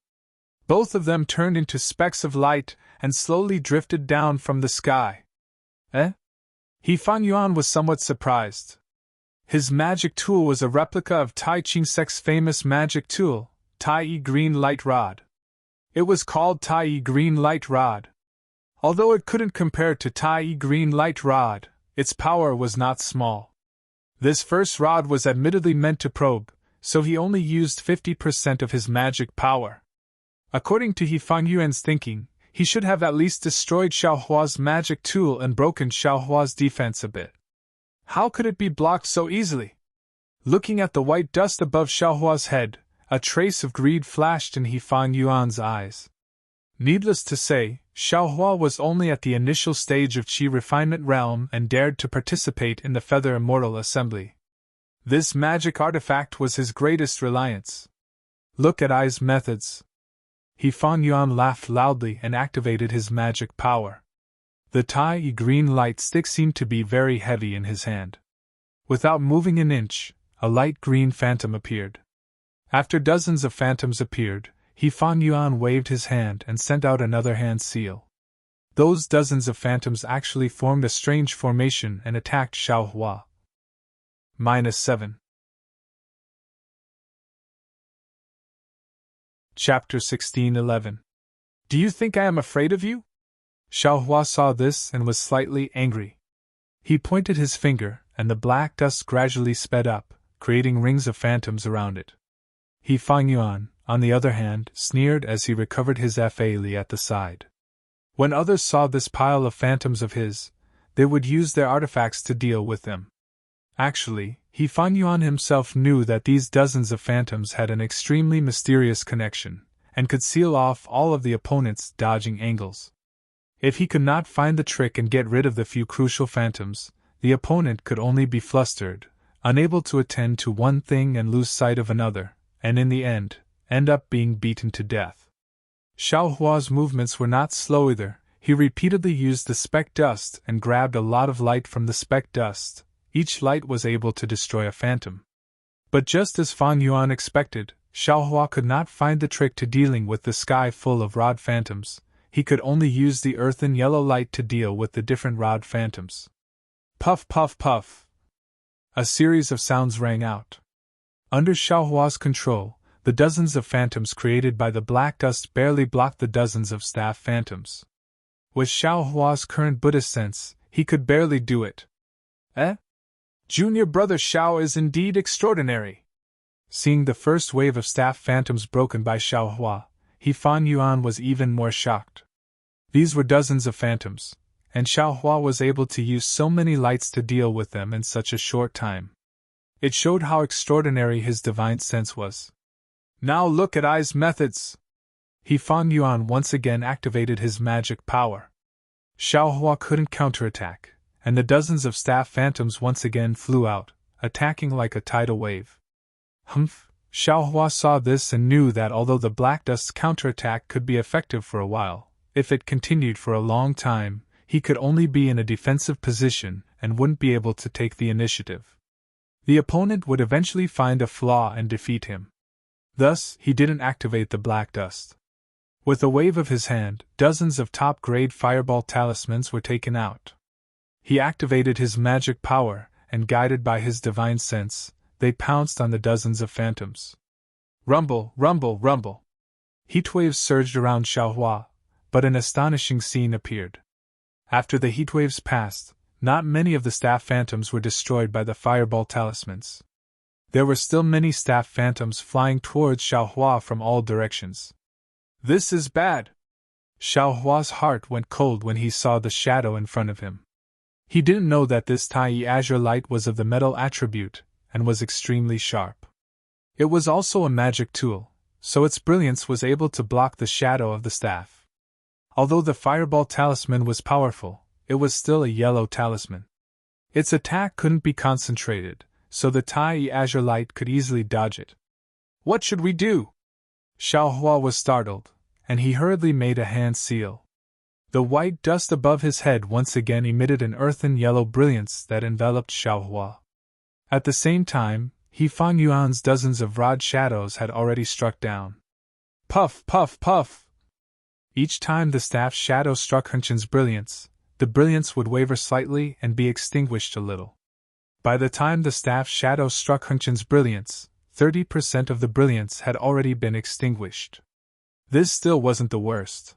[SPEAKER 1] Both of them turned into specks of light and slowly drifted down from the sky. Eh? He Fan Yuan was somewhat surprised. His magic tool was a replica of Tai Ching sect's famous magic tool, Tai Yi Green Light Rod. It was called Tai Yi Green Light Rod. Although it couldn't compare to Tai Yi Green Light Rod, its power was not small. This first rod was admittedly meant to probe, so he only used 50% of his magic power. According to He Fan Yuan's thinking, he should have at least destroyed Xiaohua's magic tool and broken Xiaohua's defense a bit. How could it be blocked so easily? Looking at the white dust above Xiaohua's head, a trace of greed flashed in He Fan Yuan's eyes. Needless to say, Xiaohua was only at the initial stage of Qi refinement realm and dared to participate in the Feather Immortal Assembly. This magic artifact was his greatest reliance. Look at Ai's methods. He Fan Yuan laughed loudly and activated his magic power. The tiny green light stick seemed to be very heavy in his hand. Without moving an inch, a light green phantom appeared. After dozens of phantoms appeared, Fan Yuan waved his hand and sent out another hand seal. Those dozens of phantoms actually formed a strange formation and attacked Xiao Hua. -7. Chapter 16:11. Do you think I am afraid of you? Xiao Hua saw this and was slightly angry. He pointed his finger, and the black dust gradually sped up, creating rings of phantoms around it. Fan Yuan, on the other hand, sneered as he recovered his faili at the side. When others saw this pile of phantoms of his, they would use their artifacts to deal with them. Actually, Fan Yuan himself knew that these dozens of phantoms had an extremely mysterious connection, and could seal off all of the opponent's dodging angles. If he could not find the trick and get rid of the few crucial phantoms, the opponent could only be flustered, unable to attend to one thing and lose sight of another, and in the end up being beaten to death. Xiao Hua's movements were not slow either. He repeatedly used the speck dust and grabbed a lot of light from the speck dust. Each light was able to destroy a phantom. But just as Fan Yuan expected, Xiao Hua could not find the trick to dealing with the sky full of rod phantoms. He could only use the earthen yellow light to deal with the different rod phantoms. Puff, puff, puff. A series of sounds rang out. Under Xiao Hua's control, the dozens of phantoms created by the black dust barely blocked the dozens of staff phantoms. With Xiao Hua's current Buddhist sense, he could barely do it. Junior brother Xiao is indeed extraordinary. Seeing the first wave of staff phantoms broken by Xiao Hua, Fan Yuan was even more shocked. These were dozens of phantoms, and Xiao Hua was able to use so many lights to deal with them in such a short time. It showed how extraordinary his divine sense was. Now look at I's methods! Fan Yuan once again activated his magic power. Xiao Hua couldn't counterattack, and the dozens of staff phantoms once again flew out, attacking like a tidal wave. Xiao Hua saw this and knew that although the black dust's counterattack could be effective for a while, if it continued for a long time, he could only be in a defensive position and wouldn't be able to take the initiative. The opponent would eventually find a flaw and defeat him. Thus, he didn't activate the black dust. With a wave of his hand, dozens of top-grade fireball talismans were taken out. He activated his magic power, and guided by his divine sense, they pounced on the dozens of phantoms. Rumble, rumble, rumble. Heatwaves surged around Xiao Hua, but an astonishing scene appeared. After the heatwaves passed, not many of the staff phantoms were destroyed by the fireball talismans. There were still many staff phantoms flying towards Xiao Hua from all directions. This is bad! Xiao Hua's heart went cold when he saw the shadow in front of him. He didn't know that this tiny azure light was of the metal attribute, and was extremely sharp. It was also a magic tool, so its brilliance was able to block the shadow of the staff. Although the fireball talisman was powerful, it was still a yellow talisman. Its attack couldn't be concentrated, so the tiny azure light could easily dodge it. What should we do? Xiao Hua was startled, and he hurriedly made a hand seal. The white dust above his head once again emitted an earthen yellow brilliance that enveloped Xiao Hua. At the same time, Fan Yuan's dozens of rod shadows had already struck down. Puff, puff, puff! Each time the staff shadow struck Hunchin's brilliance, the brilliance would waver slightly and be extinguished a little. By the time the staff shadow struck Hunchin's brilliance, 30% of the brilliance had already been extinguished. This still wasn't the worst.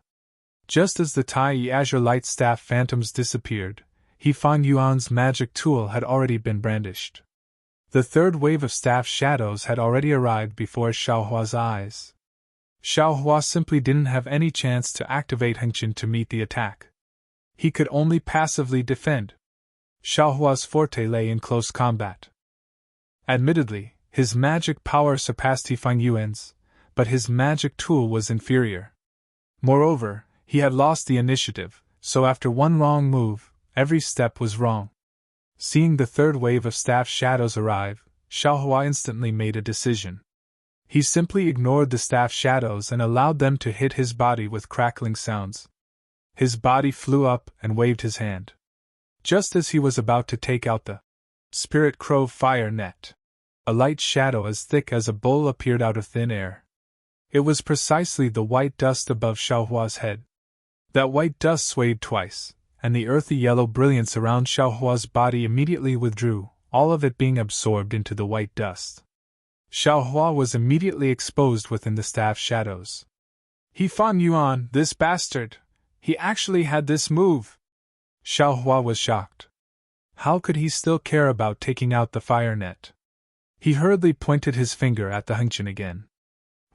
[SPEAKER 1] Just as the tiny azure light staff phantoms disappeared, Fan Yuan's magic tool had already been brandished. The third wave of staff shadows had already arrived before Xiao Hua's eyes. Xiao Hua simply didn't have any chance to activate Hunchin to meet the attack. He could only passively defend. Xiao Hua's forte lay in close combat. Admittedly, his magic power surpassed Fan Yuan's, but his magic tool was inferior. Moreover, he had lost the initiative, so after one wrong move, every step was wrong. Seeing the third wave of staff shadows arrive, Xiao Hua instantly made a decision. He simply ignored the staff shadows and allowed them to hit his body with crackling sounds. His body flew up and waved his hand. Just as he was about to take out the spirit crow fire net, a light shadow as thick as a bowl appeared out of thin air. It was precisely the white dust above Xiaohua's head. That white dust swayed twice, and the earthy yellow brilliance around Xiaohua's body immediately withdrew, all of it being absorbed into the white dust. Xiaohua was immediately exposed within the staff shadows. He Fan Yuan, this bastard! He actually had this move! Xiaohua was shocked. How could he still care about taking out the fire net? He hurriedly pointed his finger at the Hengchen again.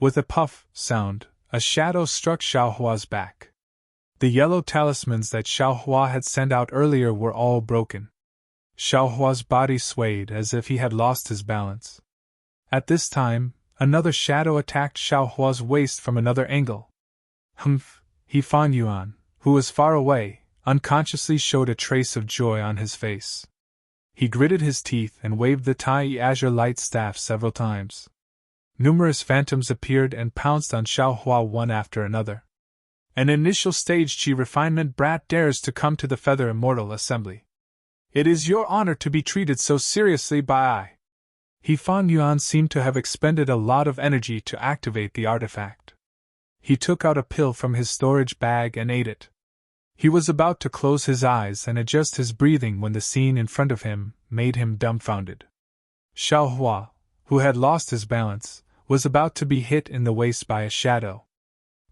[SPEAKER 1] With a puff sound, a shadow struck Xiaohua's back. The yellow talismans that Xiaohua had sent out earlier were all broken. Xiaohua's body swayed as if he had lost his balance. At this time, another shadow attacked Xiaohua's waist from another angle. Humph! He Fan Yuan, who was far away, unconsciously showed a trace of joy on his face. He gritted his teeth and waved the tiny azure light staff several times. Numerous phantoms appeared and pounced on Xiaohua one after another. An initial stage Qi refinement brat dares to come to the Feather Immortal Assembly. It is your honor to be treated so seriously by I. He Fan Yuan seemed to have expended a lot of energy to activate the artifact. He took out a pill from his storage bag and ate it. He was about to close his eyes and adjust his breathing when the scene in front of him made him dumbfounded. Xiaohua, who had lost his balance, was about to be hit in the waist by a shadow.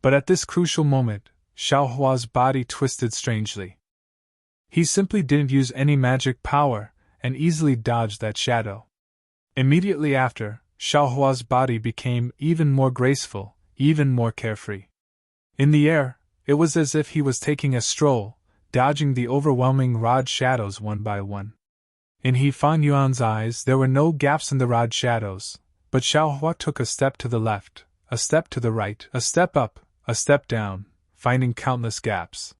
[SPEAKER 1] But at this crucial moment, Xiaohua's body twisted strangely. He simply didn't use any magic power and easily dodged that shadow. Immediately after, Xiaohua's body became even more graceful, even more carefree. In the air, it was as if he was taking a stroll, dodging the overwhelming rod shadows one by one. In He Fan Yuan's eyes there were no gaps in the rod shadows, but Xiaohua took a step to the left, a step to the right, a step up, a step down, finding countless gaps.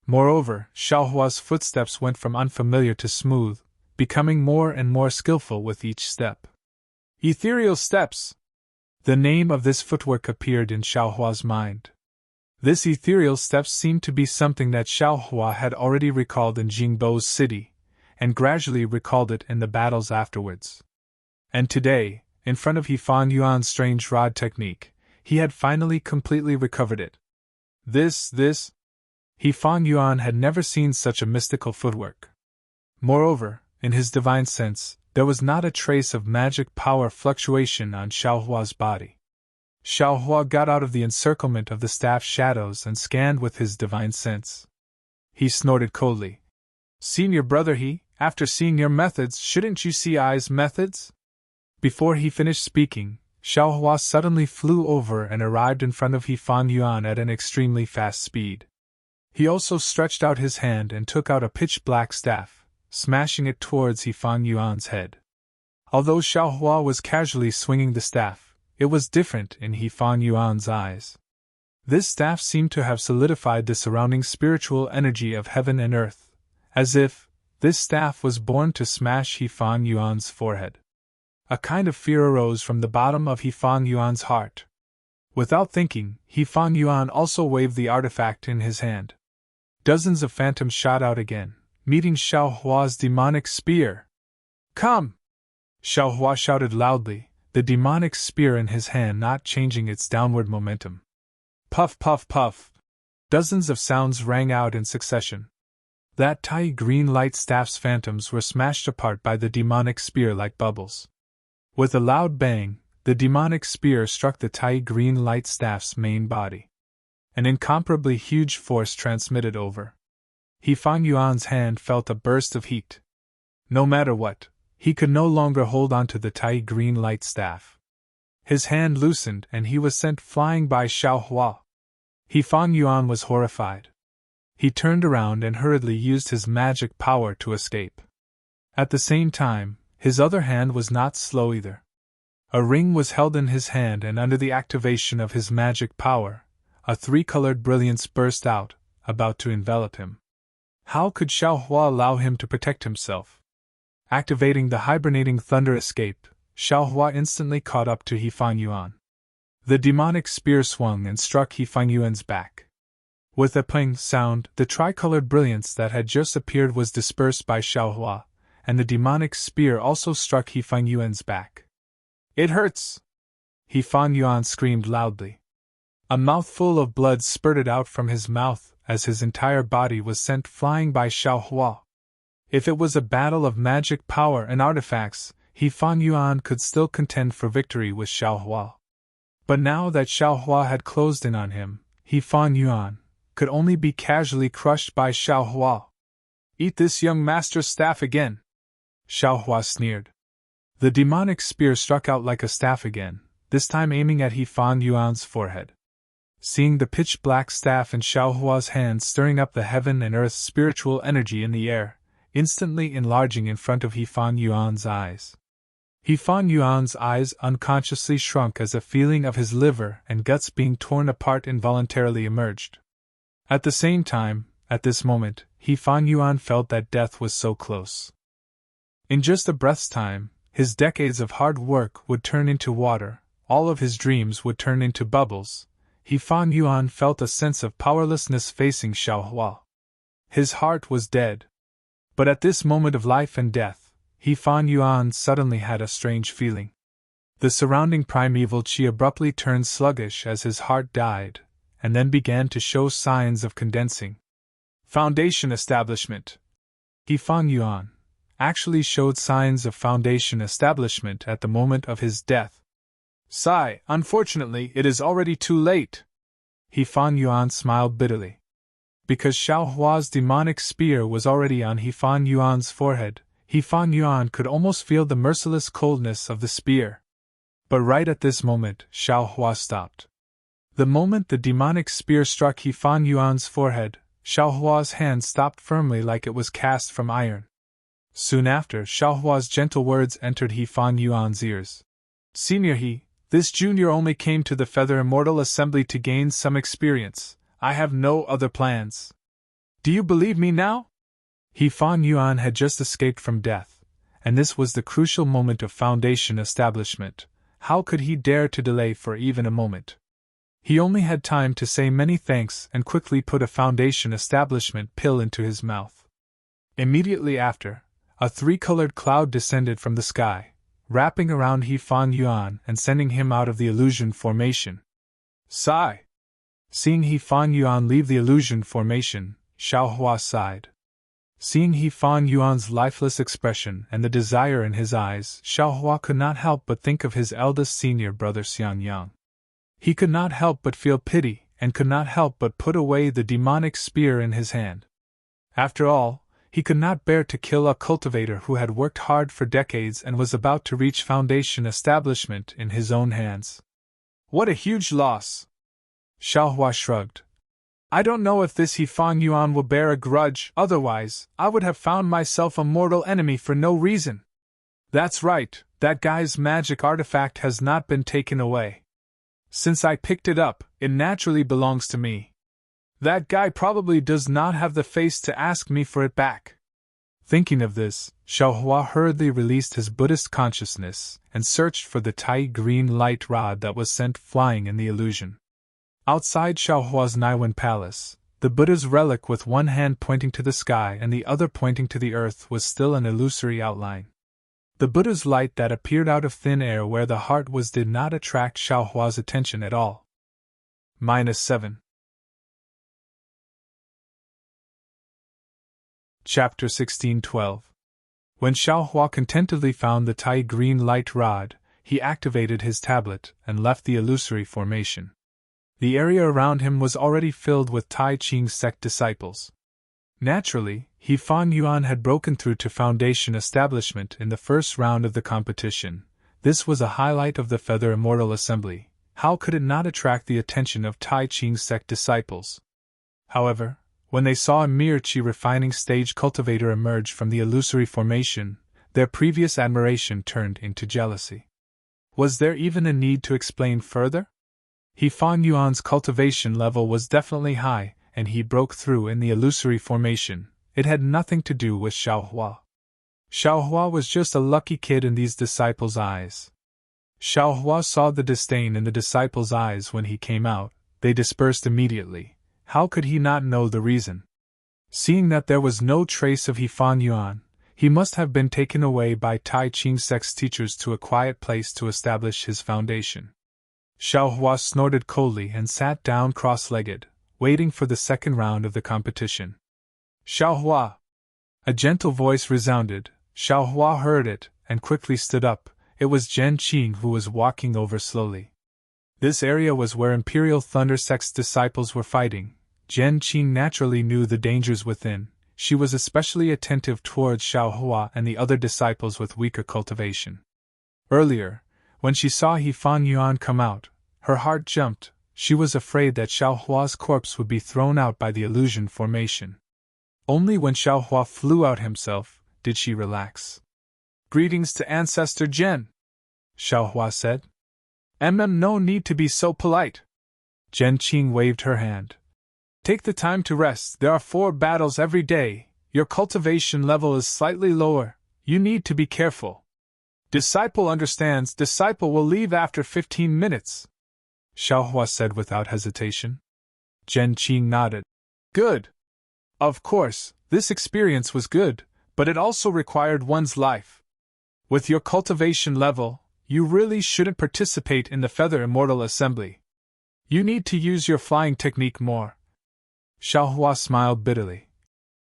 [SPEAKER 1] Moreover, Xiaohua's footsteps went from unfamiliar to smooth, becoming more and more skillful with each step. Ethereal steps! The name of this footwork appeared in Xiaohua's mind. This ethereal steps seemed to be something that Xiaohua had already recalled in Jingbo's city, and gradually recalled it in the battles afterwards. And today, in front of He Fan Yuan's strange rod technique, he had finally completely recovered it. This, He Fan Yuan had never seen such a mystical footwork. Moreover, in his divine sense, there was not a trace of magic power fluctuation on Xiaohua's body. Xiaohua got out of the encirclement of the staff shadows and scanned with his divine sense. He snorted coldly. Senior brother after seeing your methods, shouldn't you see I's methods? Before he finished speaking, Xiaohua suddenly flew over and arrived in front of He Fan Yuan at an extremely fast speed. He also stretched out his hand and took out a pitch-black staff, smashing it towards He Fan Yuan's head. Although Xiaohua was casually swinging the staff, it was different in He Fan Yuan's eyes. This staff seemed to have solidified the surrounding spiritual energy of heaven and earth, as if this staff was born to smash He Fan Yuan's forehead. A kind of fear arose from the bottom of He Fan Yuan's heart. Without thinking, He Fan Yuan also waved the artifact in his hand. Dozens of phantoms shot out again, meeting Xiaohua's demonic spear. Come! Xiaohua shouted loudly, the demonic spear in his hand not changing its downward momentum. Puff, puff, puff! Dozens of sounds rang out in succession. That tiny green light staff's phantoms were smashed apart by the demonic spear like bubbles. With a loud bang, the demonic spear struck the tiny green light staff's main body. An incomparably huge force transmitted over. He Fan Yuan's hand felt a burst of heat. No matter what, he could no longer hold on to the tiny green light staff. His hand loosened and he was sent flying by Xiaohua. He Fan Yuan was horrified. He turned around and hurriedly used his magic power to escape. At the same time, his other hand was not slow either. A ring was held in his hand and under the activation of his magic power, a three-colored brilliance burst out, about to envelop him. How could Xiaohua allow him to protect himself? Activating the hibernating thunder escape, Xiaohua instantly caught up to He Fan Yuan. The demonic spear swung and struck He Fan Yuan's back. With a ping sound, the tricolored brilliance that had just appeared was dispersed by Xiaohua, and the demonic spear also struck He Fang Yuan's back. "It hurts!" He Fang Yuan screamed loudly. A mouthful of blood spurted out from his mouth as his entire body was sent flying by Xiaohua. If it was a battle of magic power and artifacts, He Fang Yuan could still contend for victory with Xiaohua. But now that Xiaohua had closed in on him, He Fang Yuan could only be casually crushed by Xiaohua. "Eat this young master's staff again," Xiaohua sneered. The demonic spear struck out like a staff again, this time aiming at He Fang Yuan's forehead. Seeing the pitch-black staff in Xiaohua's hand stirring up the heaven and earth spiritual energy in the air, instantly enlarging in front of He Fang Yuan's eyes. He Fang Yuan's eyes unconsciously shrunk as a feeling of his liver and guts being torn apart involuntarily emerged. At the same time, at this moment, He Fang Yuan felt that death was so close. In just a breath's time, his decades of hard work would turn into water, all of his dreams would turn into bubbles. He Fang Yuan felt a sense of powerlessness facing Xiaohua. His heart was dead. But at this moment of life and death, He Fang Yuan suddenly had a strange feeling. The surrounding primeval qi abruptly turned sluggish as his heart died, and then began to show signs of condensing. Foundation establishment. He Fang Yuan actually showed signs of foundation establishment at the moment of his death. "Sigh, unfortunately, it is already too late." He Fang Yuan smiled bitterly. Because Xiaohua's demonic spear was already on He Fang Yuan's forehead, He Fang Yuan could almost feel the merciless coldness of the spear. But right at this moment, Xiaohua stopped. The moment the demonic spear struck He Fang Yuan's forehead, Xiaohua's hand stopped firmly like it was cast from iron. Soon after, Xiaohua's gentle words entered He Fang Yuan's ears. "Senior He, this junior only came to the Feather Immortal Assembly to gain some experience. I have no other plans. Do you believe me now?" He Fang Yuan had just escaped from death, and this was the crucial moment of foundation establishment. How could he dare to delay for even a moment? He only had time to say many thanks and quickly put a foundation establishment pill into his mouth. Immediately after, a three-colored cloud descended from the sky, wrapping around He Fang Yuan and sending him out of the illusion formation. Sigh. Seeing He Fang Yuan leave the illusion formation, Xiaohua sighed. Seeing He Fang Yuan's lifeless expression and the desire in his eyes, Xiaohua could not help but think of his eldest senior brother Xianyang. He could not help but feel pity, and could not help but put away the demonic spear in his hand. After all, he could not bear to kill a cultivator who had worked hard for decades and was about to reach foundation establishment in his own hands. What a huge loss! Xiaohua shrugged. I don't know if this He Fang Yuan will bear a grudge, otherwise, I would have found myself a mortal enemy for no reason. That's right, that guy's magic artifact has not been taken away. Since I picked it up, it naturally belongs to me. That guy probably does not have the face to ask me for it back. Thinking of this, Xiaohua hurriedly released his Buddhist consciousness and searched for the tiny green light rod that was sent flying in the illusion. Outside Xiaohua's Naiwen palace, the Buddha's relic with one hand pointing to the sky and the other pointing to the earth was still an illusory outline. The Buddha's light that appeared out of thin air where the heart was did not attract Xiaohua's attention at all. -7. Chapter 16:12. When Xiaohua contentedly found the tiny green light rod, he activated his tablet and left the illusory formation. The area around him was already filled with Tai Ching sect disciples. Naturally, He Fang Yuan had broken through to foundation establishment in the first round of the competition. This was a highlight of the Feather Immortal Assembly. How could it not attract the attention of Tai Ching sect disciples? However, when they saw a mere qi refining stage cultivator emerge from the illusory formation, their previous admiration turned into jealousy. Was there even a need to explain further? He Fang Yuan's cultivation level was definitely high, and he broke through in the illusory formation. It had nothing to do with Xiaohua. Xiaohua was just a lucky kid in these disciples' eyes. Xiaohua saw the disdain in the disciples' eyes when he came out. They dispersed immediately, how could he not know the reason? Seeing that there was no trace of He Fan Yuan, he must have been taken away by Tai Ching sect's teachers to a quiet place to establish his foundation. Xiao Hua snorted coldly and sat down cross-legged, waiting for the second round of the competition. Xiao Hua! A gentle voice resounded. Xiao Hua heard it, and quickly stood up. It was Zhen Qing who was walking over slowly. This area was where Imperial Thunder sect's disciples were fighting. Zhen Qing naturally knew the dangers within. She was especially attentive towards Xiao Hua and the other disciples with weaker cultivation. Earlier, when she saw He Fan Yuan come out, her heart jumped. She was afraid that Xiao Hua's corpse would be thrown out by the illusion formation. Only when Xiao Hua flew out himself did she relax. "Greetings to Ancestor Zhen," Xiao Hua said. No need to be so polite." Zhen Qing waved her hand. "Take the time to rest. There are 4 battles every day. Your cultivation level is slightly lower. You need to be careful." "Disciple understands. Disciple will leave after 15 minutes," Xiao Hua said without hesitation. Zhen Qing nodded. "Good. Of course, this experience was good, but it also required one's life. With your cultivation level, you really shouldn't participate in the Feather Immortal Assembly. You need to use your flying technique more." Xiao Hua smiled bitterly.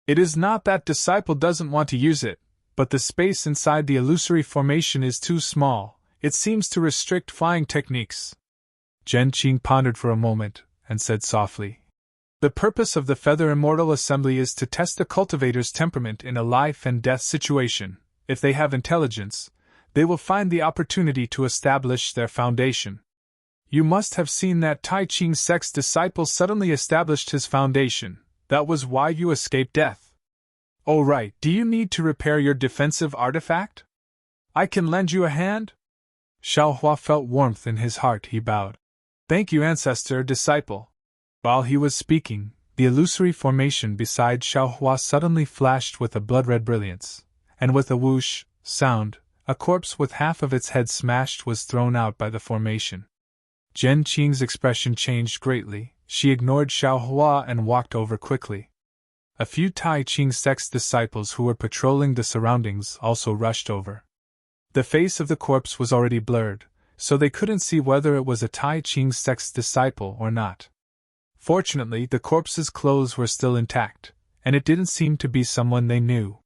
[SPEAKER 1] "It is not that disciple doesn't want to use it, but the space inside the illusory formation is too small. It seems to restrict flying techniques." Zhen Qing pondered for a moment, and said softly, "The purpose of the Feather Immortal Assembly is to test the cultivator's temperament in a life-and-death situation. If they have intelligence, they will find the opportunity to establish their foundation. You must have seen that Tai Ching sect's disciple suddenly established his foundation. That was why you escaped death. Oh right, do you need to repair your defensive artifact? I can lend you a hand?" Xiao Hua felt warmth in his heart. He bowed. "Thank you, Ancestor Disciple." While he was speaking, the illusory formation beside Xiao Hua suddenly flashed with a blood-red brilliance, and with a whoosh sound, a corpse with half of its head smashed was thrown out by the formation. Zhen Qing's expression changed greatly. She ignored Xiao Hua and walked over quickly. A few Tai Ching sect's disciples who were patrolling the surroundings also rushed over. The face of the corpse was already blurred, so they couldn't see whether it was a Tai Ching sect's disciple or not. Fortunately, the corpse's clothes were still intact, and it didn't seem to be someone they knew.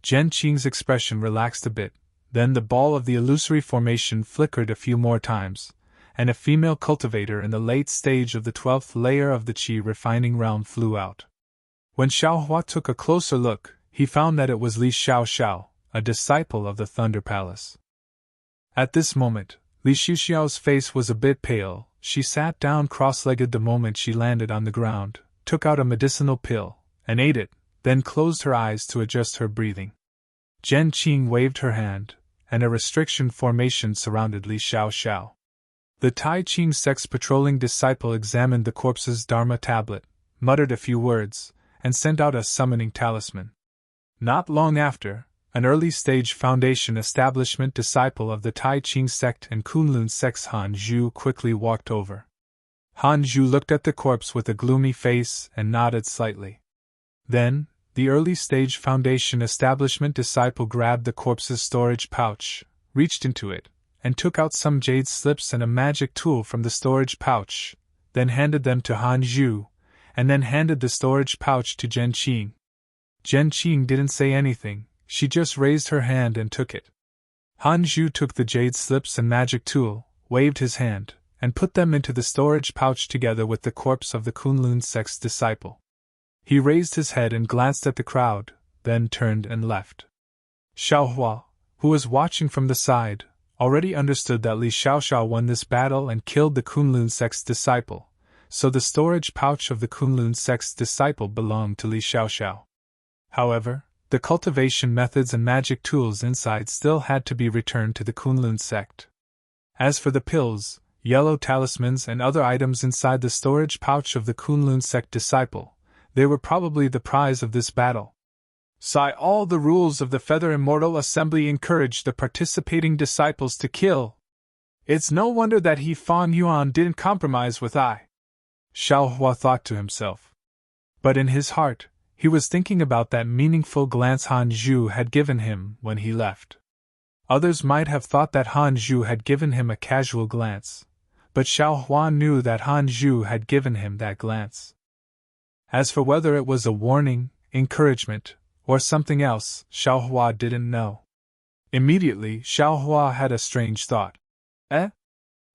[SPEAKER 1] Zhen Qing's expression relaxed a bit. Then the ball of the illusory formation flickered a few more times, and a female cultivator in the late stage of the 12th layer of the Qi refining realm flew out. When Xiao Hua took a closer look, he found that it was Li Xiaoxiao, a disciple of the Thunder Palace. At this moment, Li Xiaoxiao's face was a bit pale. She sat down cross-legged the moment she landed on the ground, took out a medicinal pill, and ate it, then closed her eyes to adjust her breathing. Zhen Qing waved her hand, and a restriction formation surrounded Li Xiaoxiao. The Tai Ching sect's patrolling disciple examined the corpse's Dharma tablet, muttered a few words, and sent out a summoning talisman. Not long after, an early-stage foundation establishment disciple of the Tai Ching sect and Kunlun sect's Han Zhu quickly walked over. Han Zhu looked at the corpse with a gloomy face and nodded slightly. Then, the early-stage foundation establishment disciple grabbed the corpse's storage pouch, reached into it, and took out some jade slips and a magic tool from the storage pouch, then handed them to Han Zhu, and then handed the storage pouch to Zhen Qing. Zhen Qing didn't say anything, she just raised her hand and took it. Han Zhu took the jade slips and magic tool, waved his hand, and put them into the storage pouch together with the corpse of the Kunlun sect's disciple. He raised his head and glanced at the crowd, then turned and left. Xiao Hua, who was watching from the side, already understood that Li Xiaoxiao won this battle and killed the Kunlun sect's disciple, so the storage pouch of the Kunlun sect's disciple belonged to Li Xiaoxiao. However, the cultivation methods and magic tools inside still had to be returned to the Kunlun sect. As for the pills, yellow talismans and other items inside the storage pouch of the Kunlun sect disciple, they were probably the prize of this battle. All the rules of the Feather Immortal Assembly encouraged the participating disciples to kill. It's no wonder that He Fan Yuan didn't compromise with I. Xiao Hua thought to himself. But in his heart, he was thinking about that meaningful glance Han Zhu had given him when he left. Others might have thought that Han Zhu had given him a casual glance, but Xiao Hua knew that Han Zhu had given him that glance. As for whether it was a warning, encouragement, or something else, Xiao Hua didn't know. Immediately, Xiao Hua had a strange thought.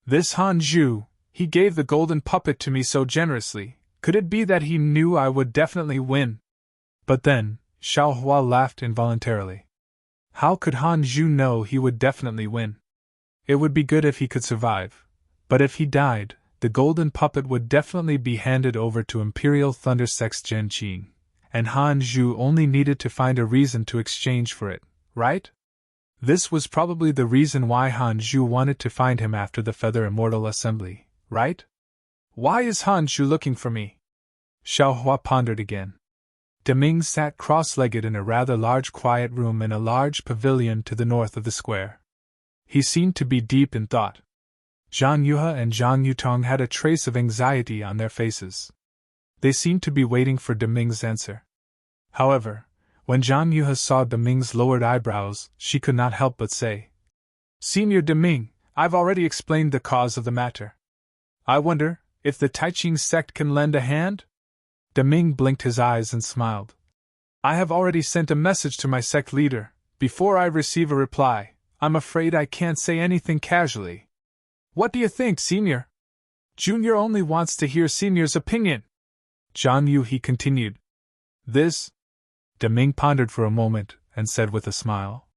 [SPEAKER 1] This Han Zhu, he gave the golden puppet to me so generously, could it be that he knew I would definitely win? But then, Xiao Hua laughed involuntarily. How could Han Zhu know he would definitely win? It would be good if he could survive, but if he died, the golden puppet would definitely be handed over to Imperial Thunder Sex Genqing, and Han Zhu only needed to find a reason to exchange for it, right? This was probably the reason why Han Zhu wanted to find him after the Feather Immortal Assembly, right? Why is Han Zhu looking for me? Xiao Hua pondered again. Deming sat cross-legged in a rather large quiet room in a large pavilion to the north of the square. He seemed to be deep in thought. Zhang Yuhe and Zhang Yutong had a trace of anxiety on their faces. They seemed to be waiting for Deming's answer. However, when Zhang Yuhe saw Deming's lowered eyebrows, she could not help but say, "Senior Deming, I've already explained the cause of the matter. I wonder if the Taiqing sect can lend a hand?" Deming blinked his eyes and smiled. "I have already sent a message to my sect leader. Before I receive a reply, I'm afraid I can't say anything casually. What do you think, Senior? Junior only wants to hear Senior's opinion." Zhang Yuhe continued. "This?" Deming pondered for a moment and said with a smile.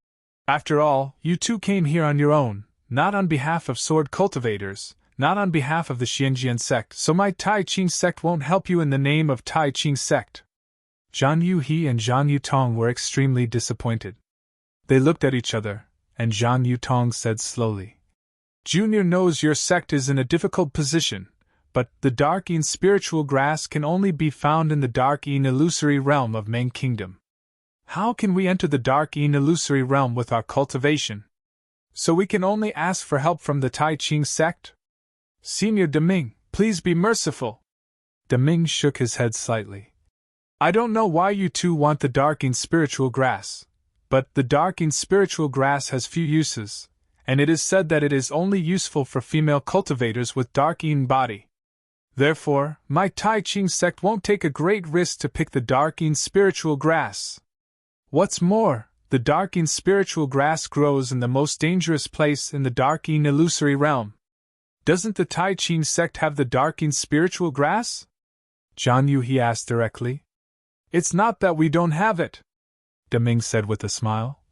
[SPEAKER 1] "After all, you two came here on your own, not on behalf of sword cultivators, not on behalf of the Xianjian sect, so my Taiqing sect won't help you in the name of Taiqing sect." Zhang Yuhe and Zhang Yutong were extremely disappointed. They looked at each other, and Zhang Yutong said slowly, "Junior knows your sect is in a difficult position, but the Dark-Yin spiritual grass can only be found in the Dark-Yin illusory realm of Meng Kingdom. How can we enter the Dark-Yin illusory realm with our cultivation? So we can only ask for help from the Taiqing sect? Senior Deming, please be merciful." Deming shook his head slightly. "I don't know why you two want the Dark-Yin spiritual grass, but the Dark-Yin spiritual grass has few uses, and it is said that it is only useful for female cultivators with Dark-Yin body. Therefore, my Taiqing sect won't take a great risk to pick the Dark-Yin spiritual grass. What's more, the Dark-Yin spiritual grass grows in the most dangerous place in the Dark-Yin illusory realm. Doesn't the Taiqing sect have the Dark-Yin spiritual grass?" Zhang Yuhe asked directly. "It's not that we don't have it," Deming said with a smile.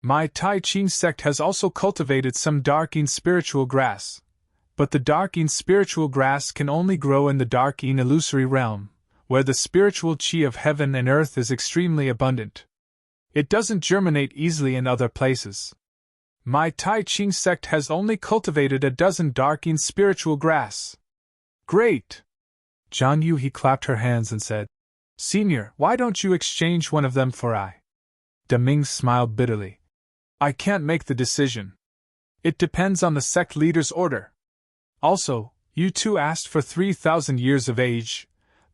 [SPEAKER 1] "My Taiqing sect has also cultivated some Dark-Yin spiritual grass, but the Dark-Yin spiritual grass can only grow in the Dark-Yin illusory realm, where the spiritual qi of heaven and earth is extremely abundant. It doesn't germinate easily in other places. My Taiqing sect has only cultivated a dozen Dark-Yin spiritual grass." "Great!" Zhang Yuhe clapped her hands and said, "Senior, why don't you exchange one of them for I?" Deming smiled bitterly. "I can't make the decision. It depends on the sect leader's order. Also, you two asked for 3,000 years of age,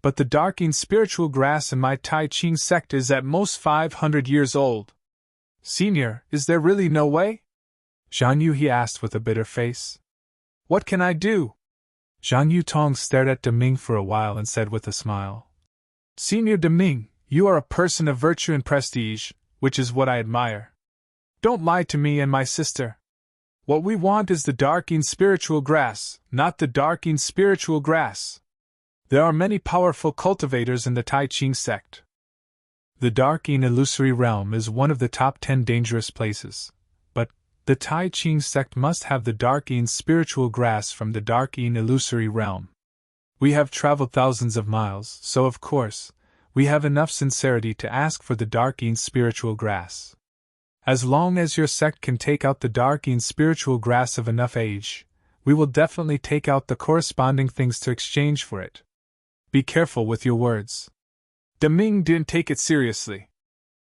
[SPEAKER 1] but the Dark-Yin spiritual grass in my Taiqing sect is at most 500 years old. Senior, is there really no way?" Zhang Yuhe asked with a bitter face. "What can I do?" Zhang Yutong stared at Deming for a while and said with a smile, "Senior Deming, you are a person of virtue and prestige, which is what I admire. Don't lie to me and my sister. What we want is the Dark-Yin spiritual grass, not the Dark-Yin spiritual grass. There are many powerful cultivators in the Taiqing sect. The Dark-Yin illusory realm is one of the top 10 dangerous places, but the Taiqing sect must have the Dark-Yin spiritual grass from the Dark-Yin illusory realm. We have traveled thousands of miles, so of course, we have enough sincerity to ask for the Dark-Yin spiritual grass. As long as your sect can take out the Dark-Yin spiritual grass of enough age, we will definitely take out the corresponding things to exchange for it. Be careful with your words." Deming didn't take it seriously.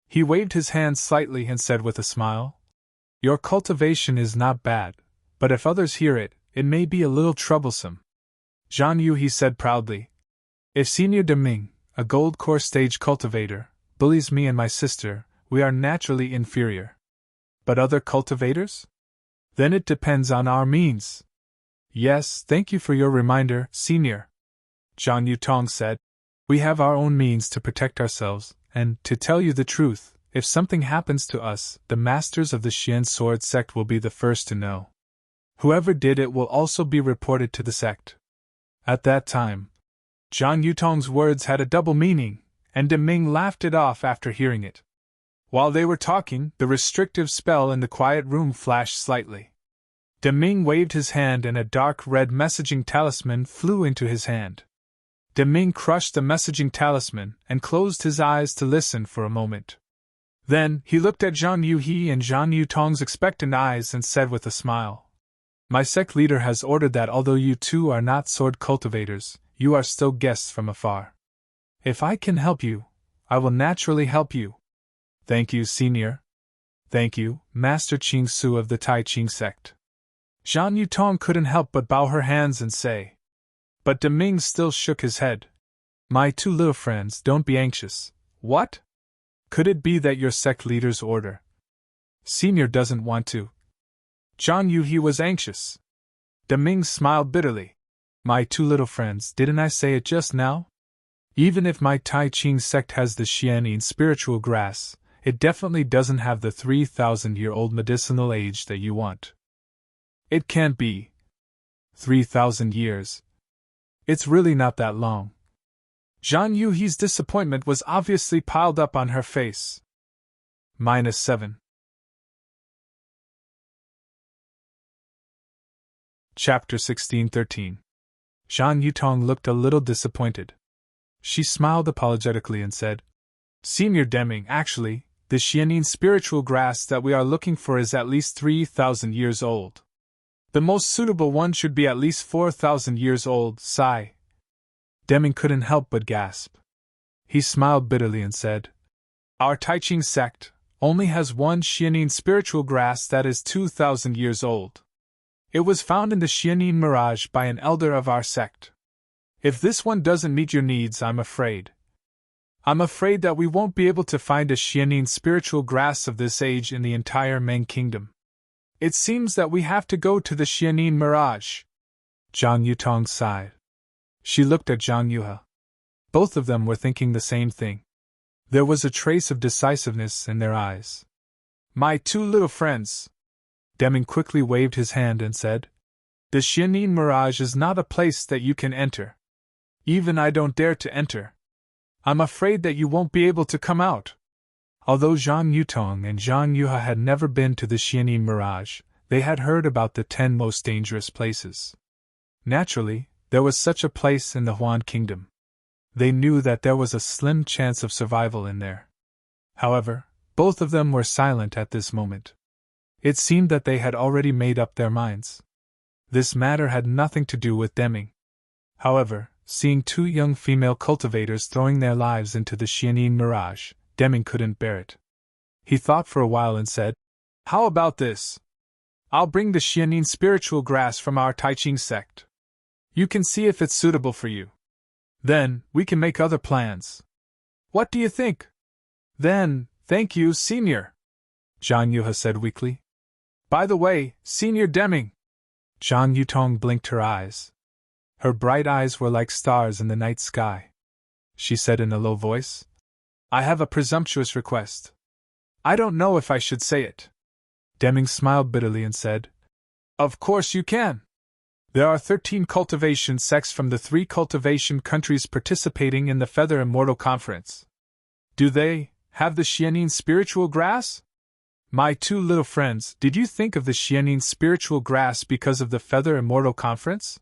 [SPEAKER 1] He waved his hand slightly and said with a smile, "Your cultivation is not bad, but if others hear it, it may be a little troublesome. Zhang Yu, he said proudly. If Senior Deming, a gold core stage cultivator, bullies me and my sister, we are naturally inferior. But other cultivators? Then it depends on our means. Yes, thank you for your reminder, Senior. Zhang Yutong said. We have our own means to protect ourselves, and, to tell you the truth, if something happens to us, the masters of the Xian Sword sect will be the first to know. Whoever did it will also be reported to the sect. At that time, Zhang Yutong's words had a double meaning, and Deming laughed it off after hearing it. While they were talking, the restrictive spell in the quiet room flashed slightly. Deming waved his hand and a dark red messaging talisman flew into his hand. Deming crushed the messaging talisman and closed his eyes to listen for a moment. Then, he looked at Zhang Yuhe and Zhang Yutong's expectant eyes and said with a smile, My sect leader has ordered that although you two are not sword cultivators, you are still guests from afar. If I can help you, I will naturally help you. Thank you, Senior. Thank you, Master Qing Su of the Tai Qing sect. Zhang Yutong couldn't help but bow her hands and say. But Deming still shook his head. My two little friends, don't be anxious. What? Could it be that your sect leader's order? Senior doesn't want to. Zhang Yuhe was anxious. Deming smiled bitterly. My two little friends, didn't I say it just now? Even if my Tai Qing sect has the Xianin spiritual grass, it definitely doesn't have the 3,000-year-old medicinal age that you want. It can't be. 3,000 years. It's really not that long. Zhang Yuhe's disappointment was obviously piled up on her face. -7. Chapter 16:13. Zhang Yutong looked a little disappointed. She smiled apologetically and said, Senior Deming, actually, the Xianin spiritual grass that we are looking for is at least 3,000 years old. The most suitable one should be at least 4,000 years old, sigh. Deming couldn't help but gasp. He smiled bitterly and said, Our Tai Qing sect only has one Xianin spiritual grass that is 2,000 years old. It was found in the Xianin mirage by an elder of our sect. If this one doesn't meet your needs, I'm afraid that we won't be able to find a Xianin spiritual grass of this age in the entire Meng Kingdom. It seems that we have to go to the Xianin mirage. Zhang Yutong sighed. She looked at Zhang Yuhe. Both of them were thinking the same thing. There was a trace of decisiveness in their eyes. My two little friends. Deming quickly waved his hand and said, The Xianin mirage is not a place that you can enter. Even I don't dare to enter. I'm afraid that you won't be able to come out. Although Zhang Yutong and Zhang Yuhe had never been to the Xianin mirage, they had heard about the 10 most dangerous places. Naturally, there was such a place in the Huan Kingdom. They knew that there was a slim chance of survival in there. However, both of them were silent at this moment. It seemed that they had already made up their minds. This matter had nothing to do with Deming. However, seeing two young female cultivators throwing their lives into the Xianin mirage, Deming couldn't bear it. He thought for a while and said, How about this? I'll bring the Xianin spiritual grass from our Tai Qing sect. You can see if it's suitable for you. Then, we can make other plans. What do you think? Then, thank you, Senior. Zhang Yuhe said weakly. By the way, Senior Deming. Zhang Yutong blinked her eyes. Her bright eyes were like stars in the night sky. She said in a low voice, I have a presumptuous request. I don't know if I should say it. Deming smiled bitterly and said, Of course you can. There are 13 cultivation sects from the 3 cultivation countries participating in the Feather Immortal Conference. Do they have the Xianin spiritual grass? My two little friends, did you think of the Xianin spiritual grass because of the Feather Immortal Conference?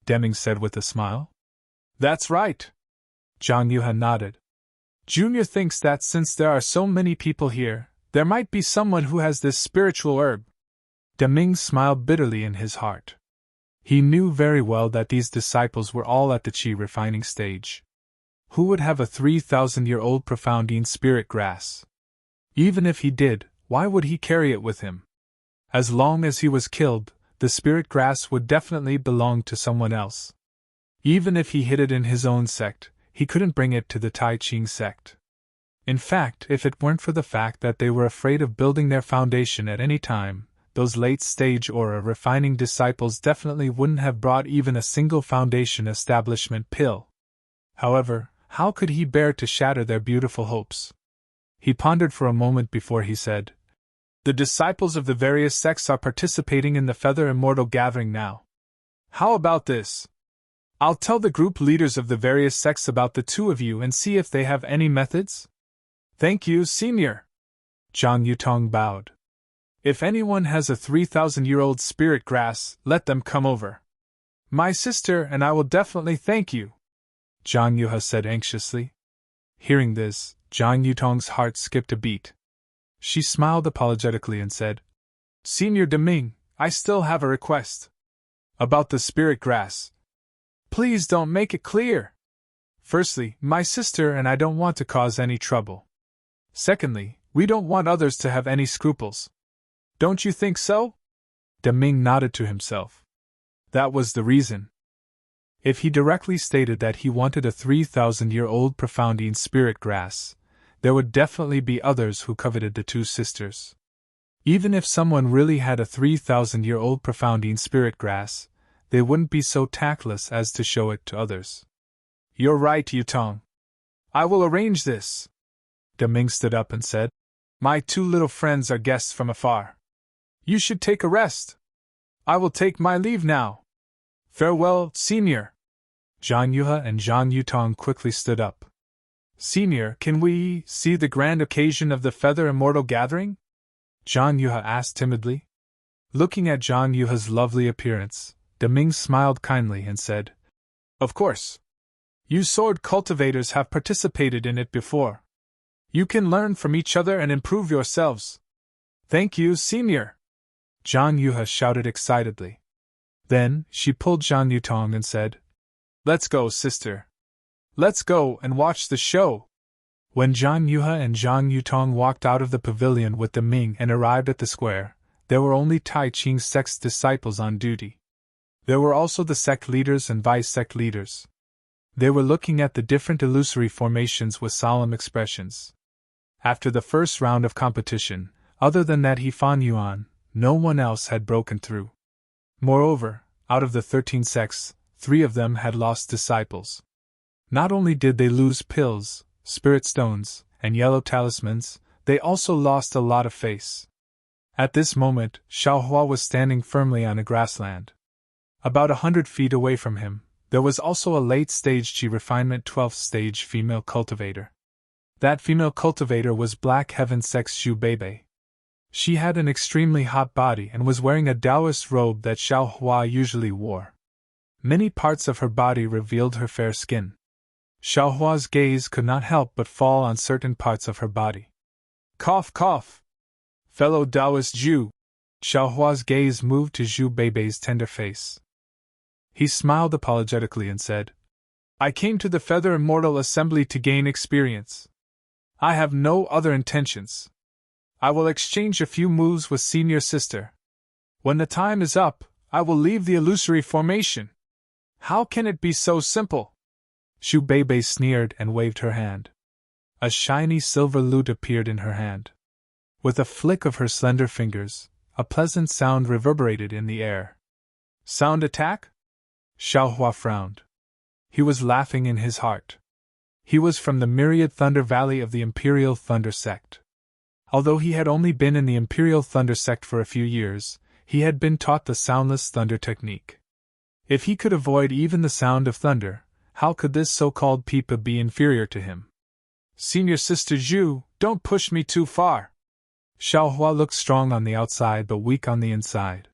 [SPEAKER 1] Deming said with a smile. That's right. Zhang Yuhe nodded. Junior thinks that since there are so many people here, there might be someone who has this spiritual herb. Deming smiled bitterly in his heart. He knew very well that these disciples were all at the qi refining stage. Who would have a 3,000-year-old profoundine spirit grass? Even if he did, why would he carry it with him? As long as he was killed, the spirit grass would definitely belong to someone else. Even if he hid it in his own sect, he couldn't bring it to the Tai Ching sect. In fact, if it weren't for the fact that they were afraid of building their foundation at any time, those late-stage aura refining disciples definitely wouldn't have brought even a single foundation establishment pill. However, how could he bear to shatter their beautiful hopes? He pondered for a moment before he said, "The disciples of the various sects are participating in the Feather Immortal gathering now. How about this? I'll tell the group leaders of the various sects about the two of you and see if they have any methods?" "Thank you, Senior." Zhang Yutong bowed. "If anyone has a 3,000-year-old spirit grass, let them come over. My sister and I will definitely thank you," Zhang Yuha said anxiously. Hearing this, Zhang Yutong's heart skipped a beat. She smiled apologetically and said, "Senior Deming, I still have a request. About the spirit grass. Please don't make it clear. Firstly, my sister and I don't want to cause any trouble. Secondly, we don't want others to have any scruples. Don't you think so?" Deming nodded to himself. That was the reason. If he directly stated that he wanted a 3,000-year-old profounding spirit grass, there would definitely be others who coveted the two sisters. Even if someone really had a 3,000-year-old profounding spirit grass, they wouldn't be so tactless as to show it to others. "You're right, Yutong. I will arrange this." Deming stood up and said, "My two little friends are guests from afar. You should take a rest. I will take my leave now. Farewell, Senior." Zhang Yuha and Zhang Yutong quickly stood up. "Senior, can we see the grand occasion of the Feather Immortal gathering?" Zhang Yuha asked timidly. Looking at Zhang Yuha's lovely appearance, Deming smiled kindly and said, "Of course. You sword cultivators have participated in it before. You can learn from each other and improve yourselves." "Thank you, Senior," Zhang Yuha shouted excitedly. Then, she pulled Zhang Yutong and said, "Let's go, sister. Let's go and watch the show." When Zhang Yuha and Zhang Yutong walked out of the pavilion with Deming and arrived at the square, there were only Tai Ching sect's disciples on duty. There were also the sect leaders and vice-sect leaders. They were looking at the different illusory formations with solemn expressions. After the first round of competition, other than that Fan Yuan, no one else had broken through. Moreover, out of the 13 sects, 3 of them had lost disciples. Not only did they lose pills, spirit stones, and yellow talismans, they also lost a lot of face. At this moment, Xiaohua was standing firmly on a grassland. About 100 feet away from him, there was also a late-stage Qi refinement 12th stage female cultivator. That female cultivator was Black Heaven Sect's Zhu Beibei. She had an extremely hot body and was wearing a Taoist robe that Xiaohua usually wore. Many parts of her body revealed her fair skin. Xiaohua's gaze could not help but fall on certain parts of her body. "Cough, cough! Fellow Taoist Zhu!" Xiaohua's gaze moved to Zhu Beibei's tender face. He smiled apologetically and said, "I came to the Feather Immortal Assembly to gain experience. I have no other intentions. I will exchange a few moves with Senior Sister. When the time is up, I will leave the illusory formation. How can it be so simple?" Zhu Beibei sneered and waved her hand. A shiny silver lute appeared in her hand. With a flick of her slender fingers, a pleasant sound reverberated in the air. "Sound attack?" Xiaohua frowned. He was laughing in his heart. He was from the Myriad Thunder Valley of the Imperial Thunder Sect. Although he had only been in the Imperial Thunder Sect for a few years, he had been taught the soundless thunder technique. If he could avoid even the sound of thunder, how could this so-called Pipa be inferior to him? "Senior Sister Zhu, don't push me too far." Xiaohua looked strong on the outside but weak on the inside.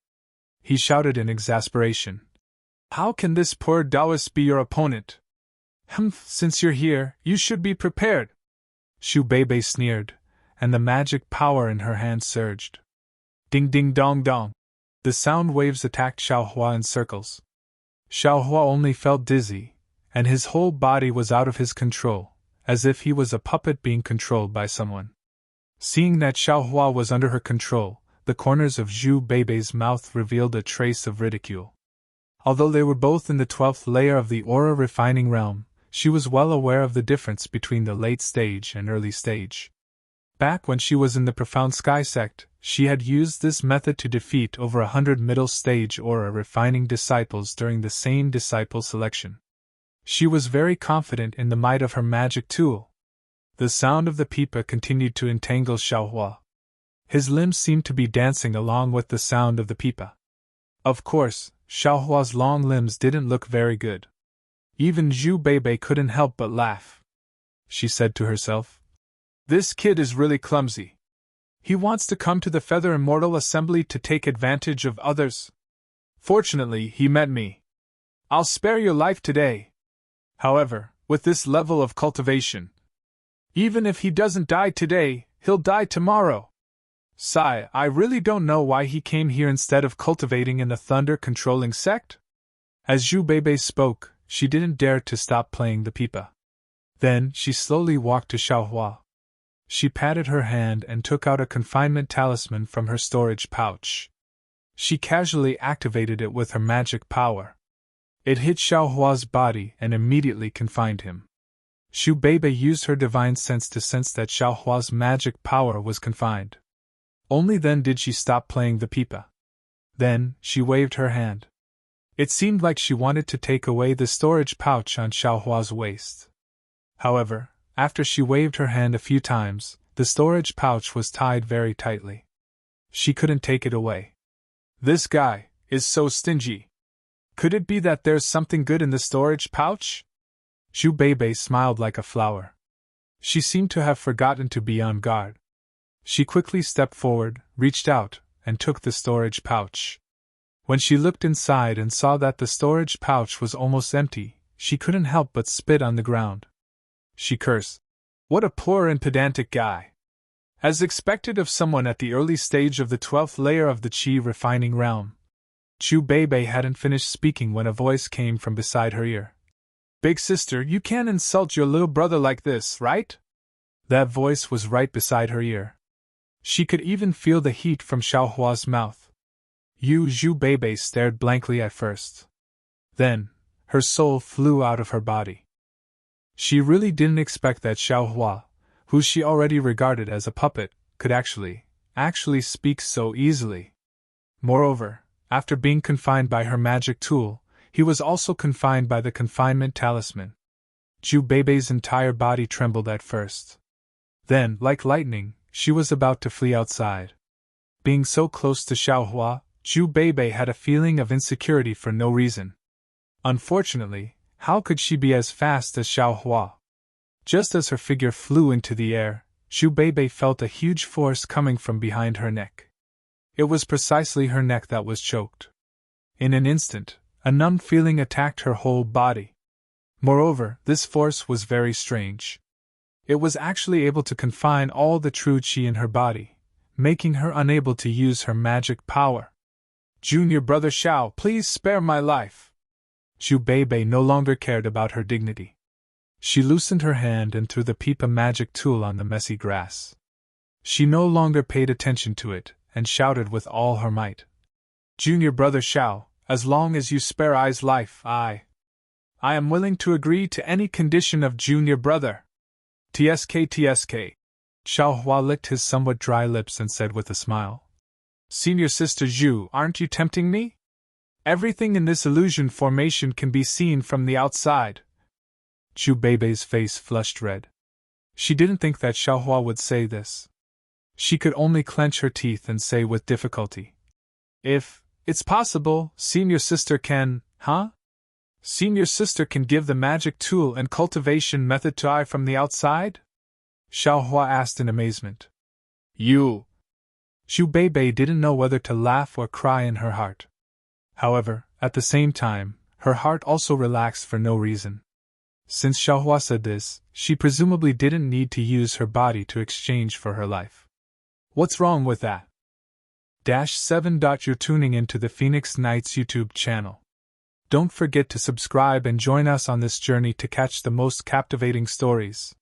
[SPEAKER 1] He shouted in exasperation, "How can this poor Taoist be your opponent? Since you're here, you should be prepared." Zhu Beibei sneered, and the magic power in her hand surged. Ding ding dong dong. The sound waves attacked Xiaohua in circles. Xiaohua only felt dizzy, and his whole body was out of his control, as if he was a puppet being controlled by someone. Seeing that Xiaohua was under her control, the corners of Zhu Beibei's mouth revealed a trace of ridicule. Although they were both in the 12th layer of the aura refining realm, she was well aware of the difference between the late stage and early stage. Back when she was in the Profound Sky sect, she had used this method to defeat over 100 middle stage aura refining disciples during the same disciple selection. She was very confident in the might of her magic tool. The sound of the pipa continued to entangle Xiaohua. His limbs seemed to be dancing along with the sound of the pipa. Of course, Xiaohua's long limbs didn't look very good. Even Zhu Beibei couldn't help but laugh. She said to herself, "This kid is really clumsy. He wants to come to the Feather Immortal Assembly to take advantage of others. Fortunately, he met me. I'll spare your life today. However, with this level of cultivation, even if he doesn't die today, he'll die tomorrow. Sigh, I really don't know why he came here instead of cultivating in the thunder-controlling sect." As Zhu Beibei spoke, she didn't dare to stop playing the pipa. Then, she slowly walked to Xiaohua. She patted her hand and took out a confinement talisman from her storage pouch. She casually activated it with her magic power. It hit Xiaohua's body and immediately confined him. Zhu Beibei used her divine sense to sense that Xiaohua's magic power was confined. Only then did she stop playing the pipa. Then, she waved her hand. It seemed like she wanted to take away the storage pouch on Xiaohua's waist. However, after she waved her hand a few times, the storage pouch was tied very tightly. She couldn't take it away. This guy is so stingy. Could it be that there's something good in the storage pouch? Zhu Beibei smiled like a flower. She seemed to have forgotten to be on guard. She quickly stepped forward, reached out, and took the storage pouch. When she looked inside and saw that the storage pouch was almost empty, she couldn't help but spit on the ground. She cursed. What a poor and pedantic guy. As expected of someone at the early stage of the 12th layer of the Qi refining realm. Zhu Beibei hadn't finished speaking when a voice came from beside her ear. "Big sister, you can't insult your little brother like this, right?" That voice was right beside her ear. She could even feel the heat from Xiaohua's mouth. Zhu Beibei stared blankly at first. Then, her soul flew out of her body. She really didn't expect that Xiaohua, who she already regarded as a puppet, could actually speak so easily. Moreover, after being confined by her magic tool, he was also confined by the confinement talisman. Zhu Beibei's entire body trembled at first. Then, like lightning, she was about to flee outside. Being so close to Xiaohua, Zhu Beibei had a feeling of insecurity for no reason. Unfortunately, how could she be as fast as Xiaohua? Just as her figure flew into the air, Zhu Beibei felt a huge force coming from behind her neck. It was precisely her neck that was choked. In an instant, a numb feeling attacked her whole body. Moreover, this force was very strange. It was actually able to confine all the true qi in her body, making her unable to use her magic power. "Junior brother Xiao, please spare my life." Zhu Beibei no longer cared about her dignity. She loosened her hand and threw the pipa magic tool on the messy grass. She no longer paid attention to it, and shouted with all her might. "Junior brother Xiao, as long as you spare I's life, I am willing to agree to any condition of junior brother. TSK. Xiaohua licked his somewhat dry lips and said with a smile. "Senior sister Zhu, aren't you tempting me? Everything in this illusion formation can be seen from the outside." Zhu Beibei's face flushed red. She didn't think that Xiaohua would say this. She could only clench her teeth and say with difficulty, "If it's possible, senior sister can, Senior sister can give the magic tool and cultivation method to I from the outside?" Xiaohua asked in amazement. "You..." Zhu Beibei didn't know whether to laugh or cry in her heart. However, at the same time, her heart also relaxed for no reason. Since Xiaohua said this, she presumably didn't need to use her body to exchange for her life. What's wrong with that? -7. You're tuning into the Phoenix Knights YouTube channel. Don't forget to subscribe and join us on this journey to catch the most captivating stories.